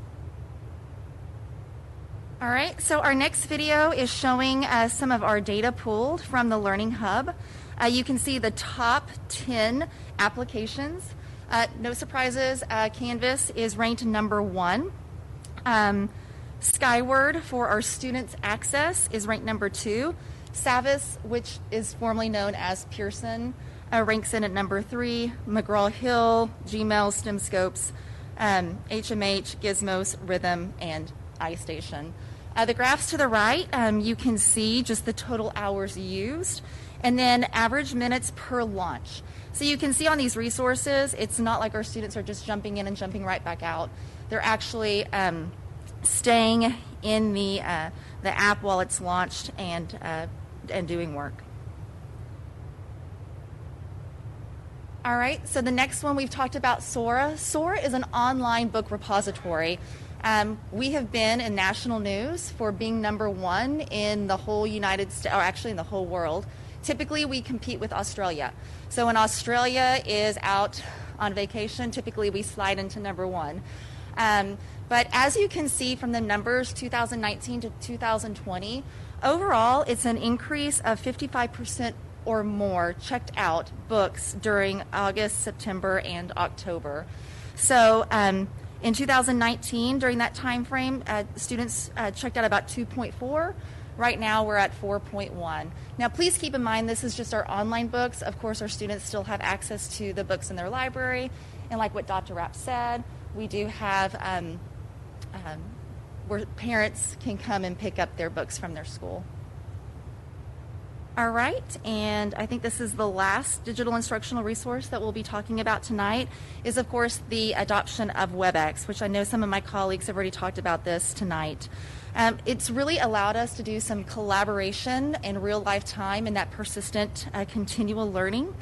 All right, so our next video is showing some of our data pulled from the Learning Hub. You can see the top 10 applications. No surprises, Canvas is ranked number 1. Skyward for our students' access is ranked number 2. Savvis, which is formerly known as Pearson, ranks in at number 3. McGraw-Hill, Gmail, STEMscopes, HMH, Gizmos, Rhythm, and iStation. The graphs to the right, you can see just the total hours used, and then average minutes per launch. So you can see on these resources, it's not like our students are just jumping in and jumping right back out. They're actually staying in the app while it's launched and doing work. All right, so the next one we've talked about Sora. Sora is an online book repository. We have been in national news for being number 1 in the whole United States, or actually in the whole world. Typically, we compete with Australia. So when Australia is out on vacation, typically we slide into number 1. But as you can see from the numbers, 2019 to 2020, overall, it's an increase of 55% or more checked out books during August, September, and October. So in 2019, during that time frame, students checked out about 2.4. Right now, we're at 4.1. Now, please keep in mind, this is just our online books. Of course, our students still have access to the books in their library. And like what Dr. Rapp said, we do have where parents can come and pick up their books from their school. All right, and I think this is the last digital instructional resource that we'll be talking about tonight, is of course the adoption of WebEx, which I know some of my colleagues have already talked about this tonight. It's really allowed us to do some collaboration in real life time and that persistent continual learning.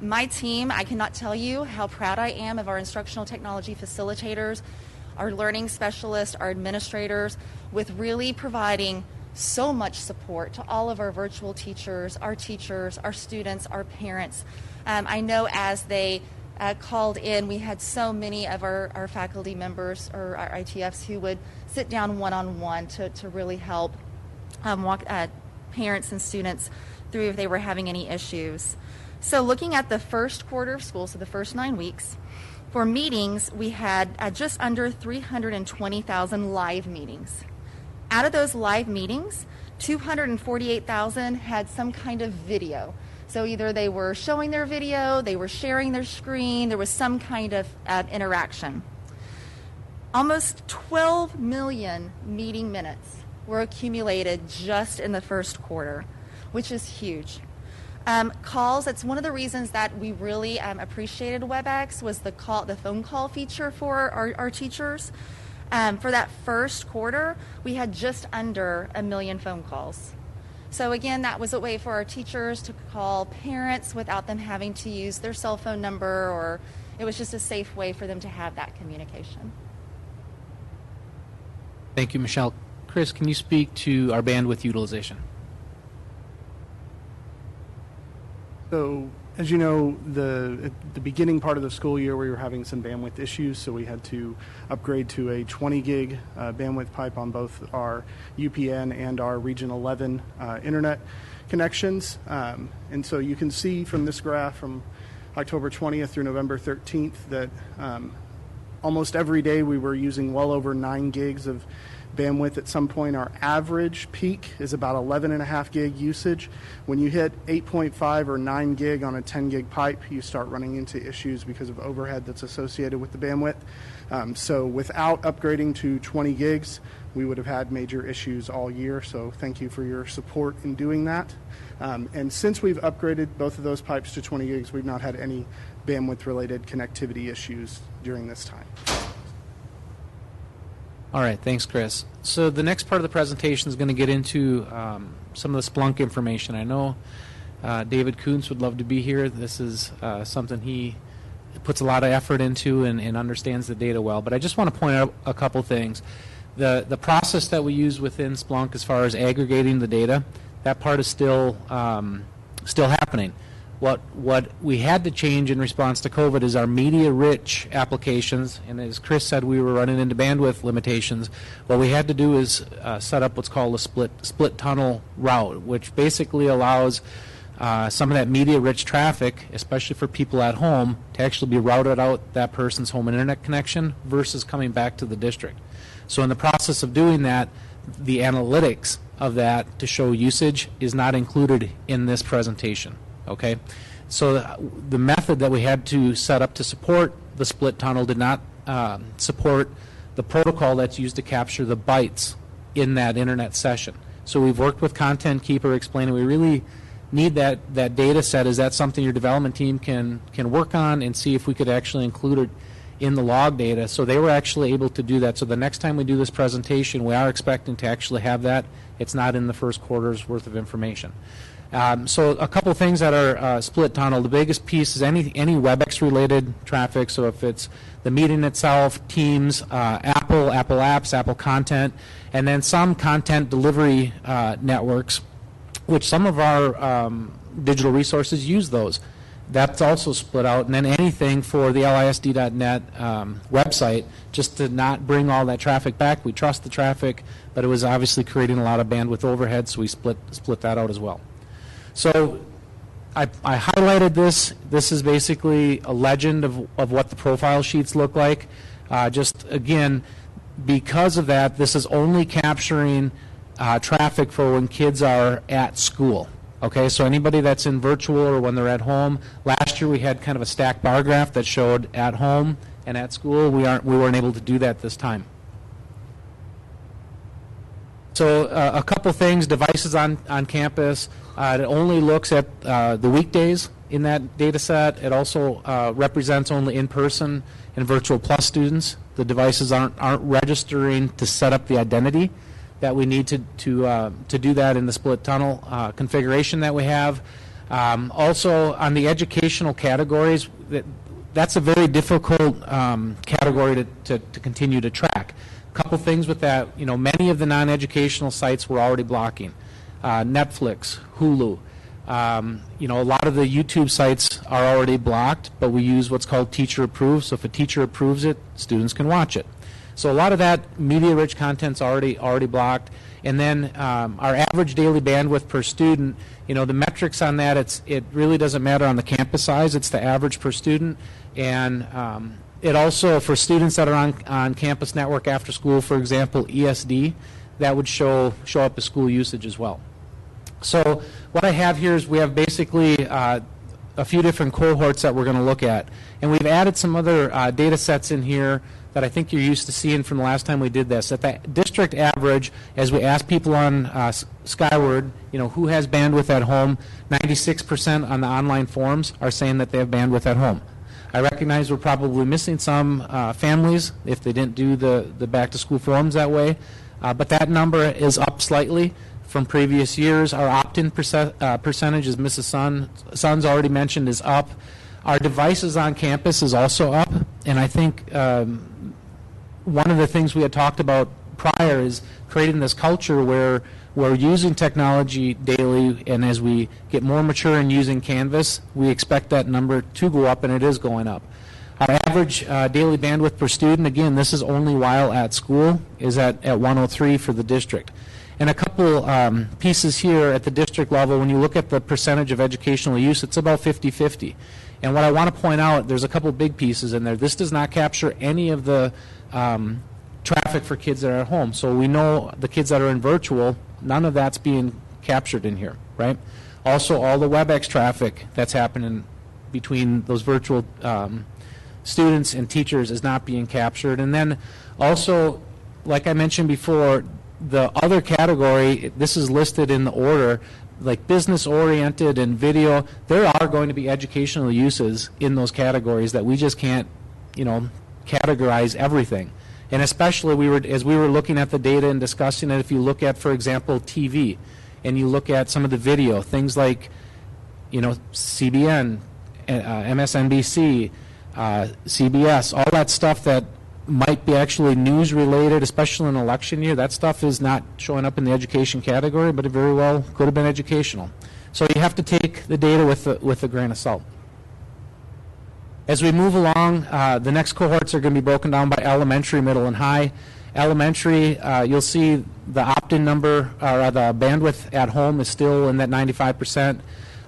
My team, I cannot tell you how proud I am of our instructional technology facilitators, our learning specialists, our administrators, with really providing so much support to all of our virtual teachers, our students, our parents. I know as they called in, we had so many of our faculty members or our ITFs who would sit down one-on-one to really help walk parents and students through if they were having any issues. So looking at the first quarter of school, so the first 9 weeks, for meetings, we had just under 320,000 live meetings. Out of those live meetings, 248,000 had some kind of video. So either they were showing their video, they were sharing their screen, there was some kind of interaction. Almost 12 million meeting minutes were accumulated just in the first quarter, which is huge. Calls, that's one of the reasons that we really appreciated WebEx was the phone call feature for our teachers. For that first quarter, we had just under 1 million phone calls. So again, that was a way for our teachers to call parents without them having to use their cell phone number, or it was just a safe way for them to have that communication. Thank you, Michelle. Chris, can you speak to our bandwidth utilization? So, as you know, at the beginning part of the school year, we were having some bandwidth issues, so we had to upgrade to a 20 gig bandwidth pipe on both our UPN and our Region 11 internet connections. And so you can see from this graph from October 20th through November 13th that almost every day we were using well over 9 gigs of bandwidth. At some point, our average peak is about 11.5 gig usage. When you hit 8.5 or 9 gig on a 10 gig pipe, you start running into issues because of overhead that's associated with the bandwidth. So without upgrading to 20 gigs, we would have had major issues all year. So thank you for your support in doing that. And since we've upgraded both of those pipes to 20 gigs, we've not had any bandwidth-related connectivity issues during this time. All right, thanks, Chris. So the next part of the presentation is going to get into some of the Splunk information. I know David Kuntz would love to be here. This is something he puts a lot of effort into and understands the data well. But I just want to point out a couple things. The process that we use within Splunk as far as aggregating the data, that part is still happening. What we had to change in response to COVID is our media-rich applications, and as Chris said, we were running into bandwidth limitations. What we had to do is set up what's called a split tunnel route, which basically allows some of that media-rich traffic, especially for people at home, to actually be routed out that person's home internet connection versus coming back to the district. So in the process of doing that, the analytics of that to show usage is not included in this presentation. Okay, so the method that we had to set up to support the split tunnel did not support the protocol that's used to capture the bytes in that internet session. So we've worked with Content Keeper explaining we really need that data set. Is that something your development team can work on and see if we could actually include it in the log data? So they were actually able to do that. So the next time we do this presentation, we are expecting to actually have that. It's not in the first quarter's worth of information. So a couple things that are split tunnel. The biggest piece is any WebEx-related traffic. So if it's the meeting itself, Teams, Apple Apps, Apple Content, and then some content delivery networks, which some of our digital resources use those. That's also split out. And then anything for the LISD.net website, just to not bring all that traffic back. We trust the traffic, but it was obviously creating a lot of bandwidth overhead, so we split that out as well. So I highlighted this. This is basically a legend of what the profile sheets look like. Just again, because of that, this is only capturing traffic for when kids are at school. Okay, so anybody that's in virtual or when they're at home. Last year we had kind of a stacked bar graph that showed at home and at school. We weren't able to do that this time. So a couple things, devices on campus. It only looks at the weekdays in that data set. It also represents only in-person and Virtual Plus students. The devices aren't registering to set up the identity that we need to do that in the split tunnel configuration that we have. Also, on the educational categories, that's a very difficult category to continue to track. couple things with that, many of the non-educational sites we're already blocking. Netflix, Hulu, a lot of the YouTube sites are already blocked, but we use what's called teacher approved. So if a teacher approves it, students can watch it. So a lot of that media-rich content's already blocked. And then our average daily bandwidth per student, the metrics on that, it really doesn't matter on the campus size. It's the average per student. And it also, for students that are on campus network after school, for example, ESD, that would show up as school usage as well. So what I have here is we have basically a few different cohorts that we're going to look at. And we've added some other data sets in here that I think you're used to seeing from the last time we did this. At the district average, as we ask people on Skyward, who has bandwidth at home, 96% on the online forums are saying that they have bandwidth at home. I recognize we're probably missing some families if they didn't do the back-to-school forums that way, but that number is up slightly from previous years. Our opt-in percentage, as Mrs. Sun's already mentioned, is up. Our devices on campus is also up, and I think one of the things we had talked about prior is creating this culture where we're using technology daily, and as we get more mature in using Canvas, we expect that number to go up, and it is going up. Our average daily bandwidth per student, again, this is only while at school, is at 103 for the district. And a couple pieces here at the district level, when you look at the percentage of educational use, it's about 50-50. And what I want to point out, there's a couple big pieces in there. This does not capture any of the traffic for kids that are at home. So we know the kids that are in virtual, none of that's being captured in here, right? Also, all the WebEx traffic that's happening between those virtual students and teachers is not being captured. And then also, like I mentioned before, the other category, this is listed in the order, like business-oriented and video, there are going to be educational uses in those categories that we just can't, categorize everything. And especially as we were looking at the data and discussing it, if you look at, for example, TV, and you look at some of the video, things like, CBN, MSNBC, CBS, all that stuff that might be actually news related, especially in election year, that stuff is not showing up in the education category, but it very well could have been educational. So you have to take the data with a grain of salt. As we move along, the next cohorts are going to be broken down by elementary, middle, and high. Elementary, you'll see the opt-in number, or the bandwidth at home is still in that 95%.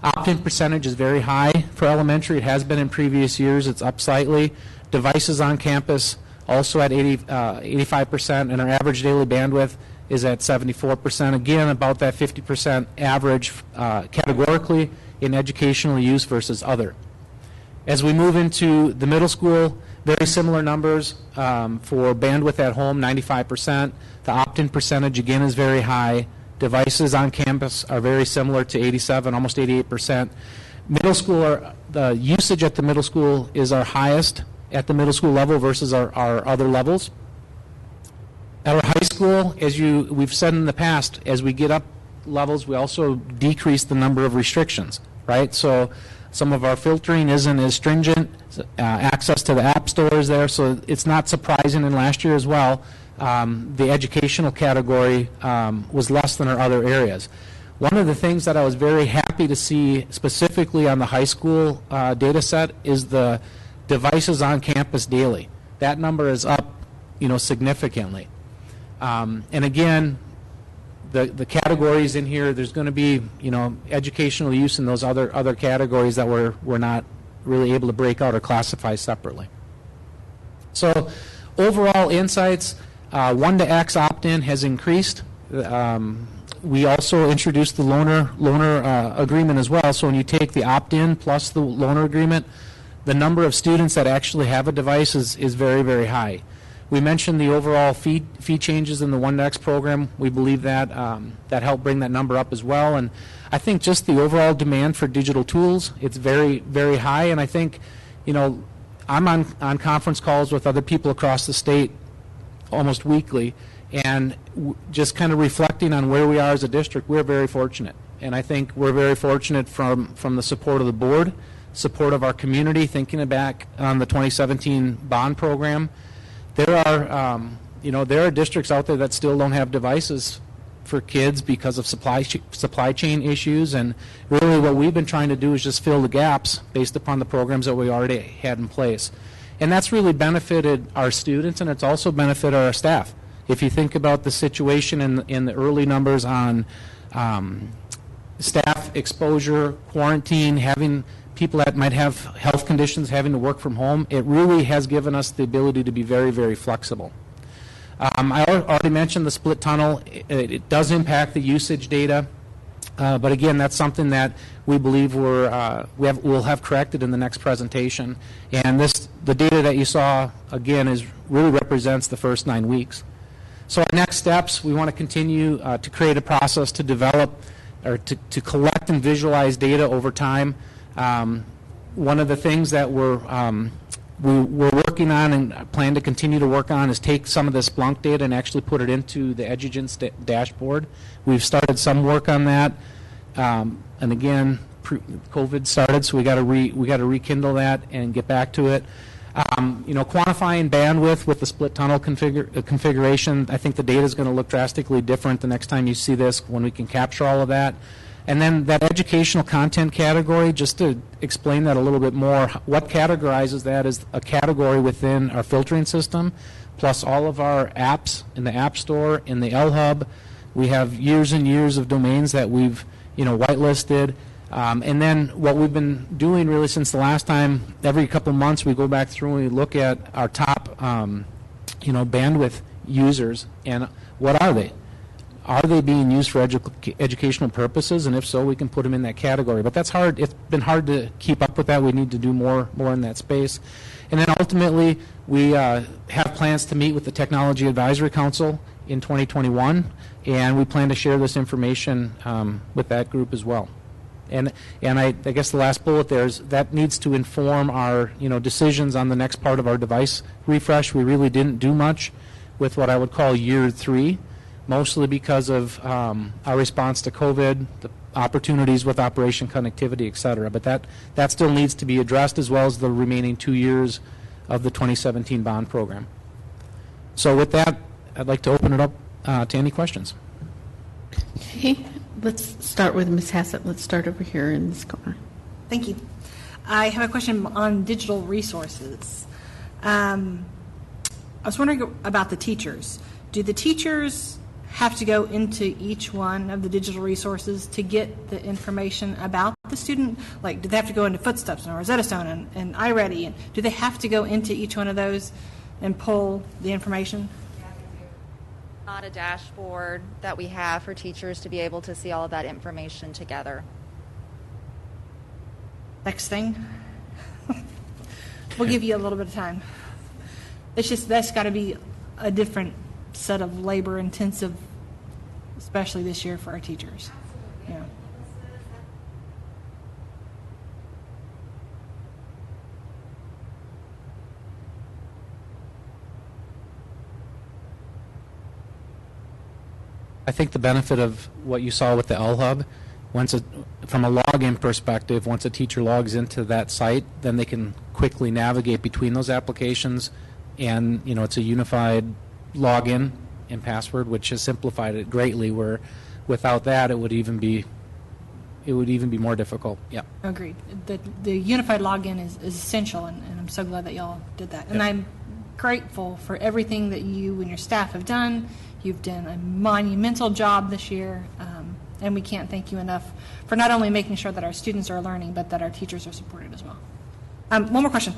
Opt-in percentage is very high for elementary. It has been in previous years. It's up slightly. Devices on campus, also at 85%, and our average daily bandwidth is at 74%. Again, about that 50% average categorically in educational use versus other. As we move into the middle school, very similar numbers for bandwidth at home, 95%. The opt-in percentage, again, is very high. Devices on campus are very similar to 87, almost 88%. Middle school, the usage at the middle school is our highest at the middle school level versus our other levels. At our high school, as we've said in the past, as we get up levels, we also decrease the number of restrictions, right? So some of our filtering isn't as stringent. Access to the app store is there, so it's not surprising in last year as well. The educational category was less than our other areas. One of the things that I was very happy to see specifically on the high school data set is the devices on campus daily. That number is up, significantly. And again, the categories in here, there's going to be, educational use in those other categories that we're not really able to break out or classify separately. So overall insights, 1 to X opt-in has increased. We also introduced the loaner agreement as well. So when you take the opt-in plus the loaner agreement, the number of students that actually have a device is very, very high. We mentioned the overall fee changes in the 1 to X program. We believe that that helped bring that number up as well. And I think just the overall demand for digital tools, it's very, very high. And I think, I'm on conference calls with other people across the state almost weekly, and just kind of reflecting on where we are as a district, we're very fortunate. And I think we're very fortunate from the support of the board, support of our community, thinking back on the 2017 bond program. There are, there are districts out there that still don't have devices for kids because of supply chain issues, and really what we've been trying to do is just fill the gaps based upon the programs that we already had in place. And that's really benefited our students, and it's also benefited our staff. If you think about the situation in the early numbers on staff exposure, quarantine, having people that might have health conditions having to work from home, it really has given us the ability to be very, very flexible. I already mentioned the split tunnel. It does impact the usage data, but again, that's something that we believe we'll have corrected in the next presentation. And the data that you saw, again, really represents the first 9 weeks. So our next steps, we want to continue to create a process to develop or to collect and visualize data over time. One of the things that we're working on and plan to continue to work on is take some of the Splunk data and actually put it into the Edugent's dashboard. We've started some work on that, and again, COVID started, so we got to rekindle that and get back to it. Quantifying bandwidth with the split tunnel configuration, I think the data is going to look drastically different the next time you see this when we can capture all of that. And then that educational content category, just to explain that a little bit more, what categorizes that is a category within our filtering system, plus all of our apps in the App Store, in the L-Hub. We have years and years of domains that we've whitelisted. And then what we've been doing really since the last time, every couple months we go back through and we look at our top bandwidth users and what are they? Are they being used for educational purposes? And if so, we can put them in that category. But that's hard. It's been hard to keep up with that. We need to do more in that space. And then ultimately, we have plans to meet with the Technology Advisory Council in 2021, and we plan to share this information with that group as well. And I guess the last bullet there is that needs to inform our decisions on the next part of our device refresh. We really didn't do much with what I would call year 3. Mostly because of our response to COVID, the opportunities with operation connectivity, et cetera. But that still needs to be addressed, as well as the remaining 2 years of the 2017 bond program. So with that, I'd like to open it up to any questions. Okay, let's start with Ms. Hassett. Let's start over here in this corner. Thank you. I have a question on digital resources. I was wondering about the teachers. Do the teachers have to go into each one of the digital resources to get the information about the student? Like, do they have to go into Footsteps and Rosetta Stone and iReady? And do they have to go into each one of those and pull the information? Not a dashboard that we have for teachers to be able to see all of that information together. Next thing. We'll give you a little bit of time. That's got to be a different set of labor intensive, especially this year for our teachers. Yeah. I think the benefit of what you saw with the L-Hub, from a login perspective, once a teacher logs into that site, then they can quickly navigate between those applications, and it's a unified login and password, which has simplified it greatly, where without that it would even be more difficult. Yeah. Agreed. The unified login is essential, and I'm so glad that y'all did that. And I'm grateful for everything that you and your staff have done. You've done a monumental job this year, and we can't thank you enough for not only making sure that our students are learning, but that our teachers are supported as well. One more question.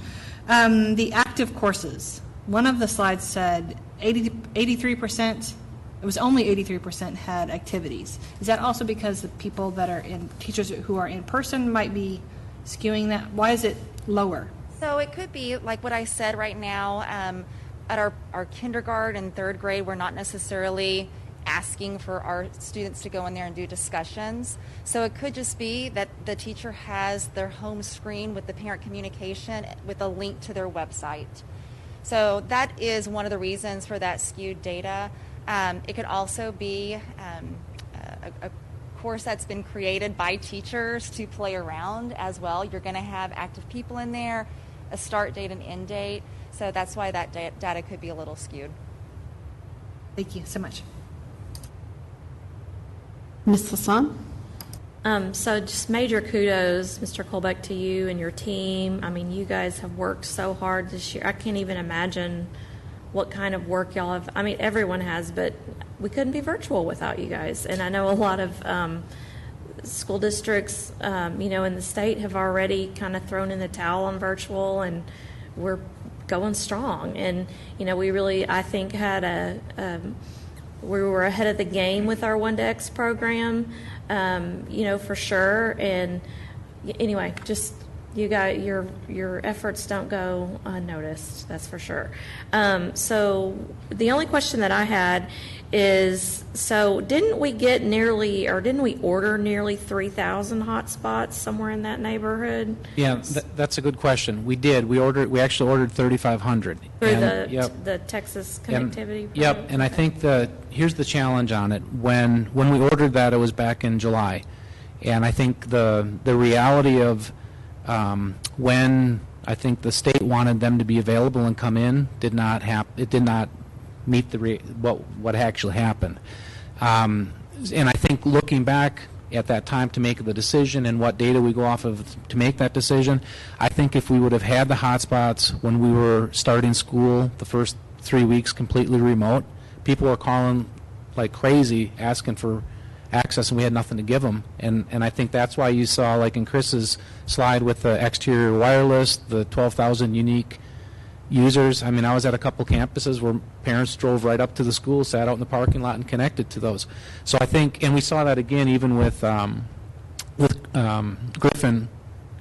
The active courses. One of the slides said 83%, it was only 83% had activities. Is that also because the people that are teachers who are in person might be skewing that? Why is it lower? So it could be like what I said right now. At our kindergarten and third grade, we're not necessarily asking for our students to go in there and do discussions. So it could just be that the teacher has their home screen with the parent communication with a link to their website. So that is one of the reasons for that skewed data. It could also be a course that's been created by teachers to play around as well. You're going to have active people in there, a start date and end date. So that's why that data could be a little skewed. Thank you so much. Ms. Hassan? So just major kudos, Mr. Colbeck, to you and your team. I mean, you guys have worked so hard this year. I can't even imagine what kind of work y'all have. I mean, everyone has, but we couldn't be virtual without you guys. And I know a lot of school districts, in the state have already kind of thrown in the towel on virtual, and we're going strong. And, we really, I think, had we were ahead of the game with our 1-to-X program, for sure. And anyway, just you got your efforts don't go unnoticed. That's for sure. So the only question that I had is, so didn't we order nearly 3,000 hotspots, somewhere in that neighborhood? Yeah, that's a good question. We did. We actually ordered 3,500 through the Texas connectivity program? Yep, and I think here's the challenge on it. When we ordered that, it was back in July, and I think the reality of when I think the state wanted them to be available and come in did not meet what actually happened. And I think looking back at that time to make the decision and what data we go off of to make that decision, I think if we would have had the hotspots when we were starting school the first 3 weeks completely remote, people were calling like crazy asking for access, and we had nothing to give them. And I think that's why you saw, like in Chris's slide with the exterior wireless, the 12,000 unique users. I mean, I was at a couple campuses where parents drove right up to the school, sat out in the parking lot, and connected to those. So I think, and we saw that again even with Griffin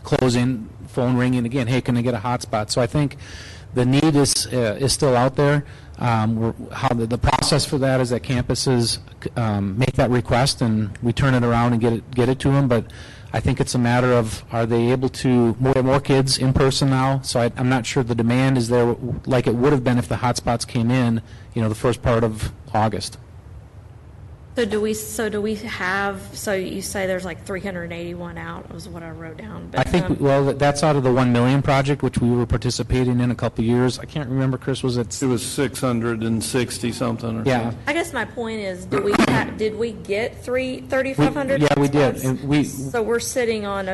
closing, phone ringing again, hey, can I get a hotspot? So I think the need is still out there. How the process for that is that campuses make that request and we turn it around and get it to them. But I think it's a matter of, are they able to more kids in person now? So I'm not sure the demand is there like it would have been if the hotspots came in, the first part of August. So do we have, so you say there's like 381 out, was what I wrote down. But, I think, that's out of the 1 million project, which we were participating in a couple of years. I can't remember, Chris, was it? It was 660 something. Yeah. I guess my point is, did we get 3,500? Yeah, we did. And so we're sitting on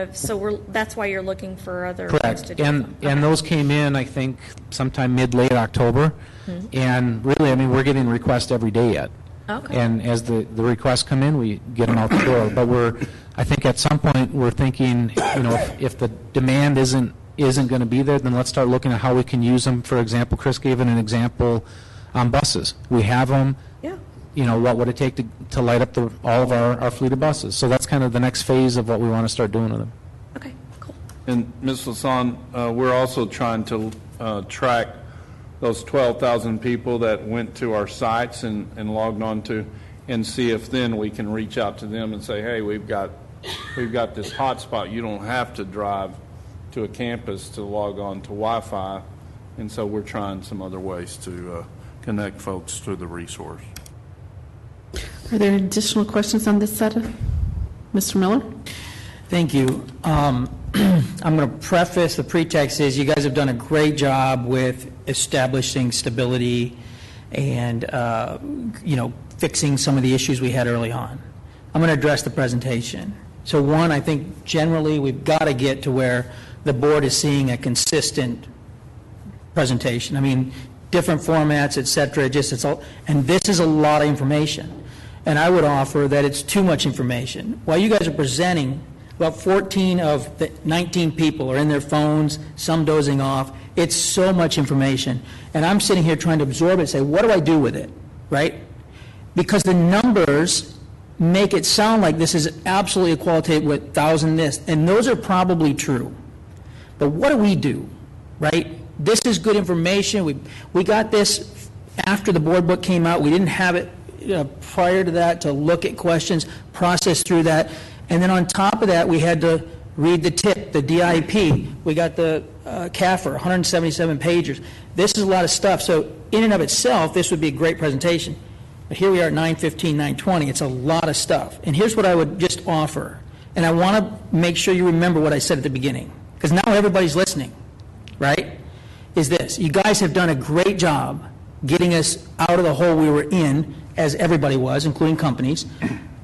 that's why you're looking for other things correct. to do. And those came in, I think, sometime late October. Mm-hmm. And really, I mean, we're getting requests every day yet. Okay. And as the requests come in, we get them out the door. But I think at some point we're thinking, if the demand isn't going to be there, then let's start looking at how we can use them. For example, Chris gave an example on buses. We have them. Yeah. What would it take to light up all of our fleet of buses? So that's kind of the next phase of what we want to start doing with them. Okay, cool. And Ms. Lasan, we're also trying to track those 12,000 people that went to our sites and logged on to, and see if then we can reach out to them and say, hey, we've got this hotspot. You don't have to drive to a campus to log on to Wi-Fi. And so we're trying some other ways to connect folks to the resource. Are there additional questions on this set? Mr. Miller? Thank you. I'm going to preface, the pretext is you guys have done a great job with establishing stability and, fixing some of the issues we had early on. I'm going to address the presentation. So one, I think generally we've got to get to where the board is seeing a consistent presentation. I mean, different formats, et cetera, and this is a lot of information. And I would offer that it's too much information. While you guys are presenting, about 14 of the 19 people are in their phones, some dozing off. It's so much information. And I'm sitting here trying to absorb it and say, what do I do with it, right? Because the numbers make it sound like this is absolutely a qualitative with 1,000 this, and those are probably true. But what do we do, right? This is good information. We got this after the board book came out. We didn't have it prior to that to look at questions, process through that. And then on top of that, we had to read the TIP, the DIP. We got the CAFR, 177 pages. This is a lot of stuff. So in and of itself, this would be a great presentation. But here we are at 9:15, 9:20. It's a lot of stuff. And here's what I would just offer. And I want to make sure you remember what I said at the beginning, because now everybody's listening, right? Is this. You guys have done a great job getting us out of the hole we were in, as everybody was, including companies,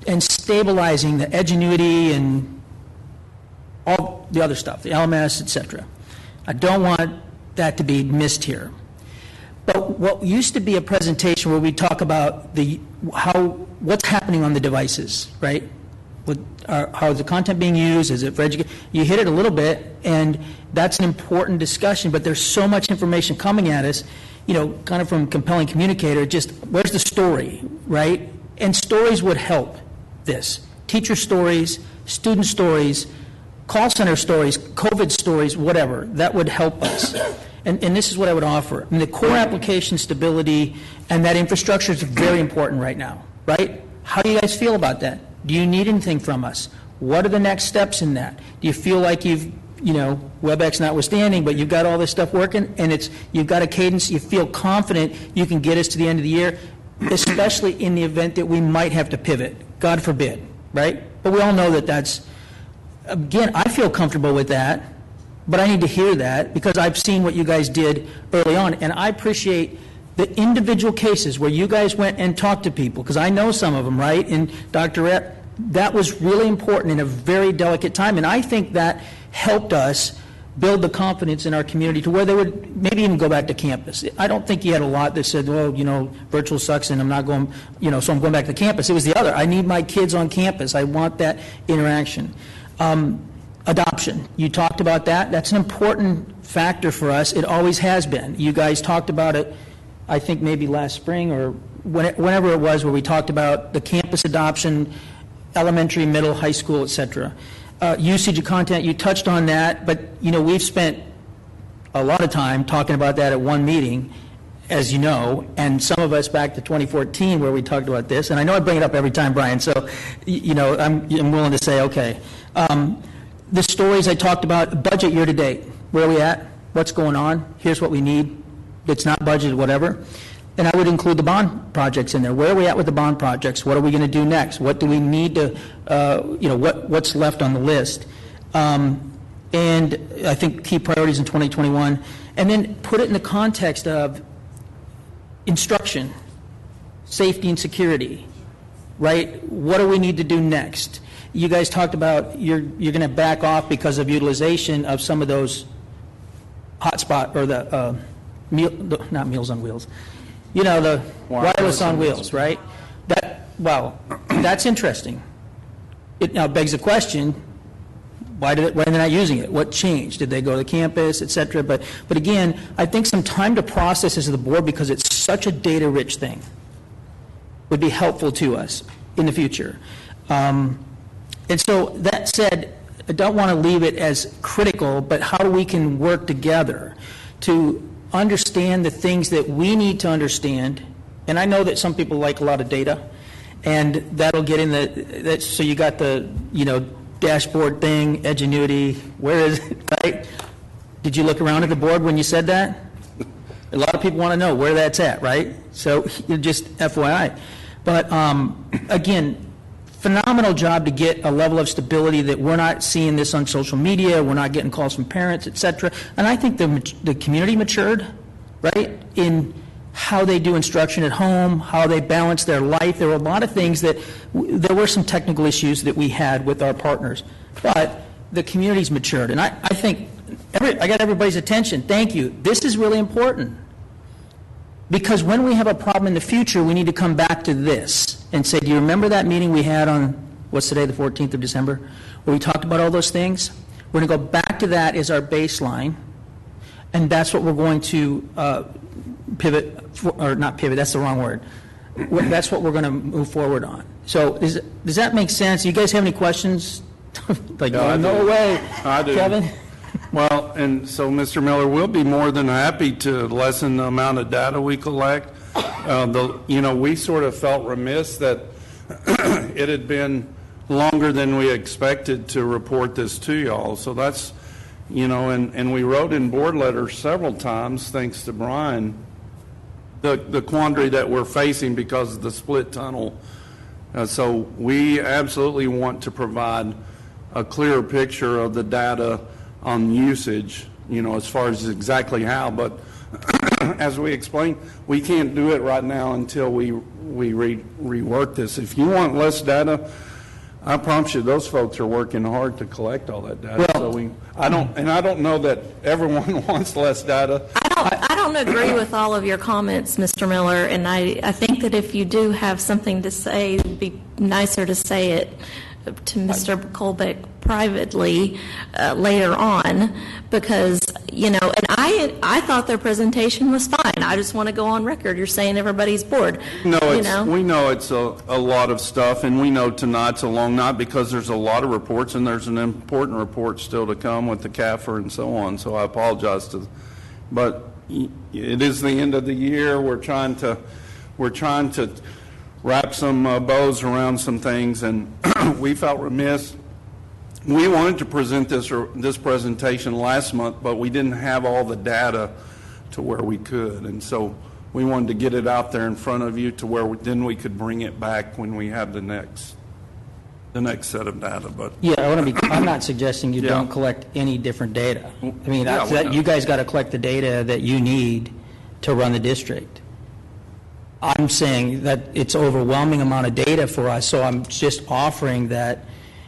and stabilizing the Edgenuity and all the other stuff, the LMS, et cetera. I don't want that to be missed here. But what used to be a presentation where we talk about what's happening on the devices, right? How is the content being used? Is it for education? You hit it a little bit, and that's an important discussion, but there's so much information coming at us, kind of from Compelling Communicator, just where's the story, right? And stories would help this. Teacher stories, student stories, call center stories, COVID stories, whatever. That would help us. And this is what I would offer. And the core application stability and that infrastructure is very important right now, right? How do you guys feel about that? Do you need anything from us? What are the next steps in that? Do you feel like you've, WebEx notwithstanding, but you've got all this stuff working and you've got a cadence, you feel confident you can get us to the end of the year, especially in the event that we might have to pivot, God forbid, right? But we all know that's, again, I feel comfortable with that, but I need to hear that because I've seen what you guys did early on, and I appreciate the individual cases where you guys went and talked to people, because I know some of them, right? And Dr. Rep, that was really important in a very delicate time, and I think that helped us build the confidence in our community to where they would maybe even go back to campus. I don't think you had a lot that said, well, virtual sucks and I'm not going, so I'm going back to campus. It was the other. I need my kids on campus. I want that interaction. Adoption. You talked about that. That's an important factor for us. It always has been. You guys talked about it, I think maybe last spring or whenever it was, where we talked about the campus adoption, elementary, middle, high school, et cetera. Usage of content, you touched on that, but we've spent a lot of time talking about that at one meeting, as you know, and some of us back to 2014 where we talked about this, and I know I bring it up every time, Brian, so I'm willing to say, okay. The stories I talked about, budget year to date, where are we at? What's going on? Here's what we need. It's not budgeted, whatever. And I would include the bond projects in there. Where are we at with the bond projects? What are we going to do next? What do we need to, what's left on the list? And I think key priorities in 2021. And then put it in the context of instruction, safety and security, right? What do we need to do next? You guys talked about you're going to back off because of utilization of some of those hotspot or not Meals on Wheels, the wireless on wheels, right? That's interesting. It now begs the question: why are they not using it? What changed? Did they go to campus, et cetera? But again, I think some time to process as the board, because it's such a data-rich thing, would be helpful to us in the future. And so that said, I don't want to leave it as critical, but how we can work together to understand the things that we need to understand. And I know that some people like a lot of data, and that'll get in so you got the, dashboard thing, Edgenuity, where is it, right? Did you look around at the board when you said that? A lot of people want to know where that's at, right? So just FYI. But again, phenomenal job to get a level of stability that we're not seeing this on social media, we're not getting calls from parents, et cetera. And I think the community matured, right, in how they do instruction at home, how they balance their life. There were a lot of things there were some technical issues that we had with our partners, but the community's matured. And I think I got everybody's attention. Thank you. This is really important. Because when we have a problem in the future, we need to come back to this and say, do you remember that meeting we had on, what's today, the 14th of December, where we talked about all those things? We're going to go back to that as our baseline, and that's what we're going to not pivot, that's the wrong word. That's what we're going to move forward on. So does that make sense? Do you guys have any questions? No way. I do. Kevin? Well, and so, Mr. Miller, we'll be more than happy to lessen the amount of data we collect. We sort of felt remiss that it had been longer than we expected to report this to y'all. So that's, and we wrote in board letters several times, thanks to Brian, the quandary that we're facing because of the split tunnel. So we absolutely want to provide a clearer picture of the data on usage, as far as exactly how, but as we explained, we can't do it right now until we rework this. If you want less data, I promise you, those folks are working hard to collect all that data. Well, I don't know that everyone wants less data. I don't agree with all of your comments, Mr. Miller, and I think that if you do have something to say, it'd be nicer to say it to Mr. Colbeck privately later on, because, you know, and I thought their presentation was fine. I just want to go on record. You're saying everybody's bored. No, you know? We know it's a lot of stuff, and we know tonight's a long night because there's a lot of reports, and there's an important report still to come with the CAFR and so on, so I apologize but it is the end of the year. We're trying to wrap some bows around some things, and we felt remiss. We wanted to present this presentation last month, but we didn't have all the data to where we could, and so we wanted to get it out there in front of you to where then we could bring it back when we have the next set of data. But yeah, I'm not suggesting you don't collect any different data. I mean, you guys got to collect the data that you need to run the district. I'm saying that it's overwhelming amount of data for us, so I'm just offering that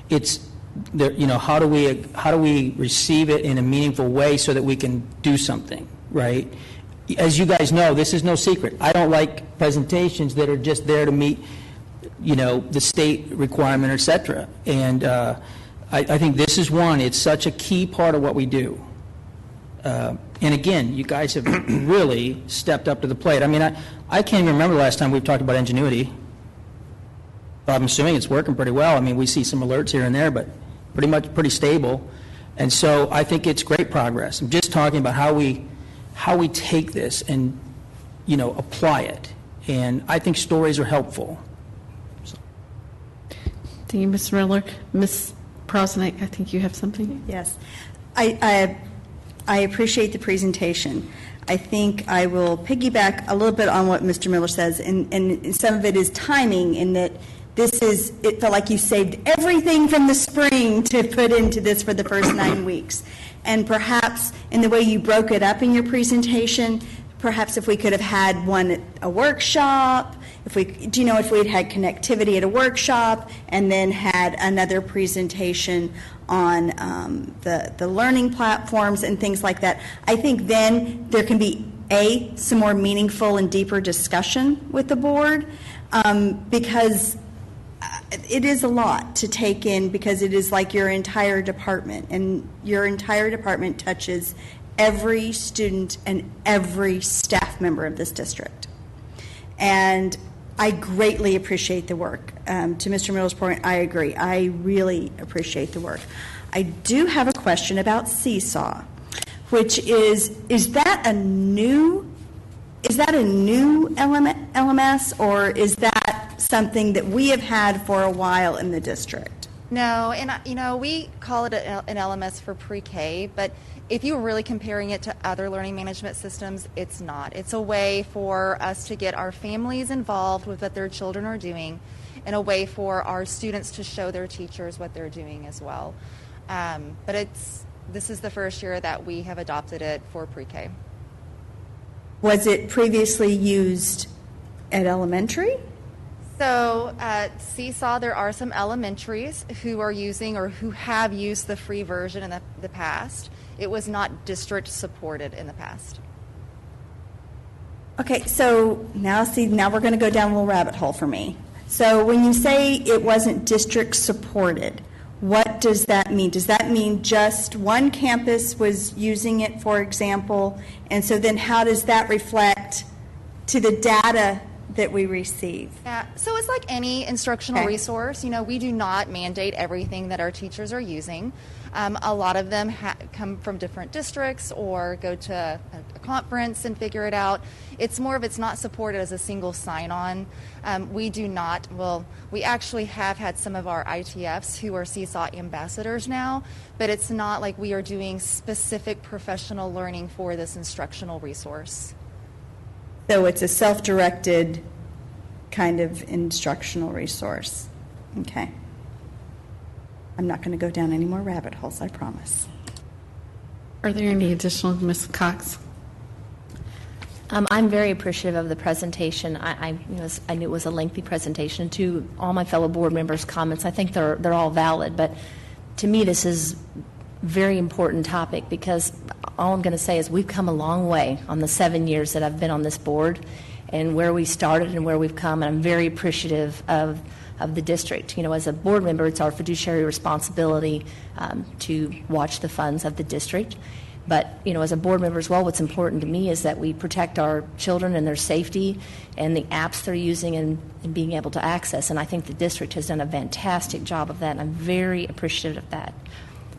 it's there. You know, how do we receive it in a meaningful way so that we can do something, right? As you guys know, this is no secret. I don't like presentations that are just there to meet, you know, the state requirement, et cetera. And I think this is one. It's such a key part of what we do. And again, you guys have really stepped up to the plate. I mean, I can't even remember the last time we've talked about ingenuity. I'm assuming it's working pretty well. I mean, we see some alerts here and there, but pretty stable. And so I think it's great progress. I'm just talking about how we take this and, you know, apply it. And I think stories are helpful. So. Thank you, Ms. Miller. Ms. Prosnick, I think you have something. Yes. I appreciate the presentation. I think I will piggyback a little bit on what Mr. Miller says, and some of it is timing in that it felt like you saved everything from the spring to put into this for the first 9 weeks. And perhaps in the way you broke it up in your presentation, perhaps if we could have had a workshop, if we'd had connectivity at a workshop and then had another presentation on the learning platforms and things like that, I think then there can be some more meaningful and deeper discussion with the board, because it is a lot to take in, because it is like your entire department, and your entire department touches every student and every staff member of this district. And I greatly appreciate the work. To Mr. Miller's point, I agree. I really appreciate the work. I do have a question about Seesaw, which is that a new LMS, or is that something that we have had for a while in the district? No, and we call it an LMS for pre-K, but if you're really comparing it to other learning management systems, it's not. It's a way for us to get our families involved with what their children are doing, and a way for our students to show their teachers what they're doing as well. But this is the first year that we have adopted it for pre-K. Was it previously used at elementary? So at Seesaw, there are some elementaries who are using or who have used the free version in the past. It was not district supported in the past. Okay, so now we're going to go down a little rabbit hole for me. So when you say it wasn't district supported, what does that mean? Does that mean just one campus was using it, for example? And so then how does that reflect to the data that we receive? Yeah, so it's like any instructional resource. We do not mandate everything that our teachers are using. A lot of them come from different districts or go to a conference and figure it out. It's not supported as a single sign-on. We actually have had some of our ITFs who are Seesaw ambassadors now, but it's not like we are doing specific professional learning for this instructional resource. So it's a self-directed kind of instructional resource. Okay. I'm not going to go down any more rabbit holes, I promise. Are there any additional, Ms. Cox? I'm very appreciative of the presentation. I knew it was a lengthy presentation. To all my fellow board members' comments, I think they're all valid. But to me, this is a very important topic because all I'm going to say is we've come a long way on the 7 years that I've been on this board, and where we started and where we've come. And I'm very appreciative of the district. As a board member, it's our fiduciary responsibility to watch the funds of the district. But, as a board member as well, what's important to me is that we protect our children and their safety and the apps they're using and being able to access. And I think the district has done a fantastic job of that, and I'm very appreciative of that.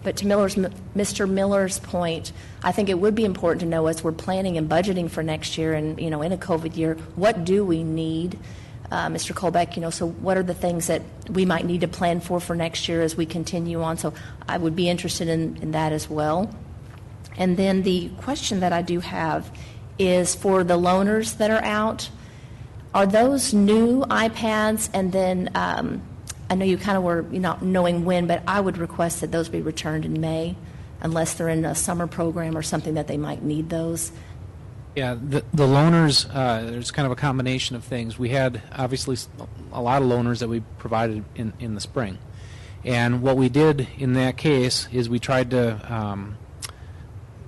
But to Mr. Miller's point, I think it would be important to know as we're planning and budgeting for next year and, in a COVID year, what do we need? Mr. Colbeck, so what are the things that we might need to plan for next year as we continue on? So I would be interested in that as well. And then the question that I do have is for the loaners that are out, are those new iPads? And then I know you kind of were not knowing when, but I would request that those be returned in May unless they're in a summer program or something that they might need those. Yeah, the loaners, there's kind of a combination of things. We had obviously a lot of loaners that we provided in the spring. And what we did in that case is we tried to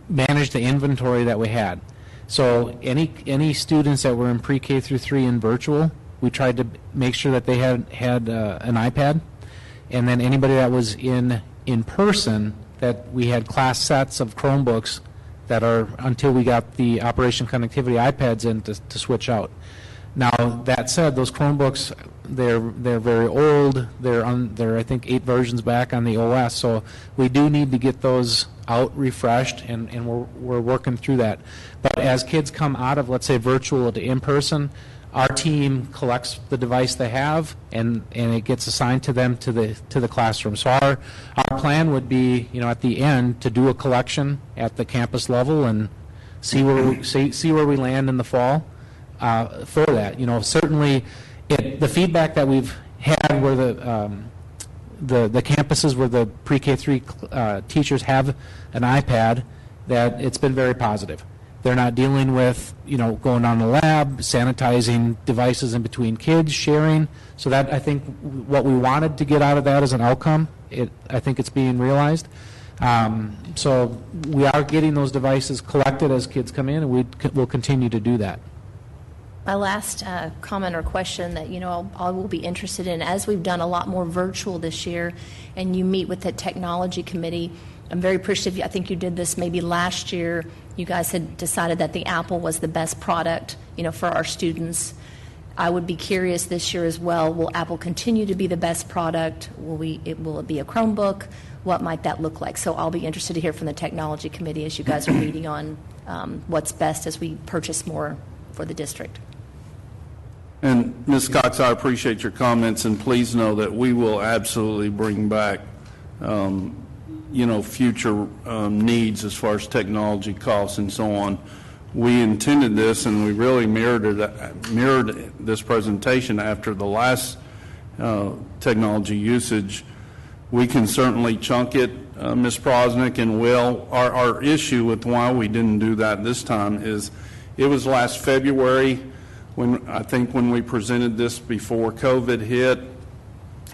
manage the inventory that we had. So any students that were in pre-K through 3 in virtual, we tried to make sure that they had an iPad. And then anybody that was in person, that we had class sets of Chromebooks that are until we got the Operation Connectivity iPads in to switch out. Now that said, those Chromebooks they're very old. They're I think 8 versions back on the OS. So we do need to get those out refreshed, and we're working through that. But as kids come out of, let's say, virtual to in person, our team collects the device they have, and it gets assigned to them to the classroom. So our plan would be, at the end, to do a collection at the campus level and see where we land in the fall for that. Certainly, the feedback that we've had where the campuses where the pre-K 3 teachers have an iPad, that it's been very positive. They're not dealing with, going down the lab, sanitizing devices in between kids, sharing. So that, I think, what we wanted to get out of that as an outcome, I think it's being realized. So we are getting those devices collected as kids come in, and we'll continue to do that. My last comment or question that, I will be interested in, as we've done a lot more virtual this year, and you meet with the technology committee, I'm very appreciative. I think you did this maybe last year. You guys had decided that the Apple was the best product, for our students. I would be curious this year as well. Will Apple continue to be the best product? Will it be a Chromebook? What might that look like? So I'll be interested to hear from the technology committee as you guys are meeting on what's best as we purchase more for the district. And Ms. Cox, I appreciate your comments, and please know that we will absolutely bring back future needs as far as technology costs and so on. We intended this, and we really mirrored this presentation after the last technology usage. We can certainly chunk it, Ms. Prosnick and Will. Our issue with why we didn't do that this time is it was last February when we presented this before COVID hit.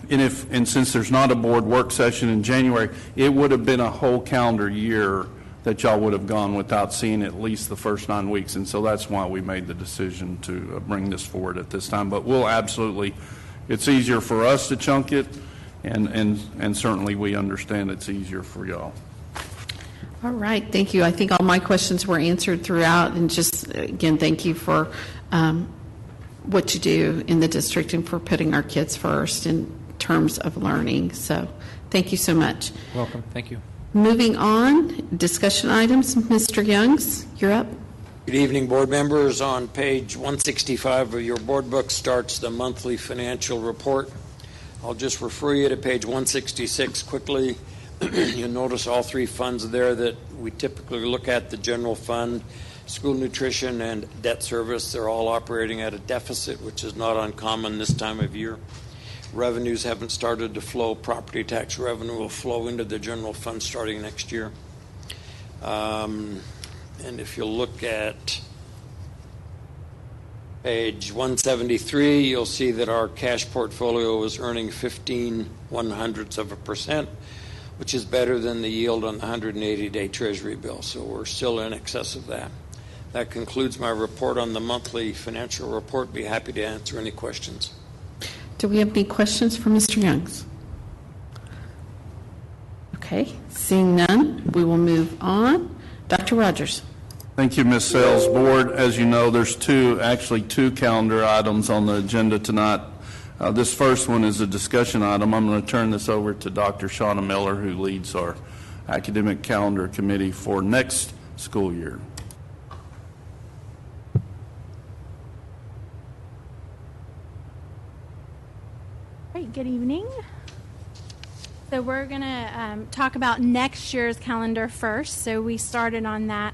And since there's not a board work session in January, it would have been a whole calendar year that y'all would have gone without seeing at least the first 9 weeks. And so that's why we made the decision to bring this forward at this time. But we'll absolutely, it's easier for us to chunk it, and certainly we understand it's easier for y'all. All right, thank you. I think all my questions were answered throughout, and just, again, thank you for what you do in the district and for putting our kids first in terms of learning. So thank you so much. Welcome. Thank you. Moving on, discussion items. Mr. Youngs, you're up. Good evening, board members. On page 165 of your board book starts the monthly financial report. I'll just refer you to page 166 quickly. You'll notice all 3 funds there that we typically look at: the general fund, school nutrition, and debt service. They're all operating at a deficit, which is not uncommon this time of year. Revenues haven't started to flow. Property tax revenue will flow into the general fund starting next year. And if you look at Page 173, you'll see that our cash portfolio is earning 0.15%, which is better than the yield on the 180-day Treasury bill. So we're still in excess of that. That concludes my report on the monthly financial report. Be happy to answer any questions. Do we have any questions for Mr. Youngs? Okay, seeing none, we will move on. Dr. Rogers. Thank you, Ms. Sales. Board, as you know, there's two calendar items on the agenda tonight. This first one is a discussion item. I'm going to turn this over to Dr. Shauna Miller, who leads our academic calendar committee for next school year. Great, good evening. So we're going to talk about next year's calendar first. So we started on that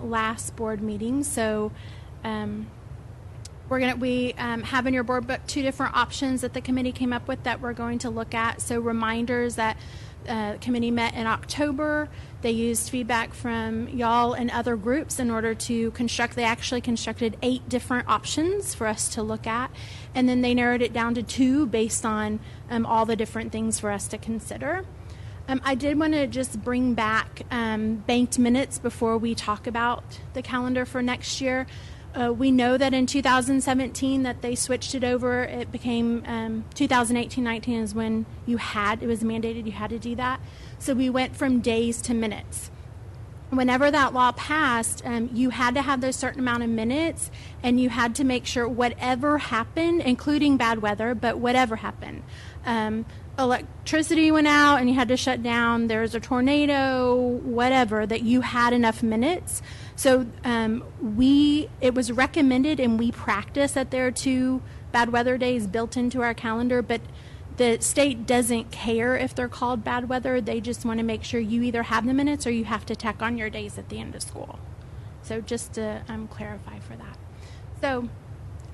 last board meeting. So we have in your board book two different options that the committee came up with that we're going to look at. So reminders that committee met in October. They used feedback from y'all and other groups in order to construct. They actually constructed 8 different options for us to look at, and then they narrowed it down to 2 based on all the different things for us to consider. I did want to just bring back banked minutes before we talk about the calendar for next year. We know that in 2017 that they switched it over. It became 2018-19 is when it was mandated you had to do that. So we went from days to minutes. Whenever that law passed, you had to have those certain amount of minutes, and you had to make sure whatever happened, including bad weather, but whatever happened, electricity went out and you had to shut down, there was a tornado, whatever, that you had enough minutes. So it was recommended, and we practice that there are 2 bad weather days built into our calendar, but the state doesn't care if they're called bad weather. They just want to make sure you either have the minutes or you have to tack on your days at the end of school. So just to clarify for that. So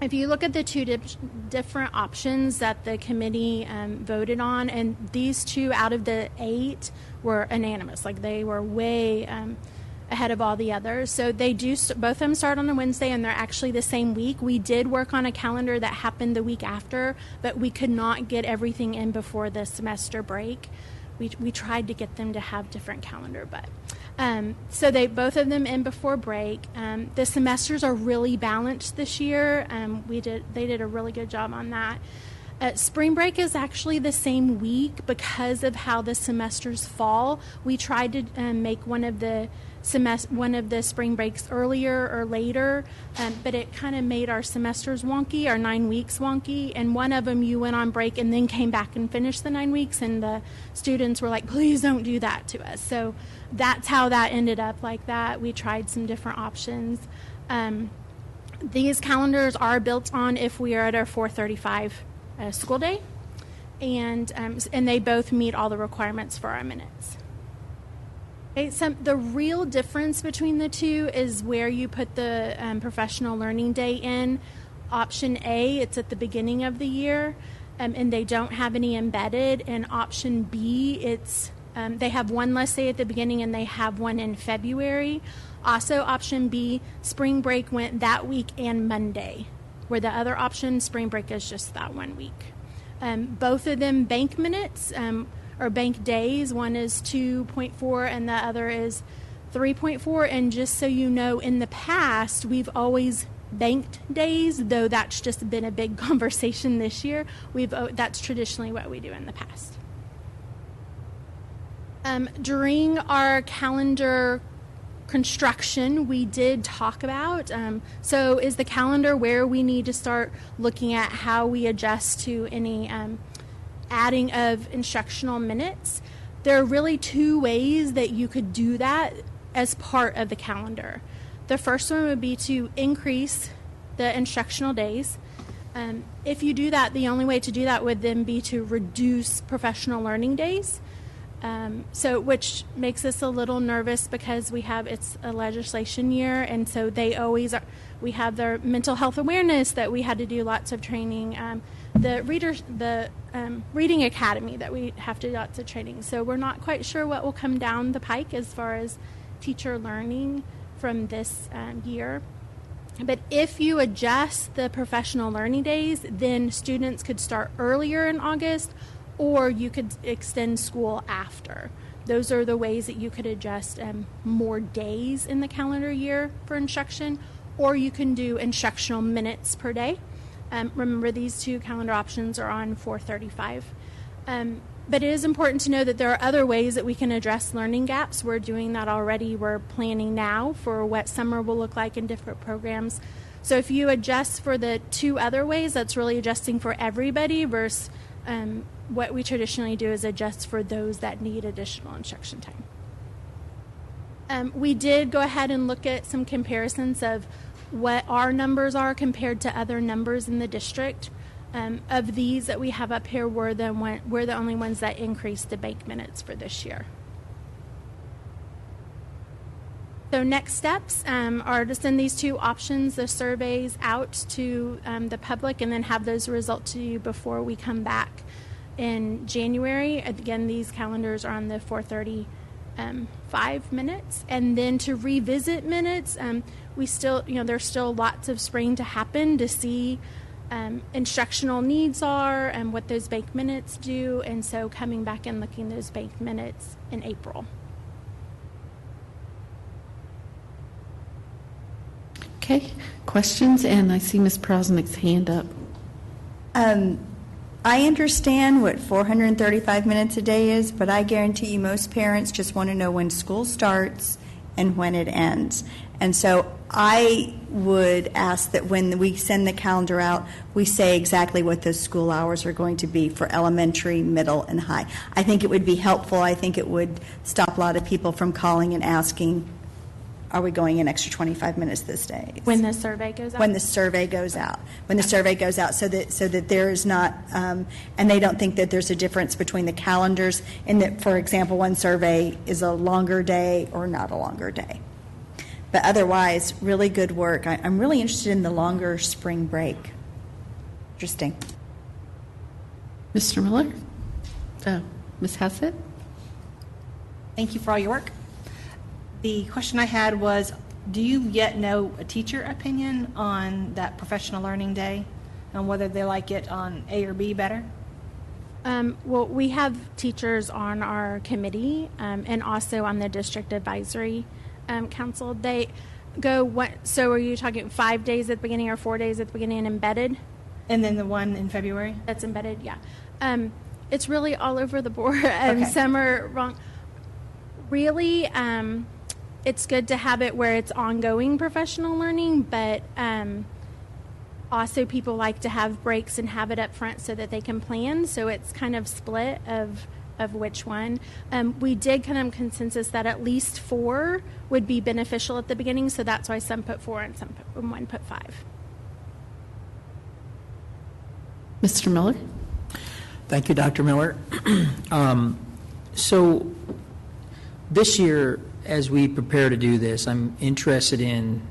if you look at the 2 different options that the committee voted on, and these 2 out of the 8 were unanimous, like they were way ahead of all the others. So they do, both of them start on a Wednesday, and they're actually the same week. We did work on a calendar that happened the week after, but we could not get everything in before the semester break. We tried to get them to have different calendar, but so both of them in before break. The semesters are really balanced this year. They did a really good job on that. Spring break is actually the same week because of how the semesters fall. We tried to make one of the spring breaks earlier or later, but it kind of made our semesters wonky, our 9 weeks wonky, and one of them you went on break and then came back and finished the 9 weeks, and the students were like, please don't do that to us. So that's how that ended up like that. We tried some different options. These calendars are built on if we are at our 4:35 school day, and they both meet all the requirements for our minutes. Okay, the real difference between the 2 is where you put the professional learning day in. Option A, it's at the beginning of the year, and they don't have any embedded. And option B, they have one less day at the beginning, and they have one in February. Also, option B, spring break went that week and Monday, where the other option, spring break, is just that 1 week. Both of them bank minutes, or bank days. One is 2.4 and the other is 3.4. And just so you know, in the past, we've always banked days, though that's just been a big conversation this year. That's traditionally what we do in the past. During our calendar construction, we did talk about, so is the calendar where we need to start looking at how we adjust to any adding of instructional minutes. There are really 2 ways that you could do that as part of the calendar. The first one would be to increase the instructional days. If you do that, the only way to do that would then be to reduce professional learning days. Which makes us a little nervous because it's a legislation year, and so we have their mental health awareness that we had to do lots of training. The reading academy that we have to do lots of training. So we're not quite sure what will come down the pike as far as teacher learning from this year. But if you adjust the professional learning days, then students could start earlier in August, or you could extend school after. Those are the ways that you could adjust more days in the calendar year for instruction, or you can do instructional minutes per day. Remember, these two calendar options are on 435. But it is important to know that there are other ways that we can address learning gaps. We're doing that already. We're planning now for what summer will look like in different programs. So if you adjust for the two other ways, that's really adjusting for everybody versus what we traditionally do is adjust for those that need additional instruction time. We did go ahead and look at some comparisons of what our numbers are compared to other numbers in the district. Of these that we have up here, we're the only ones that increased the bank minutes for this year. So next steps are to send these two options, the surveys, out to the public, and then have those results to you before we come back in January. Again, these calendars are on the 4:35 minutes, and then to revisit minutes. We still, there's still lots of spring to happen to see. Instructional needs are and what those bank minutes do, and so coming back and looking at those bank minutes in April. Okay, questions? And I see Ms. Prosnick's hand up. I understand what 435 minutes a day is, but I guarantee you most parents just want to know when school starts and when it ends. And so I would ask that when we send the calendar out, we say exactly what those school hours are going to be for elementary, middle, and high. I think it would be helpful. I think it would stop a lot of people from calling and asking, are we going an extra 25 minutes this day? When the survey goes out? When the survey goes out. When the survey goes out, so that there is not, and they don't think that there's a difference between the calendars, and that, for example, one survey is a longer day or not a longer day. But otherwise, really good work. I'm really interested in the longer spring break. Interesting. Mr. Miller? Ms. Hassett? Thank you for all your work. The question I had was, do you yet know a teacher opinion on that professional learning day and whether they like it on A or B better? Well, we have teachers on our committee and also on the district advisory council. They go, so are you talking 5 days at the beginning or 4 days at the beginning and embedded? And then the one in February? That's embedded, yeah. It's really all over the board. Okay. Some are wrong. Really, it's good to have it where it's ongoing professional learning, but also people like to have breaks and have it up front so that they can plan. So it's kind of split of which one. We did kind of consensus that at least 4 would be beneficial at the beginning, so that's why some put 4 and one put 5. Mr. Miller? Thank you, Dr. Miller. So this year, as we prepare to do this, I'm interested in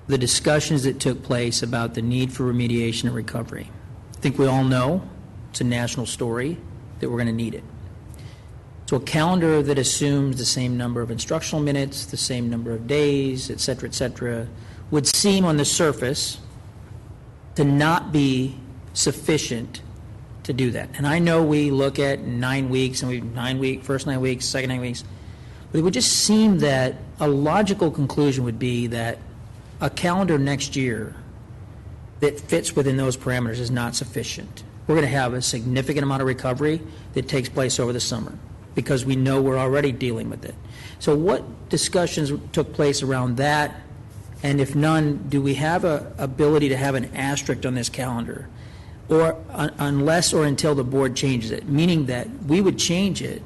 the discussions that took place about the need for remediation and recovery. I think we all know it's a national story that we're going to need it. So a calendar that assumes the same number of instructional minutes, the same number of days, et cetera, would seem on the surface to not be sufficient to do that. And I know we look at 9 weeks, and first 9 weeks, second 9 weeks, but it would just seem that a logical conclusion would be that a calendar next year that fits within those parameters is not sufficient. We're going to have a significant amount of recovery that takes place over the summer because we know we're already dealing with it. So what discussions took place around that? And if none, do we have an ability to have an asterisk on this calendar, or unless or until the board changes it, meaning that we would change it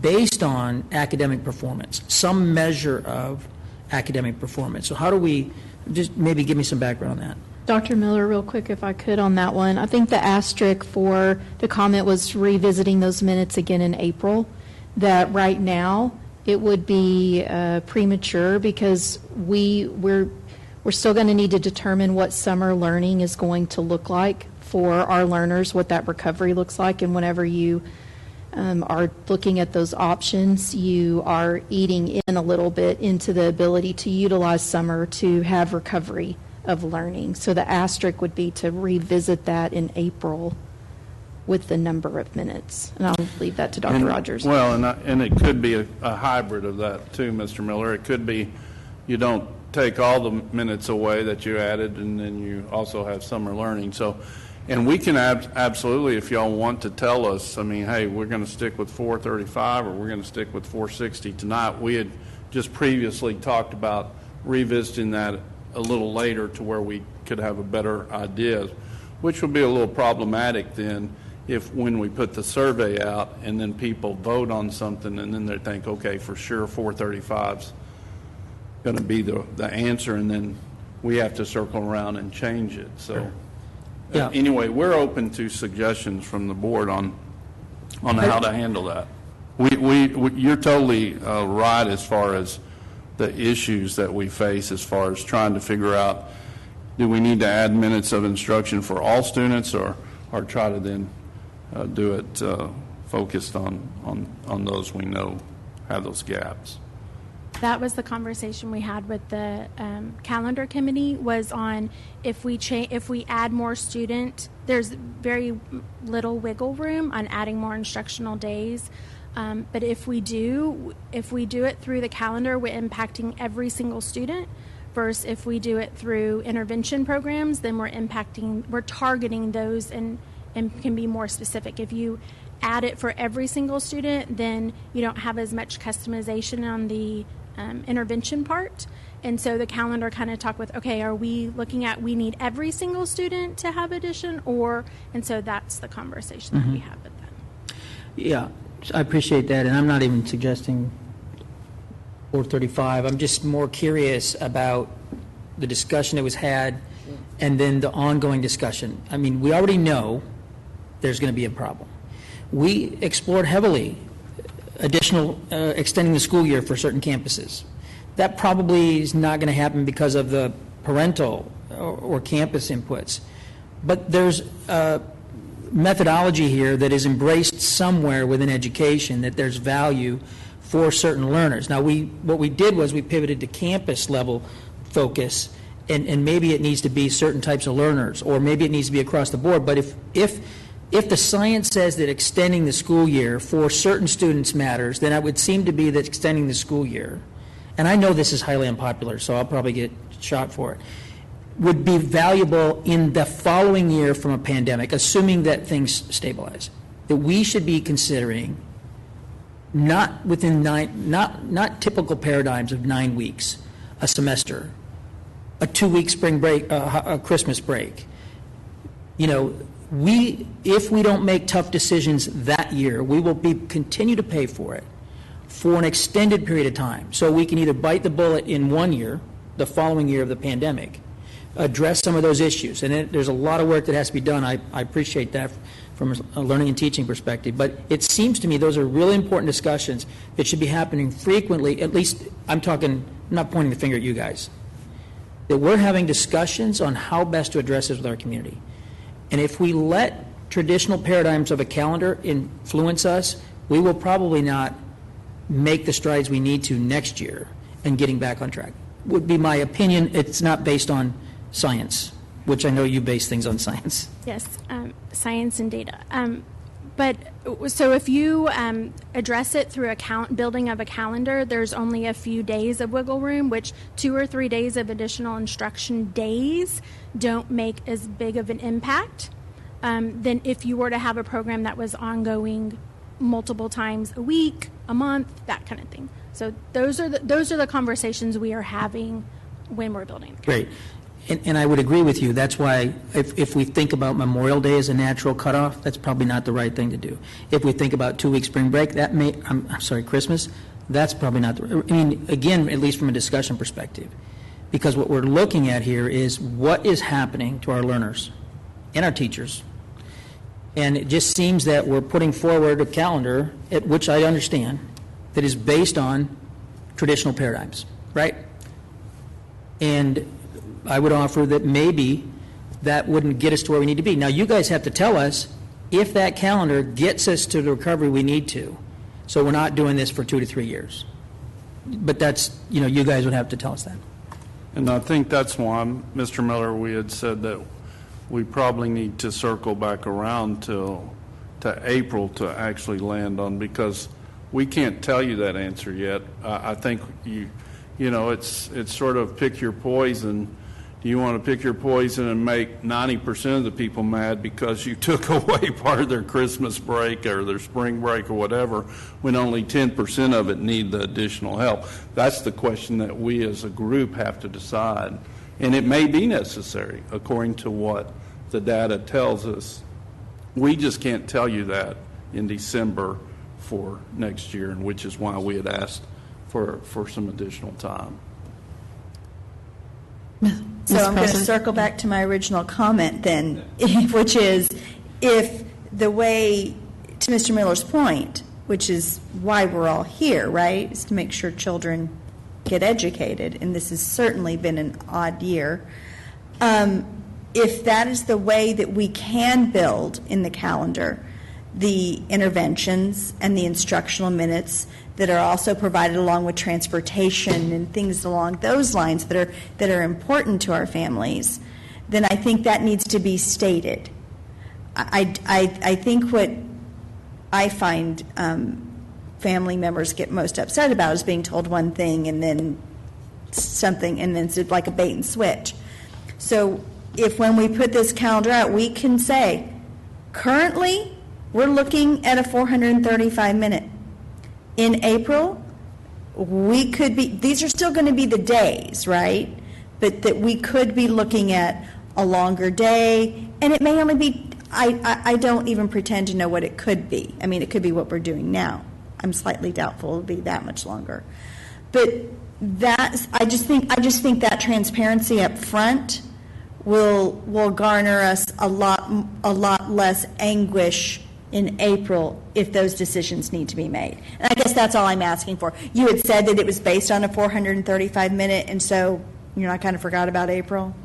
based on academic performance, some measure of academic performance. So how do we, just maybe give me some background on that. Dr. Miller, real quick, if I could on that one. I think the asterisk for the comment was revisiting those minutes again in April, that right now it would be premature because we're still going to need to determine what summer learning is going to look like for our learners, what that recovery looks like, and whenever you are looking at those options, you are eating in a little bit into the ability to utilize summer to have recovery of learning. So the asterisk would be to revisit that in April with the number of minutes. And I'll leave that to Dr. Rogers. Well, and it could be a hybrid of that too, Mr. Miller. It could be you don't take all the minutes away that you added, and then you also have summer learning. So, and we can absolutely, if y'all want to tell us, I mean, hey, we're going to stick with 435 or we're going to stick with 460 tonight. We had just previously talked about revisiting that a little later to where we could have a better idea, which would be a little problematic then if when we put the survey out and then people vote on something and then they think, okay, for sure 435's going to be the answer, and then we have to circle around and change it. So Yeah. Anyway, we're open to suggestions from the board on how to handle that. You're totally right as far as the issues that we face as far as trying to figure out, do we need to add minutes of instruction for all students or try to then do it focused on those we know have those gaps? That was the conversation we had with the calendar committee, was on if we add more student, there's very little wiggle room on adding more instructional days. But if we do it through the calendar, we're impacting every single student, versus if we do it through intervention programs, then we're targeting those and can be more specific. If you add it for every single student, then you don't have as much customization on the intervention part. And so the calendar kind of talk with, okay, are we looking at we need every single student to have addition, and so that's the conversation that we have with them. Yeah, I appreciate that, and I'm not even suggesting 435. I'm just more curious about the discussion that was had and then the ongoing discussion. I mean, we already know there's going to be a problem. We explored heavily additional extending the school year for certain campuses. That probably is not going to happen because of the parental or campus inputs. But there's a methodology here that is embraced somewhere within education, that there's value for certain learners. Now, what we did was we pivoted to campus level focus, and maybe it needs to be certain types of learners, or maybe it needs to be across the board. But if the science says that extending the school year for certain students matters, then it would seem to be that extending the school year, and I know this is highly unpopular, so I'll probably get shot for it, would be valuable in the following year from a pandemic, assuming that things stabilize. That we should be considering not within not typical paradigms of 9 weeks, a semester, a 2-week spring break, a Christmas break. You know, if we don't make tough decisions that year, we will continue to pay for it for an extended period of time. So we can either bite the bullet in 1 year, the following year of the pandemic, address some of those issues. And there's a lot of work that has to be done. I appreciate that from a learning and teaching perspective. But it seems to me those are really important discussions that should be happening frequently. At least I'm not pointing the finger at you guys. That we're having discussions on how best to address this with our community. And if we let traditional paradigms of a calendar influence us, we will probably not make the strides we need to next year in getting back on track. Would be my opinion. It's not based on science, which I know you base things on science. Yes, science and data. But so if you address it through building of a calendar, there's only a few days of wiggle room, which 2 or 3 days of additional instruction days don't make as big of an impact than if you were to have a program that was ongoing multiple times a week, a month, that kind of thing. So those are the conversations we are having when we're building. Great. And I would agree with you. That's why if we think about Memorial Day as a natural cutoff, that's probably not the right thing to do. If we think about 2-week spring break, Christmas, that's probably not again, at least from a discussion perspective. Because what we're looking at here is what is happening to our learners and our teachers. And it just seems that we're putting forward a calendar, which I understand, that is based on traditional paradigms, right? And I would offer that maybe that wouldn't get us to where we need to be. Now, you guys have to tell us if that calendar gets us to the recovery we need to. So we're not doing this for 2 to 3 years. But that's, you guys would have to tell us that. And I think that's why, Mr. Miller, we had said that we probably need to circle back around to April to actually land on, because we can't tell you that answer yet. I think it's sort of pick your poison. Do you want to pick your poison and make 90% of the people mad because you took away part of their Christmas break or their spring break or whatever, when only 10% of it need the additional help? That's the question that we as a group have to decide. And it may be necessary, according to what the data tells us. We just can't tell you that in December for next year, and which is why we had asked for some additional time. So I'm going to circle back to my original comment then, which is, if the way, to Mr. Miller's point, which is why we're all here, right, is to make sure children get educated, and this has certainly been an odd year. If that is the way that we can build in the calendar the interventions and the instructional minutes that are also provided along with transportation and things along those lines that are important to our families, then I think that needs to be stated. I think what I find family members get most upset about is being told one thing and then something, and then it's like a bait and switch. So if when we put this calendar out, we can say, currently we're looking at a 435-minute. In April, we could be, these are still going to be the days, right? But that we could be looking at a longer day, and it may only be, I don't even pretend to know what it could be. I mean, it could be what we're doing now. I'm slightly doubtful it'll be that much longer. But that's, I just think that transparency up front will garner us a lot less anguish in April if those decisions need to be made. And I guess that's all I'm asking for. You had said that it was based on a 435-minute, and so I kind of forgot about April.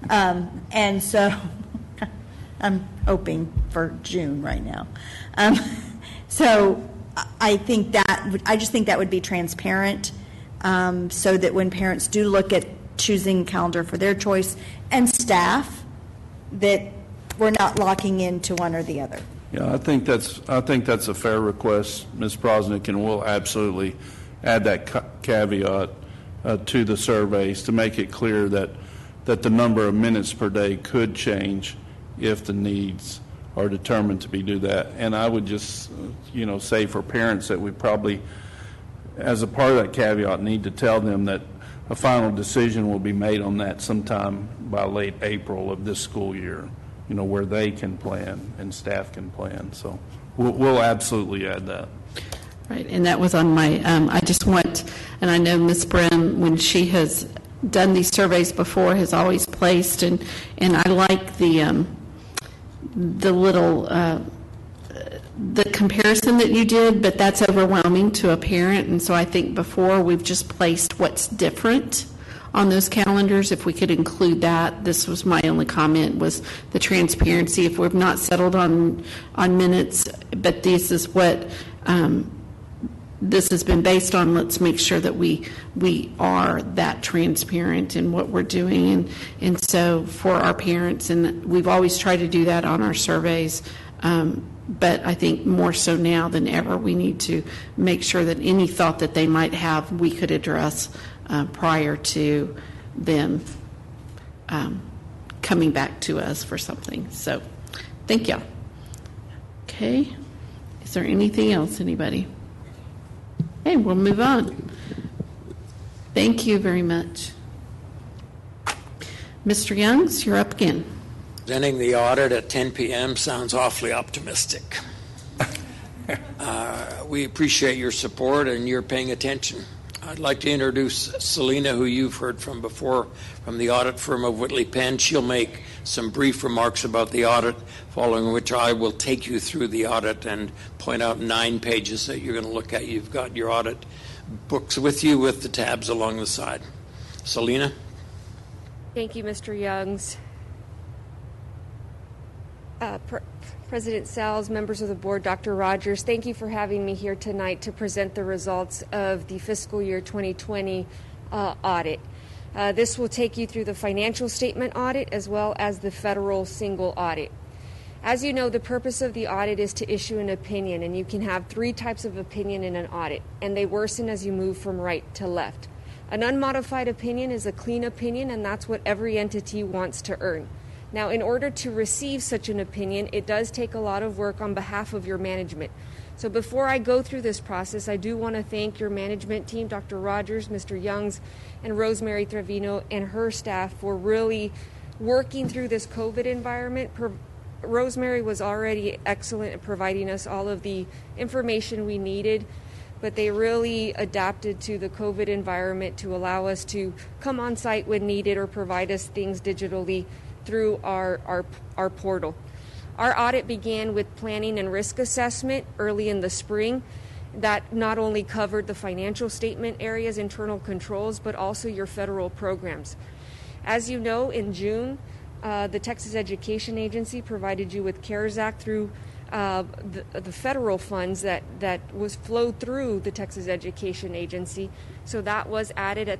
And so I'm hoping for June right now. So I just think that would be transparent, so that when parents do look at choosing calendar for their choice, and staff, that we're not locking into one or the other. Yeah, I think that's a fair request, Ms. Prosnick, and we'll absolutely add that caveat to the surveys to make it clear that the number of minutes per day could change if the needs are determined to do that. And I would just, say for parents that we probably, as a part of that caveat, need to tell them that a final decision will be made on that sometime by late April of this school year, where they can plan and staff can plan. So we'll absolutely add that. Right, and that was on my, I just want, and I know Ms. Brim, when she has done these surveys before, has always placed, and I like the little, the comparison that you did, but that's overwhelming to a parent, and so I think before we've just placed what's different on those calendars. If we could include that, this was my only comment, was the transparency. If we've not settled on minutes, but this is what this has been based on, let's make sure that we are that transparent in what we're doing. And so for our parents, and we've always tried to do that on our surveys, but I think more so now than ever, we need to make sure that any thought that they might have, we could address prior to them coming back to us for something. So thank you. Okay. Is there anything else, anybody? Okay, we'll move on. Thank you very much. Mr. Youngs, you're up again. Presenting the audit at 10 p.m. sounds awfully optimistic. We appreciate your support and your paying attention. I'd like to introduce Selena, who you've heard from before, from the audit firm of Whitley Penn. She'll make some brief remarks about the audit, following which I will take you through the audit and point out 9 pages that you're going to look at. You've got your audit books with you with the tabs along the side. Selena? Thank you, Mr. Youngs. President Sells, members of the board, Dr. Rogers, thank you for having me here tonight to present the results of the fiscal year 2020 audit. This will take you through the financial statement audit as well as the federal single audit. As you know, the purpose of the audit is to issue an opinion, and you can have 3 types of opinion in an audit, and they worsen as you move from right to left. An unmodified opinion is a clean opinion, and that's what every entity wants to earn. Now, in order to receive such an opinion, it does take a lot of work on behalf of your management. So before I go through this process, I do want to thank your management team, Dr. Rogers, Mr. Youngs, and Rosemary Trevino and her staff for really working through this COVID environment. Rosemary was already excellent at providing us all of the information we needed, but they really adapted to the COVID environment to allow us to come on site when needed or provide us things digitally through our portal. Our audit began with planning and risk assessment early in the spring. That not only covered the financial statement areas, internal controls, but also your federal programs. As you know, in June, the Texas Education Agency provided you with CARES Act through the federal funds that was flowed through the Texas Education Agency. So that was added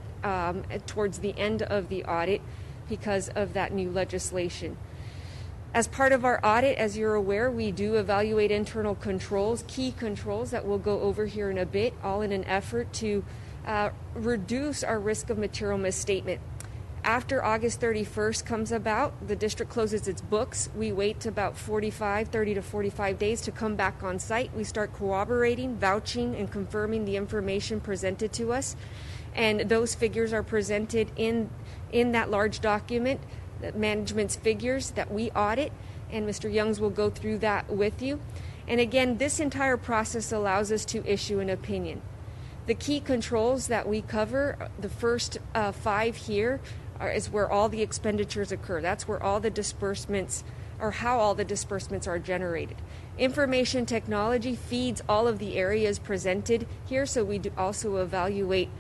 towards the end of the audit because of that new legislation. As part of our audit, as you're aware, we do evaluate internal controls, key controls that we'll go over here in a bit, all in an effort to reduce our risk of material misstatement. After August 31st comes about, the district closes its books. We wait about 30 to 45 days to come back on site. We start corroborating, vouching, and confirming the information presented to us. And those figures are presented in that large document, management's figures that we audit, and Mr. Youngs will go through that with you. And again, this entire process allows us to issue an opinion. The key controls that we cover, the first 5 here, is where all the expenditures occur. That's where all the disbursements, or how all the disbursements are generated. Information technology feeds all of the areas presented here, so we do also evaluate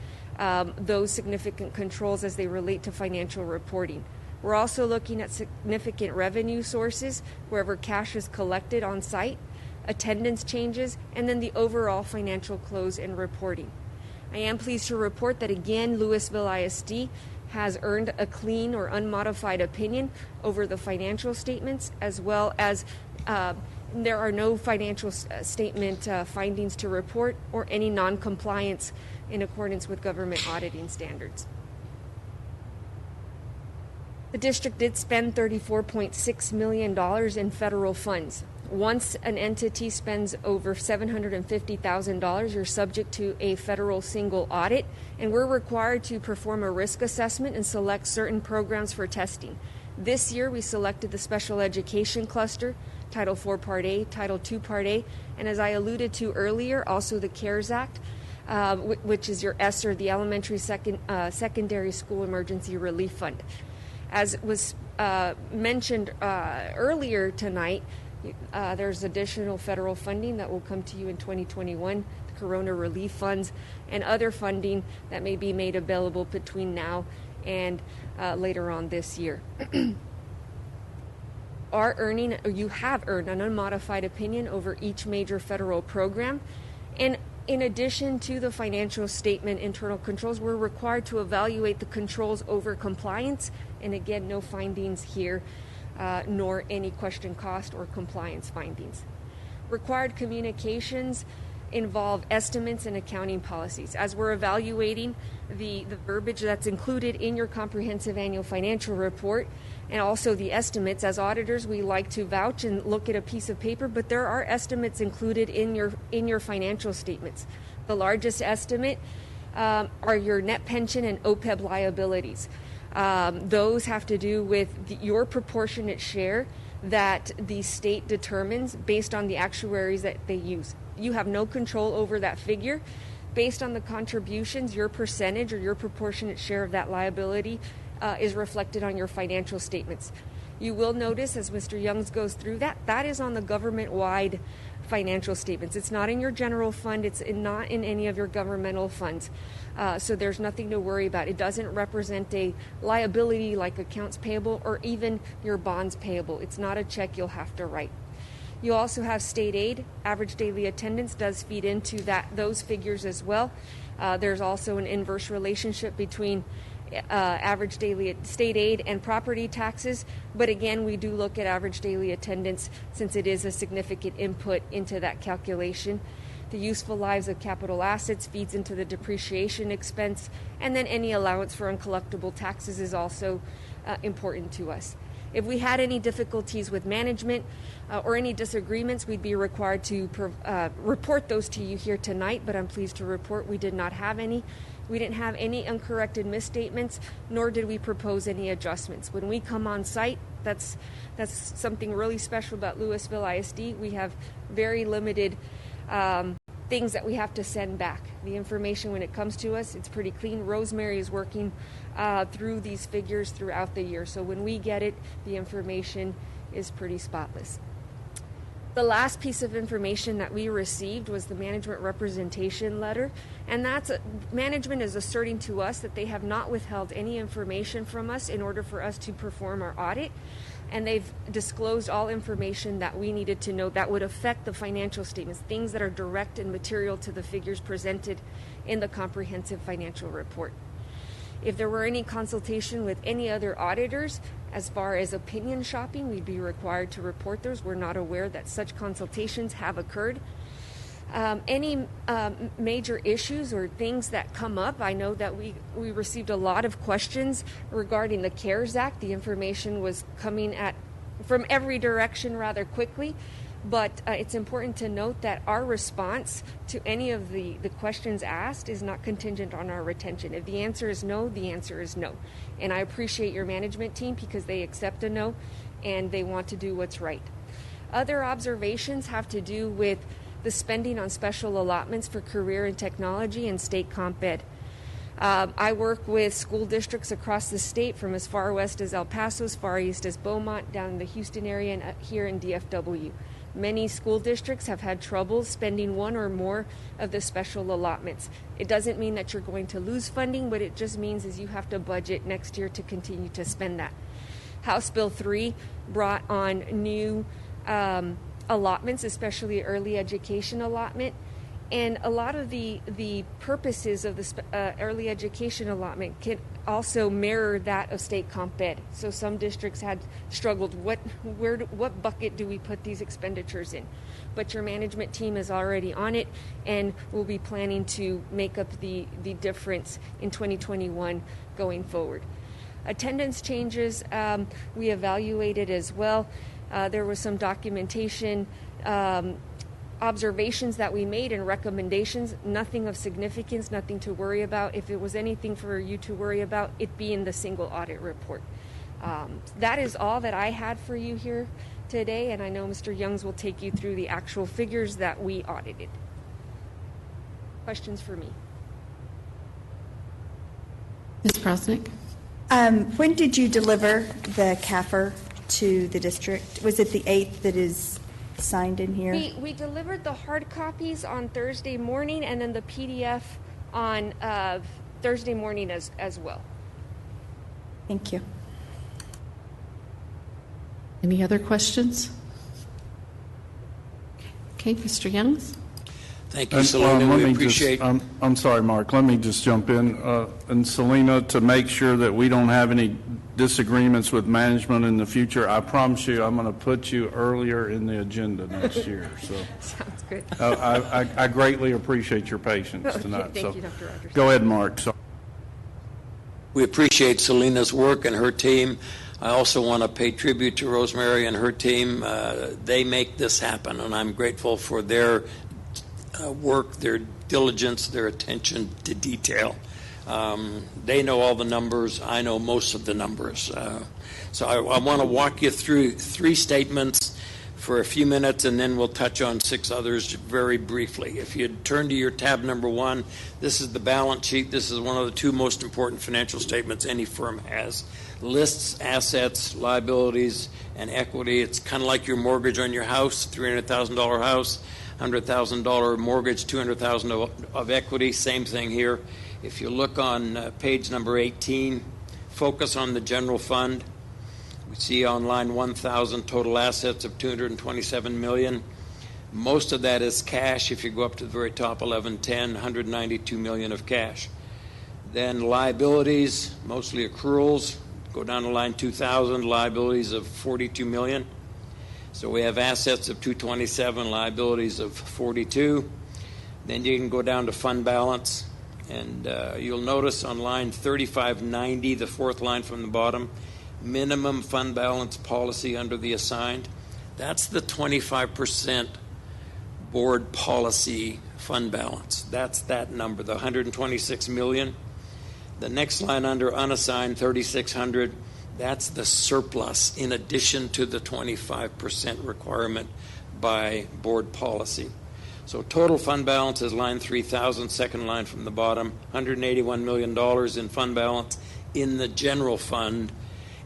those significant controls as they relate to financial reporting. We're also looking at significant revenue sources, wherever cash is collected on site, attendance changes, and then the overall financial close and reporting. I am pleased to report that again, Lewisville ISD has earned a clean or unmodified opinion over the financial statements, as well as there are no financial statement findings to report or any non-compliance in accordance with government auditing standards. The district did spend $34.6 million in federal funds. Once an entity spends over $750,000, you're subject to a federal single audit, and we're required to perform a risk assessment and select certain programs for testing. This year, we selected the special education cluster, Title IV Part A, Title II Part A, and as I alluded to earlier, also the CARES Act, which is your ESSER, the Elementary Secondary School Emergency Relief Fund. As was mentioned earlier tonight, there's additional federal funding that will come to you in 2021, the Corona Relief Funds, and other funding that may be made available between now and later on this year. You have earned an unmodified opinion over each major federal program, and in addition to the financial statement internal controls, we're required to evaluate the controls over compliance, and again, no findings here, nor any question cost or compliance findings. Required communications involve estimates and accounting policies. As we're evaluating the verbiage that's included in your comprehensive annual financial report, and also the estimates, as auditors, we like to vouch and look at a piece of paper, but there are estimates included in your financial statements. The largest estimate are your net pension and OPEB liabilities. Those have to do with your proportionate share that the state determines based on the actuaries that they use. You have no control over that figure. Based on the contributions, your percentage or your proportionate share of that liability is reflected on your financial statements. You will notice, as Mr. Youngs goes through that is on the government-wide financial statements. It's not in your general fund. It's not in any of your governmental funds. So there's nothing to worry about. It doesn't represent a liability like accounts payable or even your bonds payable. It's not a check you'll have to write. You also have state aid. Average daily attendance does feed into those figures as well. There's also an inverse relationship between average daily state aid and property taxes. But again, we do look at average daily attendance since it is a significant input into that calculation. The useful lives of capital assets feeds into the depreciation expense, and then any allowance for uncollectible taxes is also important to us. If we had any difficulties with management or any disagreements, we'd be required to report those to you here tonight, but I'm pleased to report we did not have any. We didn't have any uncorrected misstatements, nor did we propose any adjustments. When we come on site, that's something really special about Lewisville ISD. We have very limited things that we have to send back. The information, when it comes to us, it's pretty clean. Rosemary is working through these figures throughout the year. So when we get it, the information is pretty spotless. The last piece of information that we received was the management representation letter, and management is asserting to us that they have not withheld any information from us in order for us to perform our audit, and they've disclosed all information that we needed to know that would affect the financial statements, things that are direct and material to the figures presented in the comprehensive financial report. If there were any consultation with any other auditors, as far as opinion shopping, we'd be required to report those. We're not aware that such consultations have occurred. Any major issues or things that come up, I know that we received a lot of questions regarding the CARES Act. The information was coming from every direction rather quickly. But it's important to note that our response to any of the questions asked is not contingent on our retention. If the answer is no, the answer is no. And I appreciate your management team because they accept a no and they want to do what's right. Other observations have to do with the spending on special allotments for career and technology and state comp ed. I work with school districts across the state from as far west as El Paso, as far east as Beaumont, down in the Houston area, and here in DFW. Many school districts have had trouble spending one or more of the special allotments. It doesn't mean that you're going to lose funding, but it just means is you have to budget next year to continue to spend that. House Bill 3 brought on new allotments, especially early education allotment. And a lot of the purposes of the early education allotment can also mirror that of state comp ed. So some districts had struggled. What bucket do we put these expenditures in? But your management team is already on it, and will be planning to make up the difference in 2021 going forward. Attendance changes we evaluated as well. There was some documentation. Observations that we made and recommendations, nothing of significance, nothing to worry about. If it was anything for you to worry about, it be in the single audit report. That is all that I had for you here today, and I know Mr. Youngs will take you through the actual figures that we audited. Questions for me? Ms. Prosnick? When did you deliver the CAFR to the district? Was it the 8th that is signed in here? We delivered the hard copies on Thursday morning, and then the PDF on Thursday morning as well. Thank you. Any other questions? Okay, Mr. Youngs? Thank you, Selena. We appreciate. I'm sorry, Mark. Let me just jump in. And Selena, to make sure that we don't have any disagreements with management in the future, I promise you I'm going to put you earlier in the agenda next year. So sounds good. I greatly appreciate your patience tonight. Thank you, Dr. Rogers. Go ahead, Mark. We appreciate Selena's work and her team. I also want to pay tribute to Rosemary and her team. They make this happen, and I'm grateful for their work, their diligence, their attention to detail. They know all the numbers. I know most of the numbers. So I want to walk you through 3 statements for a few minutes, and then we'll touch on 6 others very briefly. If you turn to your tab number 1, this is the balance sheet. This is one of the 2 most important financial statements any firm has. Lists assets, liabilities, and equity. It's kind of like your mortgage on your house, $300,000 house, $100,000 mortgage, $200,000 of equity. Same thing here. If you look on page number 18, focus on the general fund. See on line 1,000, total assets of $227 million. Most of that is cash. If you go up to the very top, 1110, $192 million of cash. Then liabilities, mostly accruals. Go down to line 2,000, liabilities of $42 million. So we have assets of 227, liabilities of 42. Then you can go down to fund balance, and you'll notice on line 3590, the fourth line from the bottom, minimum fund balance policy under the assigned. That's the 25% board policy fund balance. That's that number, the 126 million. The next line under unassigned, 3600, that's the surplus in addition to the 25% requirement by board policy. So total fund balance is line 3000, second line from the bottom, $181 million in fund balance in the general fund,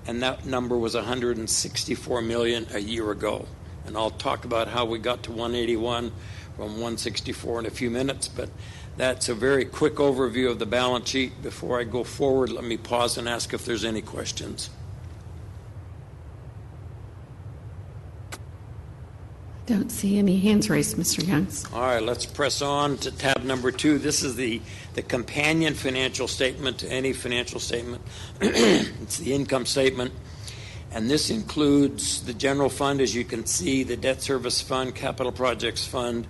and that number was $164 million a year ago. And I'll talk about how we got to 181 from 164 in a few minutes, but that's a very quick overview of the balance sheet. Before I go forward, let me pause and ask if there's any questions. Don't see any hands raised, Mr. Youngs. All right, let's press on to tab number 2. This is the companion financial statement to any financial statement. It's the income statement. And this includes the general fund, as you can see, the debt service fund, capital projects fund,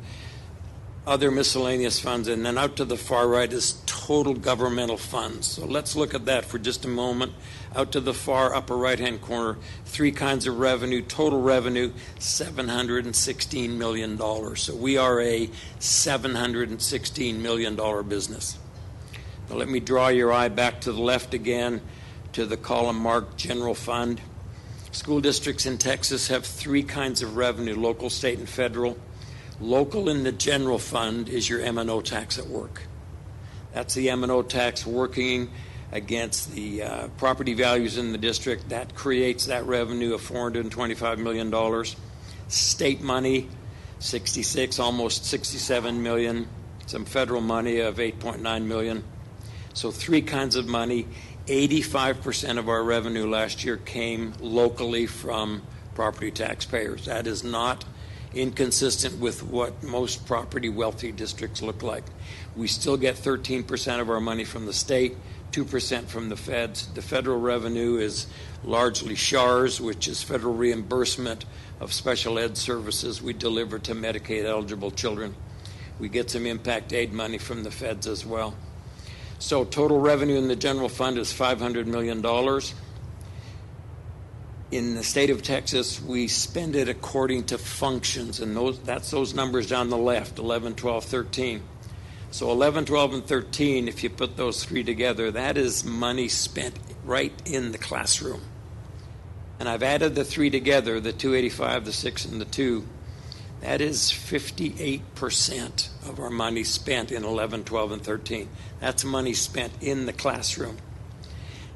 other miscellaneous funds, and then out to the far right is total governmental funds. So let's look at that for just a moment. Out to the far upper right-hand corner, 3 kinds of revenue, total revenue, $716 million. So we are a $716 million business. Now let me draw your eye back to the left again to the column marked general fund. School districts in Texas have 3 kinds of revenue, local, state, and federal. Local in the general fund is your M&O tax at work. That's the M&O tax working against the property values in the district. That creates that revenue of $425 million. State money, 66, almost 67 million. Some federal money of 8.9 million. So 3 kinds of money. 85% of our revenue last year came locally from property taxpayers. That is not inconsistent with what most property wealthy districts look like. We still get 13% of our money from the state, 2% from the feds. The federal revenue is largely SHARS, which is federal reimbursement of special ed services we deliver to Medicaid eligible children. We get some impact aid money from the feds as well. So total revenue in the general fund is $500 million. In the state of Texas, we spend it according to functions, and that's those numbers down the left, 11, 12, 13. So 11, 12, and 13, if you put those 3 together, that is money spent right in the classroom. And I've added the 3 together, the 285, the 6, and the 2. That is 58% of our money spent in 11, 12, and 13. That's money spent in the classroom.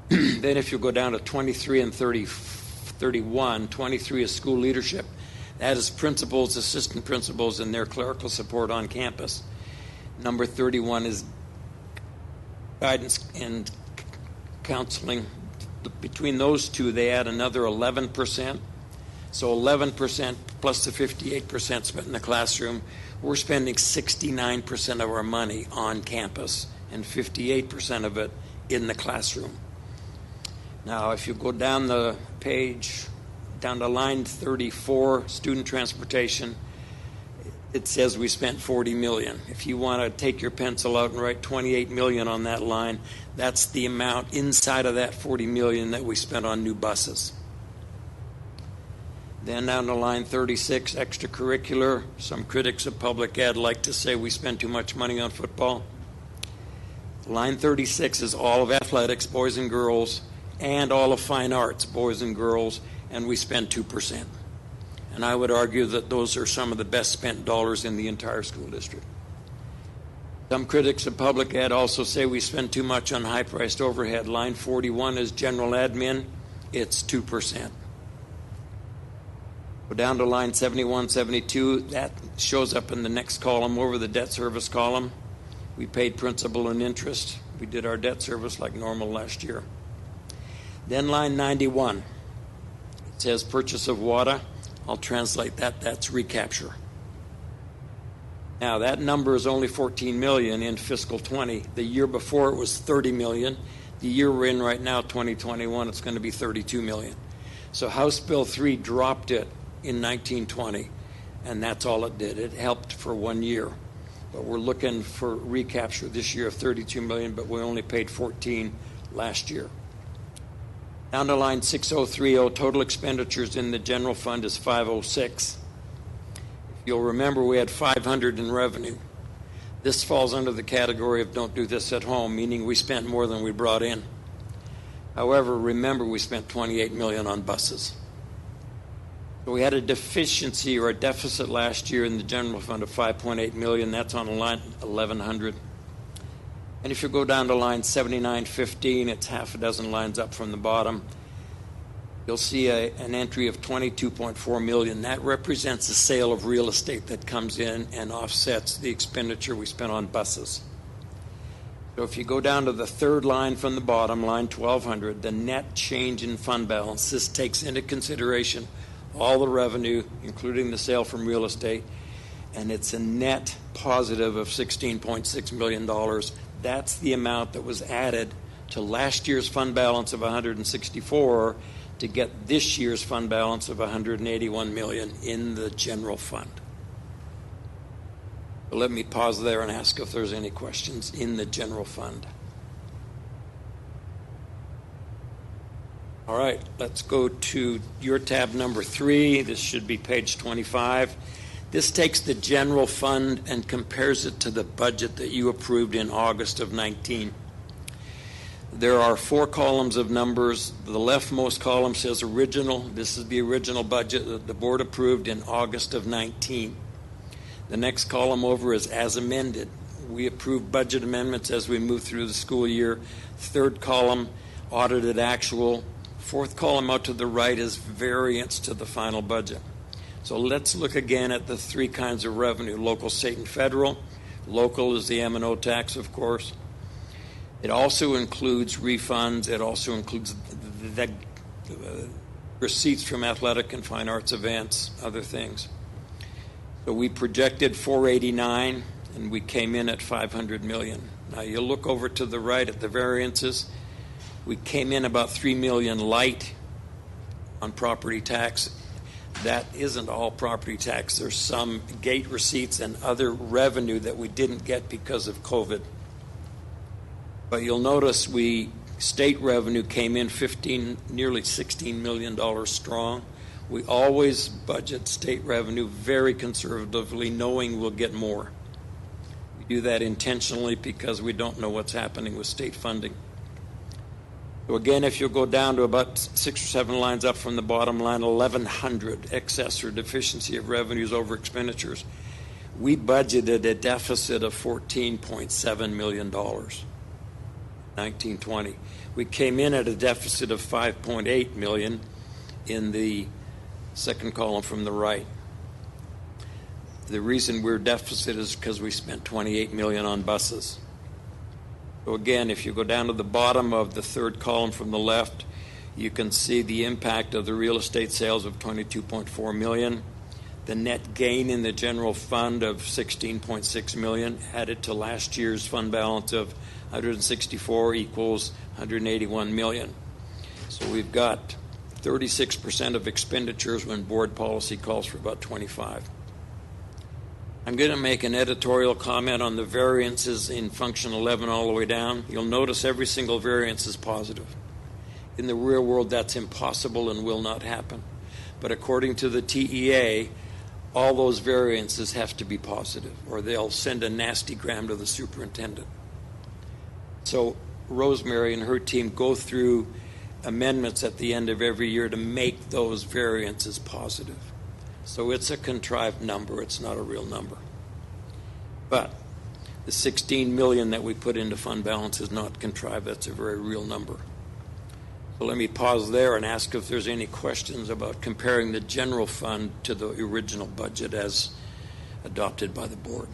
Then if you go down to 23 and 31, 23 is school leadership. That is principals, assistant principals, and their clerical support on campus. Number 31 is guidance and counseling. Between those 2, they add another 11%. So 11% plus the 58% spent in the classroom, we're spending 69% of our money on campus and 58% of it in the classroom. Now, if you go down the page, down to line 34, student transportation, it says we spent $40 million. If you want to take your pencil out and write $28 million on that line, that's the amount inside of that $40 million that we spent on new buses. Then down to line 36, extracurricular. Some critics of public ed like to say we spend too much money on football. Line 36 is all of athletics, boys and girls, and all of fine arts, boys and girls, and we spend 2%. And I would argue that those are some of the best spent dollars in the entire school district. Some critics of public ed also say we spend too much on high-priced overhead. Line 41 is general admin. It's 2%. Go down to line 71, 72. That shows up in the next column over the debt service column. We paid principal and interest. We did our debt service like normal last year. Then line 91. It says purchase of water. I'll translate that. That's recapture. Now, that number is only $14 million in fiscal 20. The year before it was $30 million. The year we're in right now, 2021, it's going to be $32 million. So House Bill 3 dropped it in 1920, and that's all it did. It helped for 1 year. But we're looking for recapture this year of $32 million, but we only paid $14 last year. Down to line 6030, total expenditures in the general fund is 506. You'll remember we had 500 in revenue. This falls under the category of don't do this at home, meaning we spent more than we brought in. However, remember we spent $28 million on buses. So we had a deficiency or a deficit last year in the general fund of $5.8 million. That's on line 1100. And if you go down to line 7915, it's half a dozen lines up from the bottom. You'll see an entry of $22.4 million. That represents the sale of real estate that comes in and offsets the expenditure we spent on buses. So if you go down to the third line from the bottom, line 1200, the net change in fund balance, this takes into consideration all the revenue, including the sale from real estate, and it's a net positive of $16.6 million. That's the amount that was added to last year's fund balance of 164 to get this year's fund balance of $181 million in the general fund. But let me pause there and ask if there's any questions in the general fund. All right, let's go to your tab number 3. This should be page 25. This takes the general fund and compares it to the budget that you approved in August of 19. There are 4 columns of numbers. The leftmost column says original. This is the original budget that the board approved in August of 19. The next column over is as amended. We approve budget amendments as we move through the school year. Third column, audited actual. Fourth column out to the right is variance to the final budget. So let's look again at the 3 kinds of revenue: local, state, and federal. Local is the M&O tax, of course. It also includes refunds. It also includes the receipts from athletic and fine arts events, other things. So we projected 489, and we came in at 500 million. Now you look over to the right at the variances. We came in about 3 million light on property tax. That isn't all property tax. There's some gate receipts and other revenue that we didn't get because of COVID. But you'll notice state revenue came in nearly $16 million strong. We always budget state revenue very conservatively, knowing we'll get more. We do that intentionally because we don't know what's happening with state funding. So again, if you'll go down to about 6 or 7 lines up from the bottom line, 1100, excess or deficiency of revenues over expenditures, we budgeted a deficit of $14.7 million. 1920. We came in at a deficit of 5.8 million in the second column from the right. The reason we're deficit is because we spent 28 million on buses. So again, if you go down to the bottom of the third column from the left, you can see the impact of the real estate sales of 22.4 million. The net gain in the general fund of 16.6 million added to last year's fund balance of 164 equals 181 million. So we've got 36% of expenditures when board policy calls for about 25. I'm going to make an editorial comment on the variances in function 11 all the way down. You'll notice every single variance is positive. In the real world, that's impossible and will not happen. But according to the TEA, all those variances have to be positive, or they'll send a nasty gram to the superintendent. So Rosemary and her team go through amendments at the end of every year to make those variances positive. So it's a contrived number. It's not a real number. But the 16 million that we put into fund balance is not contrived. That's a very real number. So let me pause there and ask if there's any questions about comparing the general fund to the original budget as adopted by the board.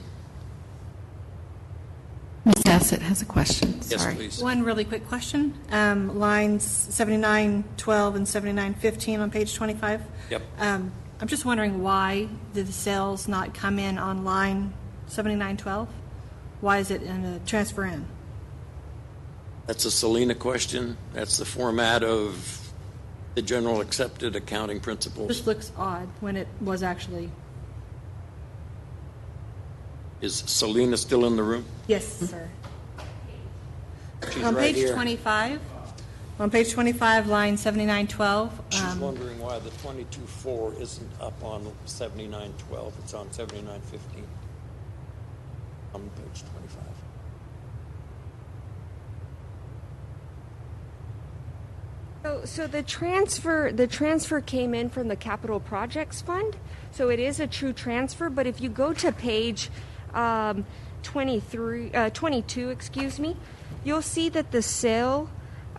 Ms. Bassett has a question. Yes, Sorry. please. One really quick question. Lines 7912 and 7915 on page 25. Yep. I'm just wondering, why did the sales not come in on line 7912? Why is it in a transfer in? That's a Selena question. That's the format of the general accepted accounting principles. This looks odd when it was actually. Is Selena still in the room? Yes, sir. She's On right page here. 25, on page 25, line 7912. She's wondering why the 22.4 isn't up on 79.12. It's on 79.15 on page 25. So the transfer came in from the capital projects fund. So it is a true transfer. But if you go to page 22, excuse me, you'll see that the sale,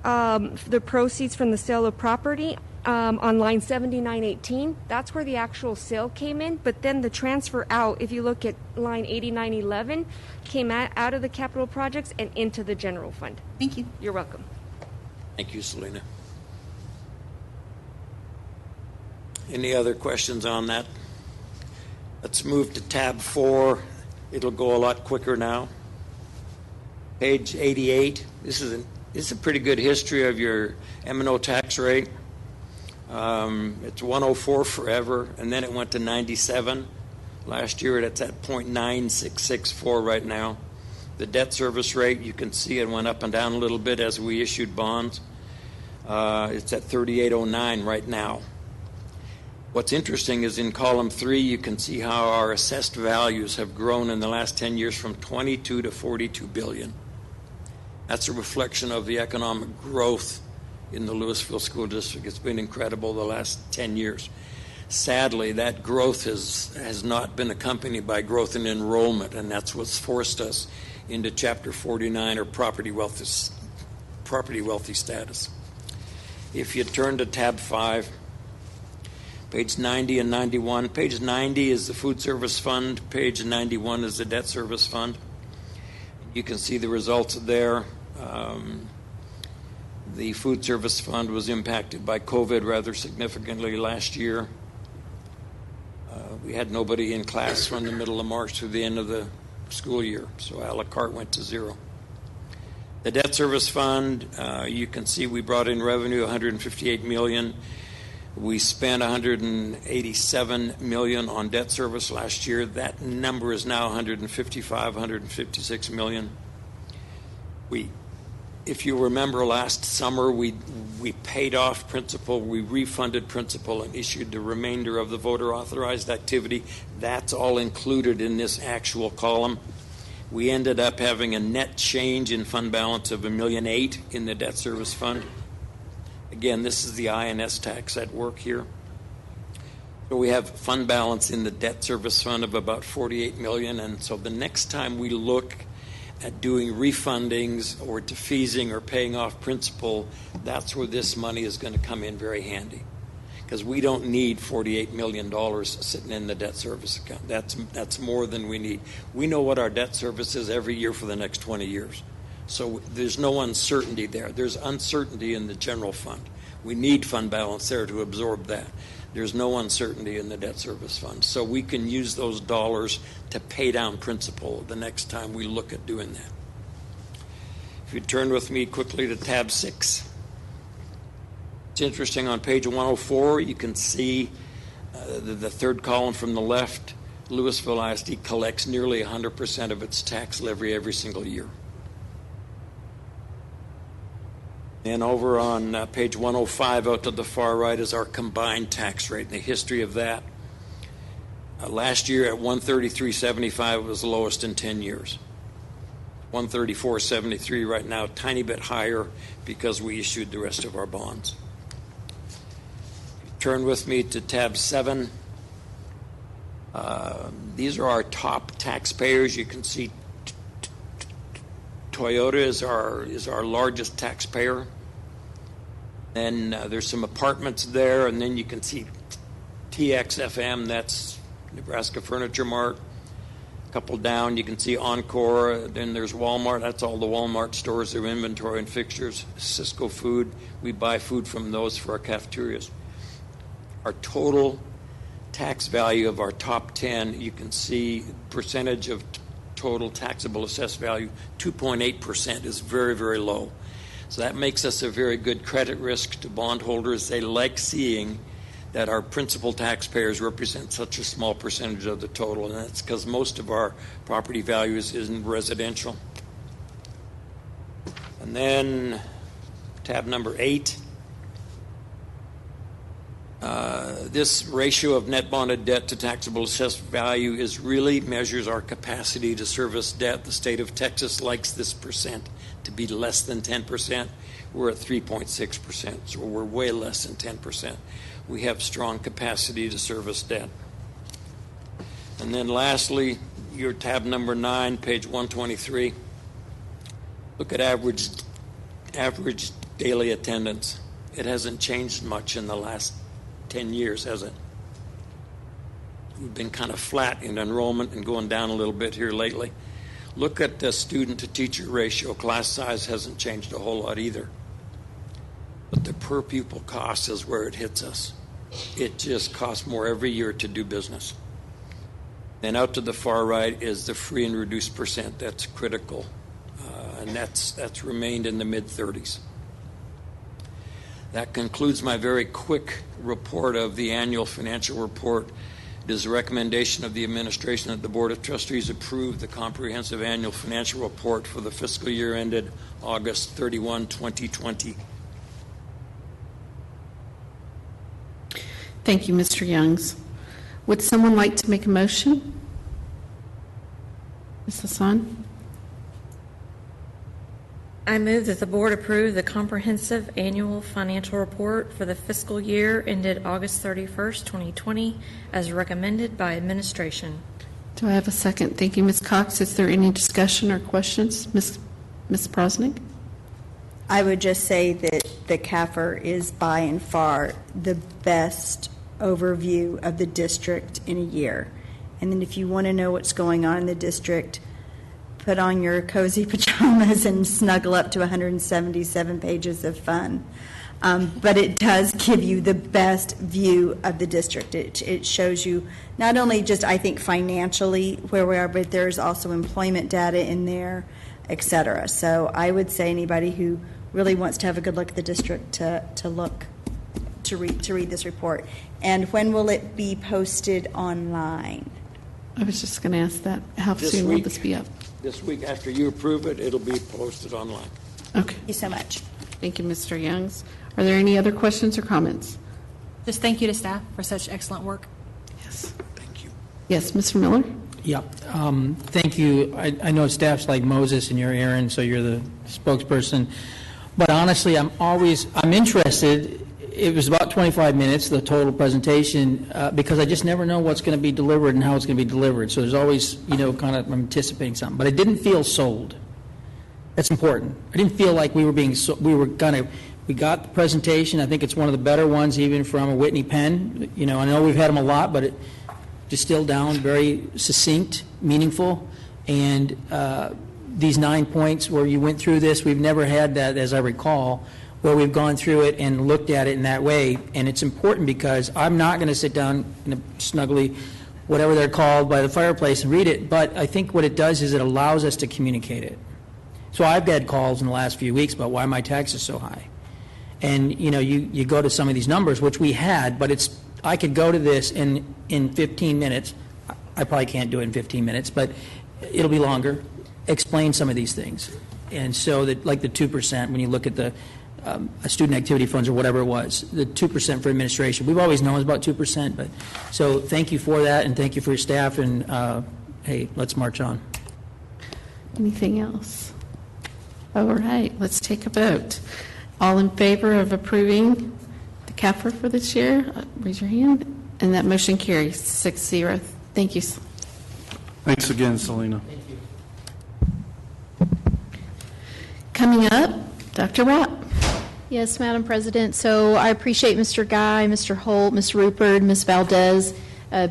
the proceeds from the sale of property on line 7918, that's where the actual sale came in. But then the transfer out, if you look at line 8911, came out of the capital projects and into the general fund. Thank you. You're welcome. Thank you, Selena. Any other questions on that? Let's move to tab 4. It'll go a lot quicker now. Page 88. This is a pretty good history of your M&O tax rate. It's 104 forever, and then it went to 97 last year. It's at 0.9664 right now. The debt service rate, you can see it went up and down a little bit as we issued bonds. It's at 3809 right now. What's interesting is in column 3, you can see how our assessed values have grown in the last 10 years from 22 to 42 billion. That's a reflection of the economic growth in the Lewisville School District. It's been incredible the last 10 years. Sadly, that growth has not been accompanied by growth in enrollment, and that's what's forced us into Chapter 49, or property wealthy status. If you turn to tab 5, page 90 and 91. Page 90 is the food service fund. Page 91 is the debt service fund. You can see the results there. The food service fund was impacted by COVID rather significantly last year. We had nobody in class from the middle of March through the end of the school year, so a la carte went to zero. The debt service fund, you can see we brought in revenue $158 million. We spent $187 million on debt service last year. That number is now $156 million. If you remember last summer, we paid off principal, we refunded principal, and issued the remainder of the voter authorized activity. That's all included in this actual column. We ended up having a net change in fund balance of $1.8 million in the debt service fund. Again, this is the INS tax at work here. So we have fund balance in the debt service fund of about $48 million, and so the next time we look at doing refundings or defeasing or paying off principal, that's where this money is going to come in very handy, because we don't need $48 million sitting in the debt service account. That's more than we need. We know what our debt service is every year for the next 20 years. So there's no uncertainty there. There's uncertainty in the general fund. We need fund balance there to absorb that. There's no uncertainty in the debt service fund. So we can use those dollars to pay down principal the next time we look at doing that. If you turn with me quickly to tab 6. It's interesting, on page 104, you can see the third column from the left. Lewisville ISD collects nearly 100% of its tax levy every single year. And over on page 105 out to the far right is our combined tax rate and the history of that. Last year at 133.75 was the lowest in 10 years. 134.73 right now, a tiny bit higher because we issued the rest of our bonds. Turn with me to tab 7. These are our top taxpayers. You can see Toyota is our largest taxpayer. Then there's some apartments there, and then you can see TXFM, that's Nebraska Furniture Mart. couple down, you can see Encore, then there's Walmart. That's all the Walmart stores, their inventory and fixtures. Cisco Food, we buy food from those for our cafeterias. Our total tax value of our top 10, you can see percentage of total taxable assessed value, 2.8% is very, very low. So that makes us a very good credit risk to bondholders. They like seeing that our principal taxpayers represent such a small percentage of the total, and that's because most of our property values isn't residential. And then tab number 8. This ratio of net bonded debt to taxable assessed value is really measures our capacity to service debt. The state of Texas likes this percent to be less than 10%. We're at 3.6%, so we're way less than 10%. We have strong capacity to service debt. And then lastly, your tab number 9, page 123. Look at average daily attendance. It hasn't changed much in the last 10 years, has it? We've been kind of flat in enrollment and going down a little bit here lately. Look at the student to teacher ratio. Class size hasn't changed a whole lot either. But the per pupil cost is where it hits us. It just costs more every year to do business. Then out to the far right is the free and reduced percent. That's critical. And that's remained in the mid-30s. That concludes my very quick report of the annual financial report. It is a recommendation of the administration that the Board of Trustees approve the comprehensive annual financial report for the fiscal year ended August 31, 2020. Thank you, Mr. Youngs. Would someone like to make a motion? Ms. Hassan? I move that the board approve the comprehensive annual financial report for the fiscal year ended August 31st, 2020, as recommended by administration. Do I have a second? Thank you, Ms. Cox. Is there any discussion or questions? Ms. Prosnick? I would just say that the CAFR is by and far the best overview of the district in a year. And then if you want to know what's going on in the district, put on your cozy pajamas and snuggle up to 177 pages of fun. But it does give you the best view of the district. It shows you not only just, I think, financially where we are, but there's also employment data in there, et cetera. So I would say anybody who really wants to have a good look at the district to read this report. And when will it be posted online? I was just going to ask that. How soon will this be up? This week, after you approve it, it'll be posted online. Okay. Thank you so much. Thank you, Mr. Youngs. Are there any other questions or comments? Just thank you to staff for such excellent work. Yes. Thank you. Yes, Mr. Miller? Yep. Thank you. I know staff's like Moses and you're Aaron, so you're the spokesperson. But honestly, I'm interested. It was about 25 minutes, the total presentation, because I just never know what's going to be delivered and how it's going to be delivered. So there's always, kind of anticipating something. But I didn't feel sold. That's important. I didn't feel like we got the presentation. I think it's one of the better ones, even from a Whitney Penn. I know we've had them a lot, but it distilled down, very succinct, meaningful. And these 9 points where you went through this, we've never had that, as I recall, where we've gone through it and looked at it in that way. And it's important because I'm not going to sit down in a snuggly, whatever they're called, by the fireplace and read it. But I think what it does is it allows us to communicate it. So I've had calls in the last few weeks about why my tax is so high. And, you go to some of these numbers, which we had, but I could go to this in 15 minutes. I probably can't do it in 15 minutes, but it'll be longer. Explain some of these things. And so that, like the 2%, when you look at the student activity funds or whatever it was, the 2% for administration. We've always known it's about 2%, but so thank you for that, and thank you for your staff, and hey, let's march on. Anything else? All right, let's take a vote. All in favor of approving the CAFR for this year, raise your hand, and that motion carries 6-0. Thank you. Thanks again, Selena. Thank you. Coming up, Dr. Rapp. Yes, Madam President. So I appreciate Mr. Guy, Mr. Holt, Ms. Rupert, Ms. Valdez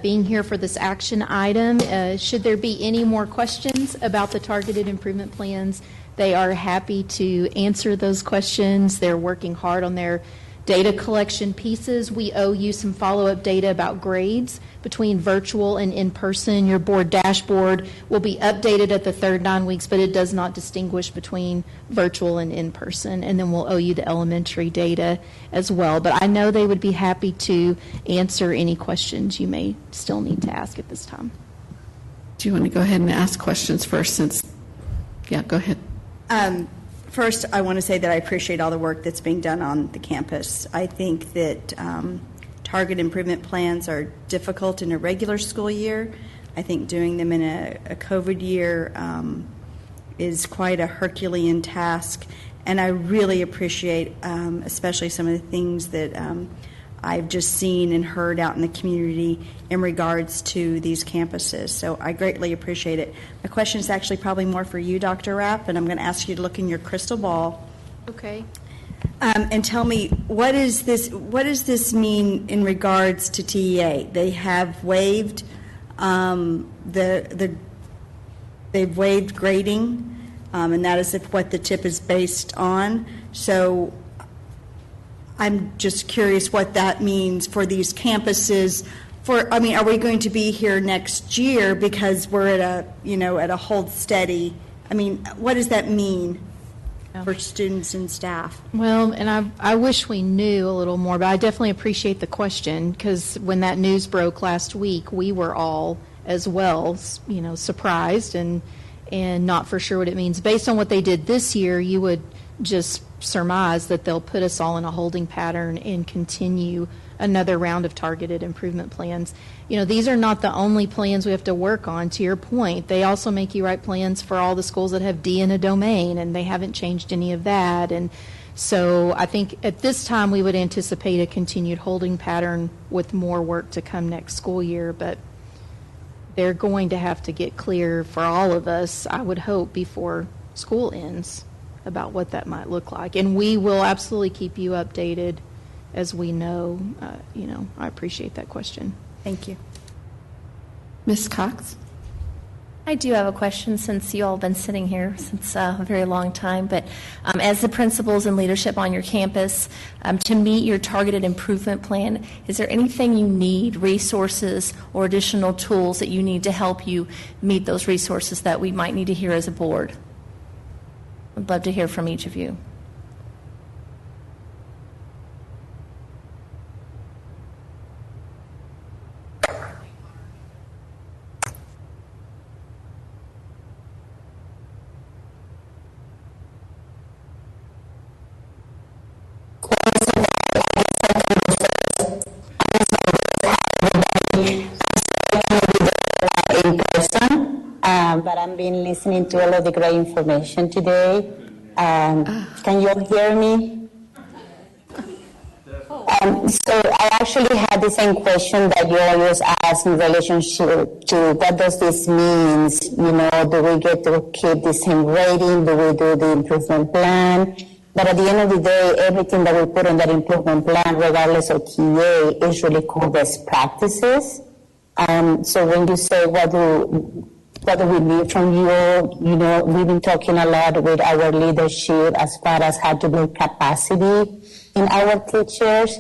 being here for this action item. Should there be any more questions about the targeted improvement plans, they are happy to answer those questions. They're working hard on their data collection pieces. We owe you some follow-up data about grades between virtual and in-person. Your board dashboard will be updated at the third 9 weeks, but it does not distinguish between virtual and in-person. And then we'll owe you the elementary data as well. But I know they would be happy to answer any questions you may still need to ask at this time. Do you want to go ahead and ask questions first yeah, go ahead. First, I want to say that I appreciate all the work that's being done on the campus. I think that target improvement plans are difficult in a regular school year. I think doing them in a COVID year is quite a Herculean task. And I really appreciate especially some of the things that I've just seen and heard out in the community in regards to these campuses. So I greatly appreciate it. My question is actually probably more for you, Dr. Rapp, and I'm going to ask you to look in your crystal ball. Okay. And tell me, what does this mean in regards to TEA? They have waived they've waived grading, and that is what the tip is based on. So I'm just curious what that means for these campuses. Are we going to be here next year because we're at a hold steady? I mean, what does that mean for students and staff? Well, and I wish we knew a little more, but I definitely appreciate the question, because when that news broke last week, we were all as well, surprised and not for sure what it means. Based on what they did this year, you would just surmise that they'll put us all in a holding pattern and continue another round of targeted improvement plans. These are not the only plans we have to work on. To your point, they also make you write plans for all the schools that have D in a domain, and they haven't changed any of that. And so I think at this time we would anticipate a continued holding pattern with more work to come next school year, but they're going to have to get clear for all of us, I would hope, before school ends about what that might look like. And we will absolutely keep you updated as we know. I appreciate that question. Thank you. Ms. Cox? I do have a question, since you all have been sitting here since a very long time, but as the principals and leadership on your campus, to meet your targeted improvement plan, is there anything you need, resources or additional tools that you need to help you meet those resources that we might need to hear as a board? I'd love to hear from each of you. In person, but I've been listening to all of the great information today. Can you all hear me? So I actually had the same question that you always ask in relationship to what does this mean? Do we get to keep the same rating? Do we do the improvement plan? But at the end of the day, everything that we put on that improvement plan, regardless of TA, is really called best practices. So when you say what do we need from you, we've been talking a lot with our leadership as far as how to build capacity in our teachers.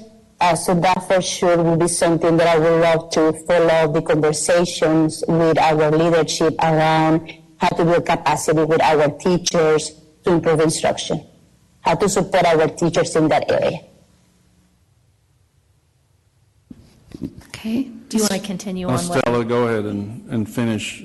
So that for sure will be something that I would love to follow the conversations with our leadership around how to build capacity with our teachers to improve instruction, how to support our teachers in that area. Okay. Do you want to continue on? Stella, go ahead and finish.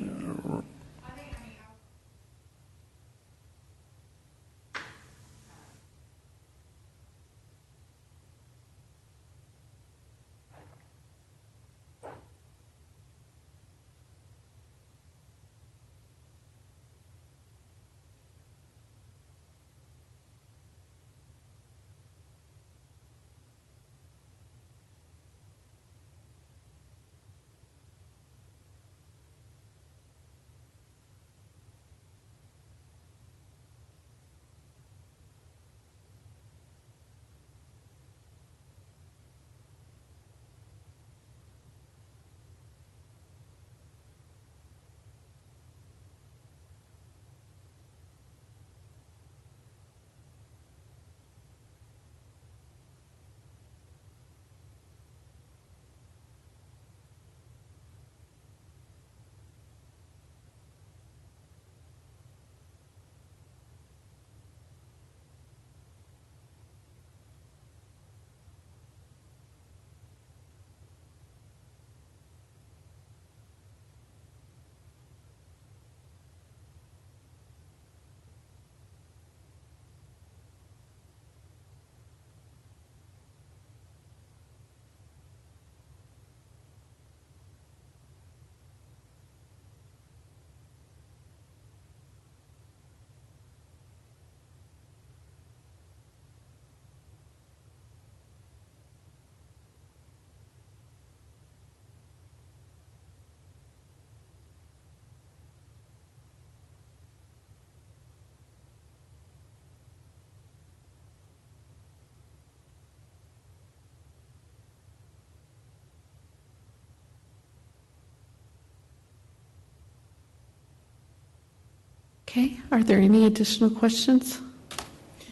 Okay, are there any additional questions?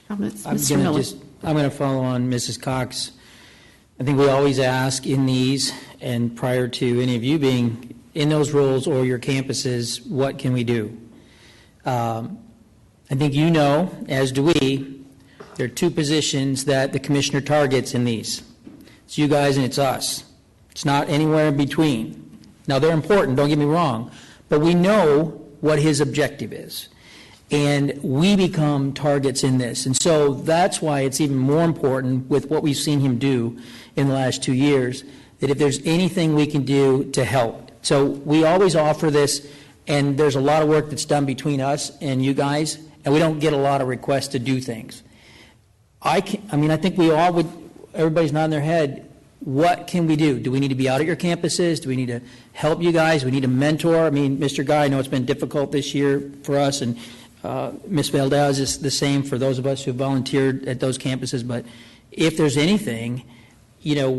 Comments? Mr. Miller. I'm going to follow on Mrs. Cox. I think we always ask in these, and prior to any of you being in those roles or your campuses, what can we do? I think you know, as do we, there are two positions that the commissioner targets in these. It's you guys and it's us. It's not anywhere in between. Now, they're important, don't get me wrong, but we know what his objective is. And we become targets in this. And so that's why it's even more important with what we've seen him do in the last 2 years, that if there's anything we can do to help. So we always offer this, and there's a lot of work that's done between us and you guys, and we don't get a lot of requests to do things. I think we all would, everybody's nodding their head, what can we do? Do we need to be out at your campuses? Do we need to help you guys? Do we need to mentor? I mean, Mr. Guy, I know it's been difficult this year for us, and Ms. Valdez is the same for those of us who volunteered at those campuses, but if there's anything, you know,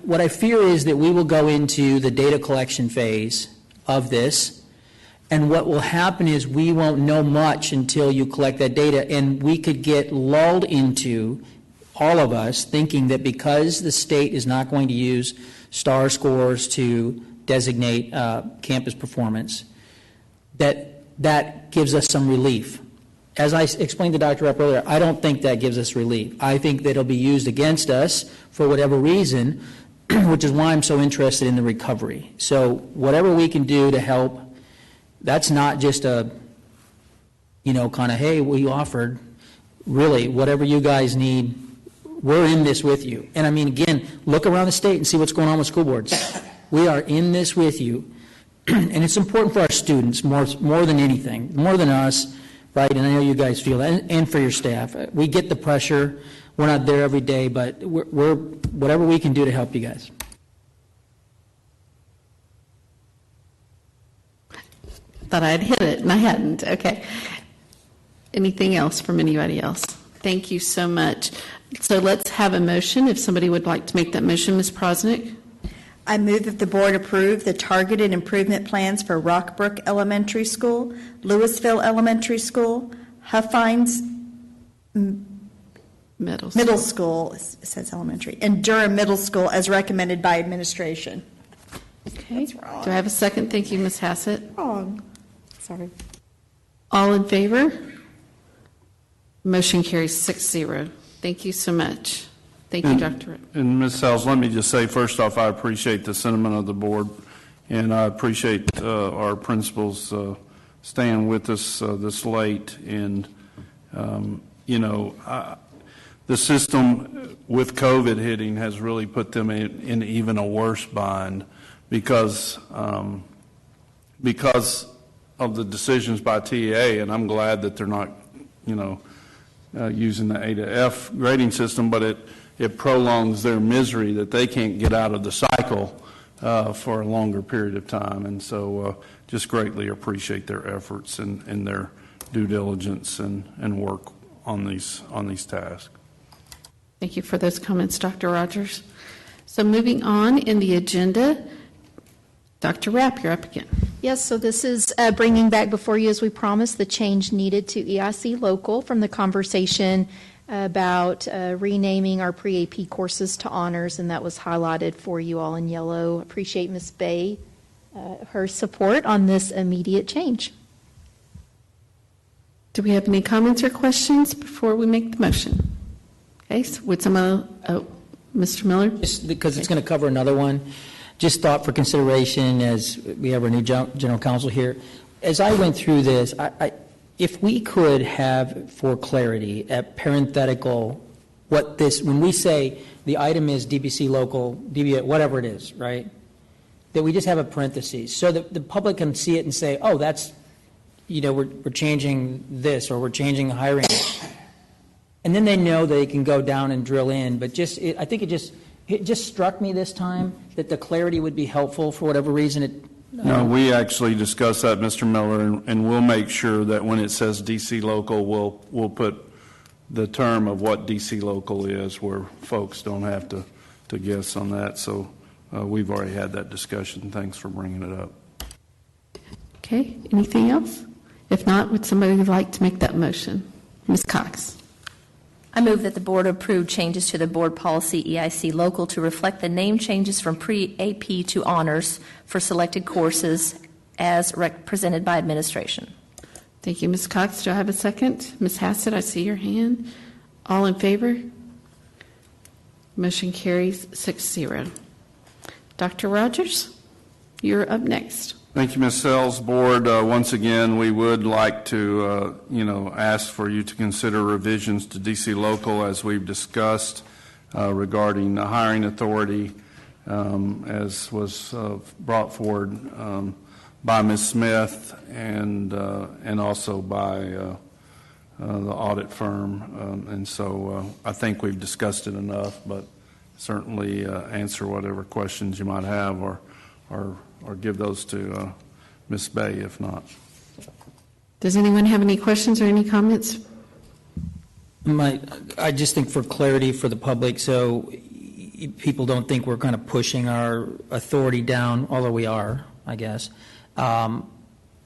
what I fear is that we will go into the data collection phase of this, and what will happen is we won't know much until you collect that data, and we could get lulled into, all of us, thinking that because the state is not going to use STAR scores to designate campus performance, that gives us some relief. As I explained to Dr. Rapp earlier, I don't think that gives us relief. I think that it'll be used against us for whatever reason, which is why I'm so interested in the recovery. So whatever we can do to help, that's not just a, you know, kind of, hey, we offered. Really, whatever you guys need, we're in this with you. And I mean, again, look around the state and see what's going on with school boards. We are in this with you. And it's important for our students more than anything, more than us, right? And I know you guys feel that, and for your staff. We get the pressure. We're not there every day, but we're whatever we can do to help you guys. Thought I'd hit it, and I hadn't. Okay. Anything else from anybody else? Thank you so much. So let's have a motion. If somebody would like to make that motion, Ms. Prosnick. I move that the board approve the targeted improvement plans for Rockbrook Elementary School, Lewisville Elementary School, Huffines Middle School, it says elementary, and Durham Middle School as recommended by administration. Okay. Do I have a second? Thank you, Ms. Hassett. Wrong. Sorry. All in favor? Motion carries 6-0. Thank you so much. Thank you, Dr. And Ms. Sells, let me just say, first off, I appreciate the sentiment of the board, and I appreciate our principals staying with us this late. And, you know, the system with COVID hitting has really put them in even a worse bind because of the decisions by TEA, and I'm glad that they're not, you know, using the A to F grading system, but it prolongs their misery that they can't get out of the cycle for a longer period of time. And so just greatly appreciate their efforts and their due diligence and work on these tasks. Thank you for those comments, Dr. Rogers. So moving on in the agenda, Dr. Rapp, you're up again. Yes, so this is bringing back before you, as we promised, the change needed to EIC local from the conversation about renaming our pre-AP courses to honors, and that was highlighted for you all in yellow. Appreciate Ms. Bay, her support on this immediate change. Do we have any comments or questions before we make the motion? Okay, so would someone, Mr. Miller? Just because it's going to cover another one, just thought for consideration as we have our new general counsel here. As I went through this, if we could have, for clarity, a parenthetical, what this, when we say the item is DBC local, DBA, whatever it is, right, that we just have a parenthesis so that the public can see it and say, oh, that's, you know, we're changing this or we're changing hiring. And then they know they can go down and drill in. But I think it just struck me this time that the clarity would be helpful for whatever reason. No, we actually discussed that, Mr. Miller, and we'll make sure that when it says DC local, we'll put the term of what DC local is, where folks don't have to guess on that. So we've already had that discussion. Thanks for bringing it up. Okay, anything else? If not, would somebody like to make that motion? Ms. Cox. I move that the board approve changes to the board policy EIC local to reflect the name changes from pre-AP to honors for selected courses as presented by administration. Thank you, Ms. Cox. Do I have a second? Ms. Hassett, I see your hand. All in favor? Motion carries 6-0. Dr. Rogers, you're up next. Thank you, Ms. Sells. Board, once again, we would like to, ask for you to consider revisions to DC Local as we've discussed regarding the hiring authority as was brought forward by Ms. Smith and also by the audit firm. And so I think we've discussed it enough, but certainly answer whatever questions you might have or give those to Ms. Bay if not. Does anyone have any questions or any comments? I just think for clarity for the public, so people don't think we're kind of pushing our authority down, although we are, I guess.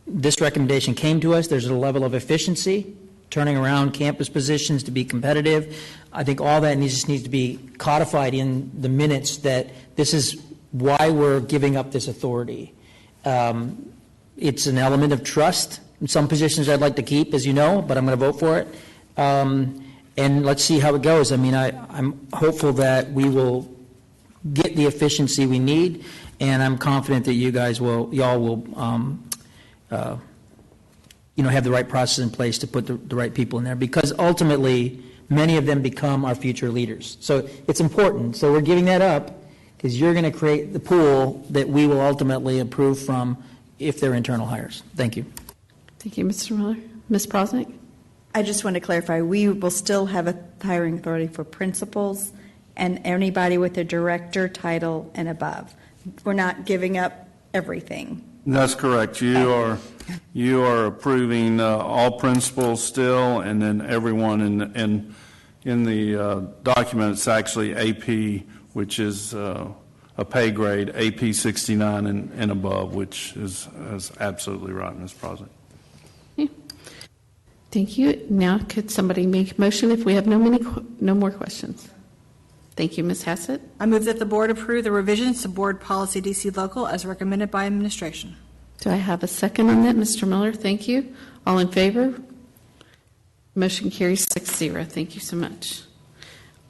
This recommendation came to us. There's a level of efficiency, turning around campus positions to be competitive. I think all that just needs to be codified in the minutes that this is why we're giving up this authority. It's an element of trust. In some positions I'd like to keep, as you know, but I'm going to vote for it. And let's see how it goes. I mean, I'm hopeful that we will get the efficiency we need, and I'm confident that y'all will have the right process in place to put the right people in there, because ultimately many of them become our future leaders. So it's important. So we're giving that up because you're going to create the pool that we will ultimately approve from if they're internal hires. Thank you. Thank you, Mr. Miller. Ms. Prosnick? I just want to clarify, we will still have a hiring authority for principals and anybody with a director title and above. We're not giving up everything. That's correct. You are approving all principals still, and then everyone in the document. It's actually AP, which is a pay grade, AP 69 and above, which is absolutely right, Ms. President. Thank you. Now, could somebody make a motion if we have no more questions? Thank you, Ms. Hassett. I move that the board approve the revisions to board policy DC local as recommended by administration. Do I have a second on that? Mr. Miller, thank you. All in favor? Motion carries 6-0. Thank you so much.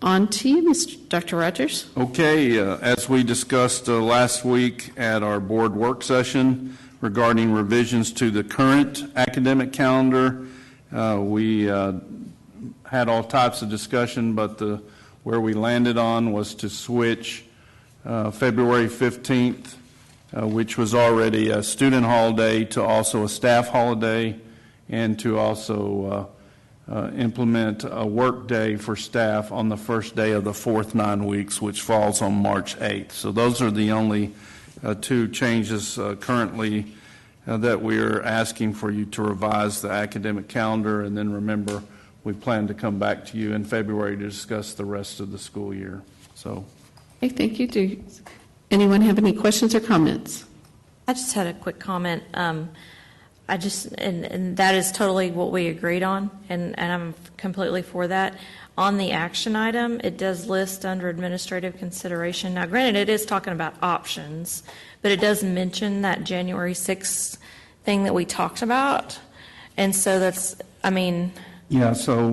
On to you, Dr. Rogers. Okay, as we discussed last week at our board work session regarding revisions to the current academic calendar, we had all types of discussion, but where we landed on was to switch February 15th, which was already a student holiday, to also a staff holiday, and to also implement a work day for staff on the first day of the fourth 9 weeks, which falls on March 8th. So those are the only two changes currently that we are asking for you to revise the academic calendar. And then remember, we plan to come back to you in February to discuss the rest of the school year. So, okay, thank you. Do anyone have any questions or comments? I just had a quick comment. And that is totally what we agreed on, and I'm completely for that. On the action item, it does list under administrative consideration. Now, granted, it is talking about options, but it does mention that January 6th thing that we talked about. And so that's, Yeah, so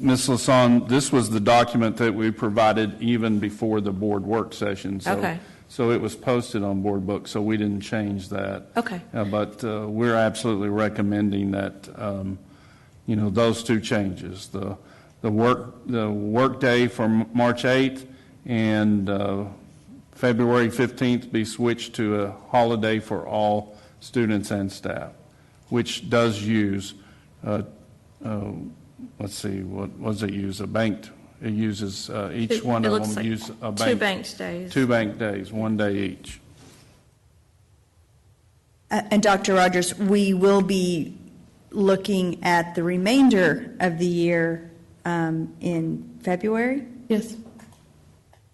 Ms. Lasan, this was the document that we provided even before the board work session. So, okay. So it was posted on board book, so we didn't change that. Okay. But we're absolutely recommending that, those two changes, the work day for March 8th and February 15th be switched to a holiday for all students and staff, which does use, let's see, what does it use? A banked. It uses each one of them like use a bank. 2 banked days. 2 banked days, 1 day each. And Dr. Rogers, we will be looking at the remainder of the year in February? Yes.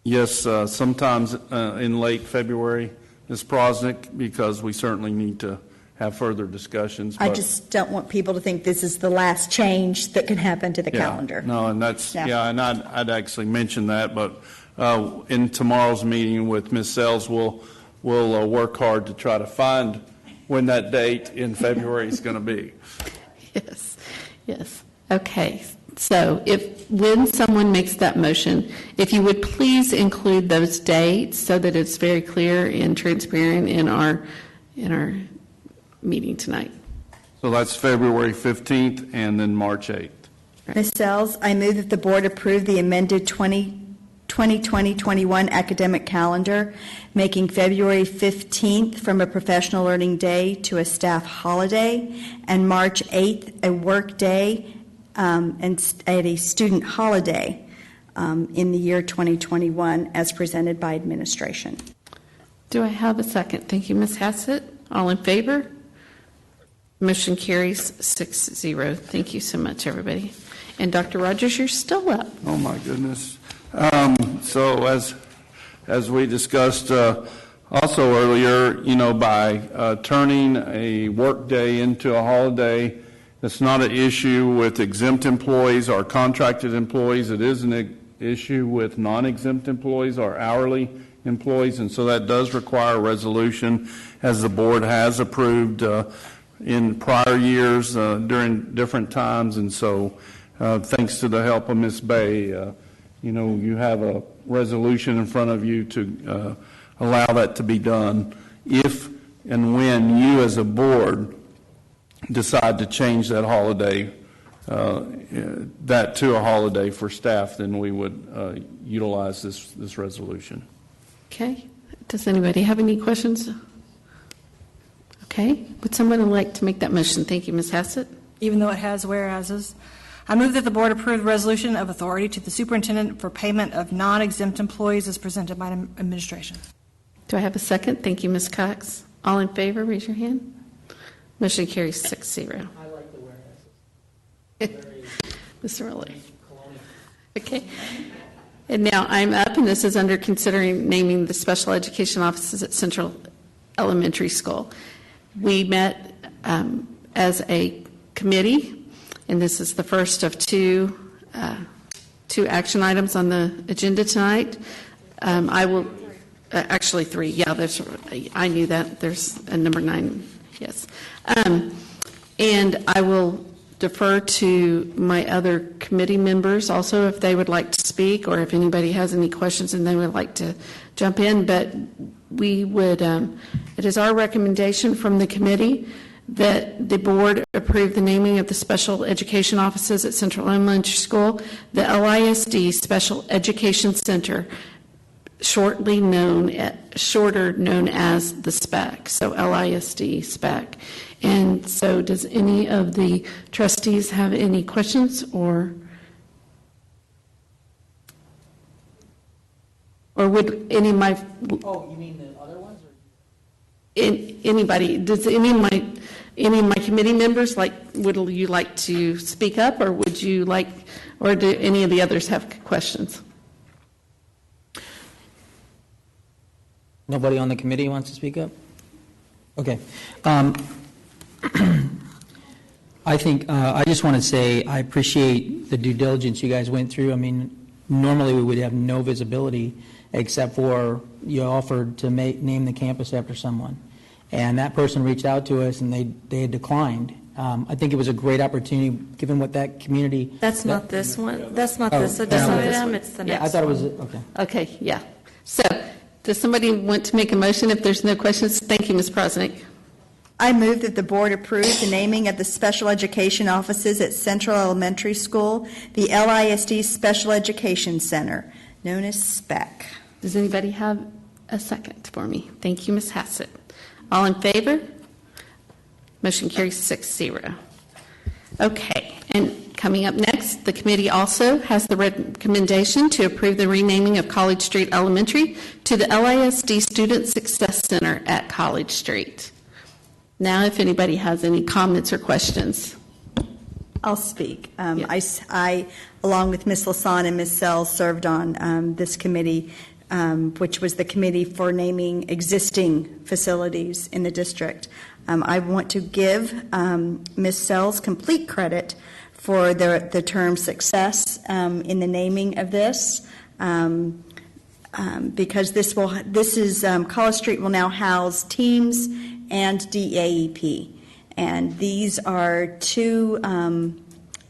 Yes, sometimes in late February, Ms. Prosnick, because we certainly need to have further discussions. I but- just don't want people to think this is the last change that can happen to the calendar. No, and that's, Yeah. and I'd actually mention that, but in tomorrow's meeting with Ms. Sells, we'll work hard to try to find when that date in February is going to be. Yes. Okay. So when someone makes that motion, if you would please include those dates so that it's very clear and transparent in our meeting tonight. So that's February 15th and then March 8th. Ms. Sells, I move that the board approve the amended 2020-21 academic calendar, making February 15th from a professional learning day to a staff holiday, and March 8th a work day and a student holiday in the year 2021 as presented by administration. Do I have a second? Thank you, Ms. Hassett. All in favor? Motion carries 6-0. Thank you so much, everybody. And Dr. Rogers, you're still up. Oh, my goodness. So as we discussed also earlier, by turning a work day into a holiday, it's not an issue with exempt employees or contracted employees. It is an issue with non-exempt employees or hourly employees, and so that does require a resolution, as the board has approved in prior years during different times. And so thanks to the help of Ms. Bay, you have a resolution in front of you to allow that to be done if and when you as a board decide to change that holiday, that to a holiday for staff, then we would utilize this resolution. Okay. Does anybody have any questions? Okay. Would someone like to make that motion? Thank you, Ms. Hassett. Even though it has whereases, I move that the board approve the resolution of authority to the superintendent for payment of non-exempt employees as presented by administration. Do I have a second? Thank you, Ms. Cox. All in favor, raise your hand. Motion carries 6-0. I like the whereas. Mr. Rowley. Okay. And now I'm up, and this is under considering naming the special education offices at Central Elementary School. We met as a committee, and this is the first of two action items on the agenda tonight. I will, actually three, yeah, I knew that. There's a number 9, yes. And I will defer to my other committee members also if they would like to speak, or if anybody has any questions and they would like to jump in. But we would, it is our recommendation from the committee that the board approve the naming of the special education offices at Central Elementary School, the LISD Special Education Center, shorter known as the SPEC, so LISD SPEC. And so does any of the trustees have any questions or would any of my... Oh, you mean the other ones? Anybody, does any of my committee members would you like to speak up, or would you like, or do any of the others have questions? Nobody on the committee wants to speak up? Okay. I think I just want to say I appreciate the due diligence you guys went through. I mean, normally we would have no visibility except for you offered to name the campus after someone. And that person reached out to us and they had declined. I think it was a great opportunity given what that community... That's not this one. That's not this agenda item. It's the next one. I thought it was... Okay. Okay, yeah. So does somebody want to make a motion if there's no questions? Thank you, Ms. Prosnick. I move that the board approve the naming of the special education offices at Central Elementary School, the LISD Special Education Center, known as SPEC. Does anybody have a second for me? Thank you, Ms. Hassett. All in favor? Motion carries 6-0. Okay, and coming up next, the committee also has the recommendation to approve the renaming of College Street Elementary to the LISD Student Success Center at College Street. Now, if anybody has any comments or questions. I'll speak. I, along with Ms. Lasan and Ms. Sells, served on this committee, which was the committee for naming existing facilities in the district. I want to give Ms. Sells complete credit for the term success in the naming of this. Because College Street will now house teams and DAEP, and these are two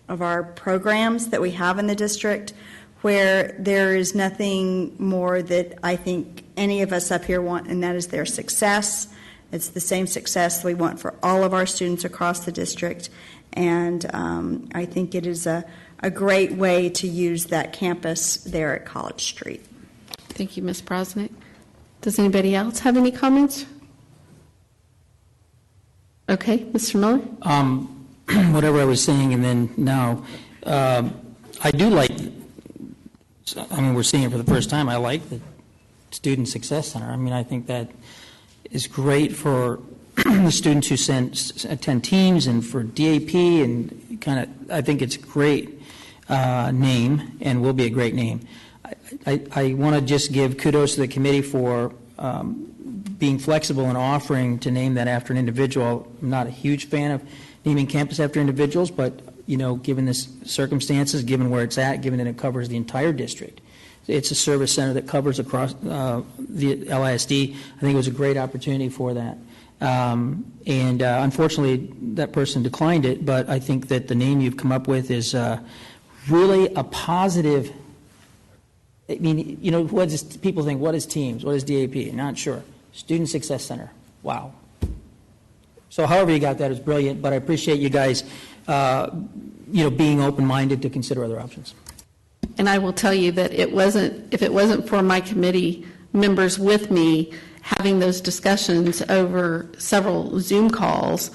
of our programs that we have in the district where there is nothing more that I think any of us up here want, and that is their success. It's the same success we want for all of our students across the district, and I think it is a great way to use that campus there at College Street. Thank you, Ms. Brosnick. Does anybody else have any comments? Okay, Mr. Miller? Whatever I was saying, and then now, I do like, we're seeing it for the first time. I like the Student Success Center. I think that is great for the students who attend teams and for DAP, and I think it's a great name and will be a great name. I want to just give kudos to the committee for being flexible and offering to name that after an individual. I'm not a huge fan of naming campus after individuals, but given the circumstances, given where it's at, given that it covers the entire district, it's a service center that covers across the LISD. I think it was a great opportunity for that. Unfortunately, that person declined it, but I think that the name you've come up with is really a positive. People think, what is teams? What is DAP? Not sure. Student Success Center. Wow. So however you got that is brilliant, but I appreciate you guys, being open-minded to consider other options. And I will tell you that if it wasn't for my committee members with me having those discussions over several Zoom calls,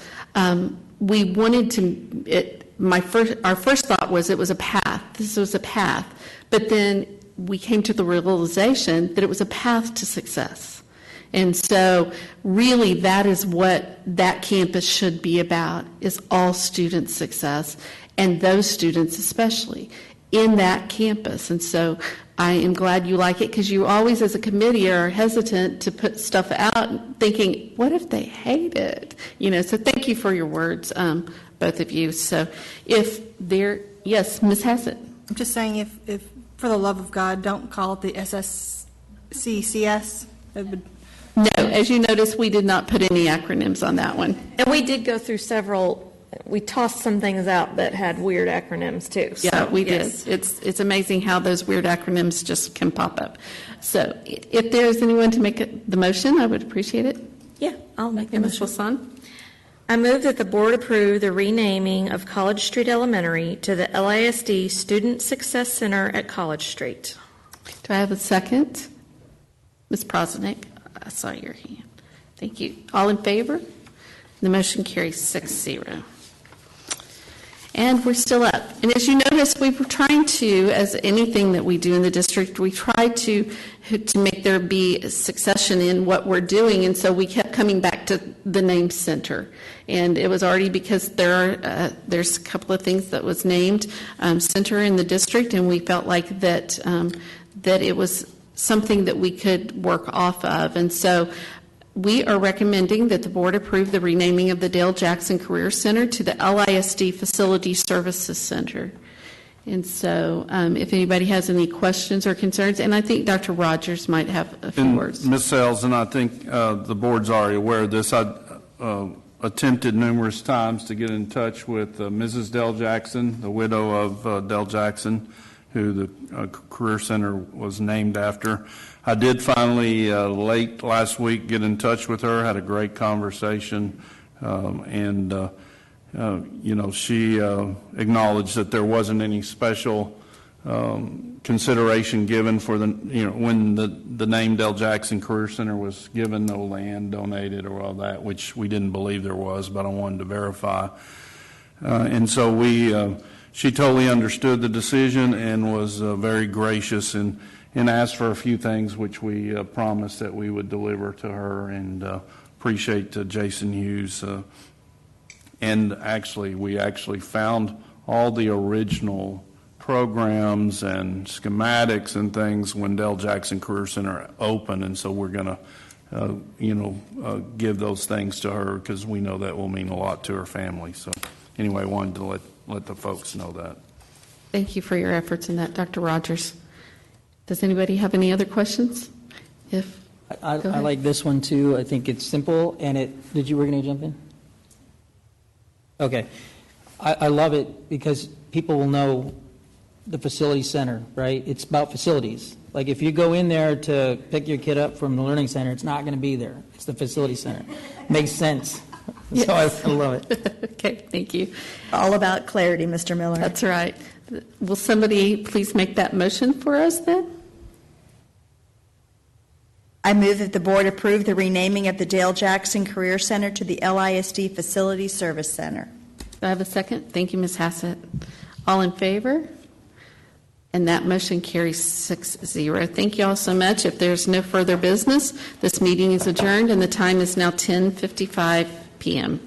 we wanted to, our first thought was it was a path. This was a path. But then we came to the realization that it was a path to success. And so really that is what that campus should be about, is all student success, and those students especially in that campus. And so I am glad you like it, because you always as a committee are hesitant to put stuff out thinking, what if they hate it? So thank you for your words, both of you. So yes, Ms. Hassett. I'm just saying, if for the love of God, don't call it the SSCCS. No, as you notice, we did not put any acronyms on that one. And we did go through we tossed some things out that had weird acronyms too. Yeah, we did. It's amazing how those weird acronyms just can pop up. So if there's anyone to make the motion, I would appreciate it. Yeah, I'll make the motion. Ms. Wilson? I move that the board approve the renaming of College Street Elementary to the LISD Student Success Center at College Street. Do I have a second? Ms. Prosnick, I saw your hand. Thank you. All in favor? The motion carries 6-0. And we're still up. And as you notice, we were trying to, as anything that we do in the district, we try to make there be a succession in what we're doing. And so we kept coming back to the name center. And it was already because there's a couple of things that was named center in the district, and we felt like that it was something that we could work off of. And so we are recommending that the board approve the renaming of the Dale Jackson Career Center to the LISD Facility Services Center. And so if anybody has any questions or concerns, and I think Dr. Rogers might have a few words. Ms. Sells, and I think the board's already aware of this, I attempted numerous times to get in touch with Mrs. Dale Jackson, the widow of Dale Jackson, who the Career Center was named after. I did finally, late last week, get in touch with her, had a great conversation, and she acknowledged that there wasn't any special consideration given for when the name Dale Jackson Career Center was given, no land donated or all that, which we didn't believe there was, but I wanted to verify. And so she totally understood the decision and was very gracious and asked for a few things which we promised that we would deliver to her, and appreciate Jason Hughes. And actually, we found all the original programs and schematics and things when Dale Jackson Career Center opened, and so we're going to give those things to her, because we know that will mean a lot to her family. So anyway, I wanted to let the folks know that. Thank you for your efforts in that, Dr. Rogers. Does anybody have any other questions? If I like this one too. I think it's simple, and did you were going to jump in? Okay. I love it because people will know the facility center, right? It's about facilities. Like if you go in there to pick your kid up from the learning center, it's not going to be there. It's the facility center. Makes sense. Yes. So I love it. Okay, thank you. All about clarity, Mr. Miller. That's right. Will somebody please make that motion for us then? I move that the board approve the renaming of the Dale Jackson Career Center to the LISD Facility Service Center. Do I have a second? Thank you, Ms. Hassett. All in favor? And that motion carries 6-0. Thank you all so much. If there's no further business, this meeting is adjourned, and the time is now 10:55 p.m.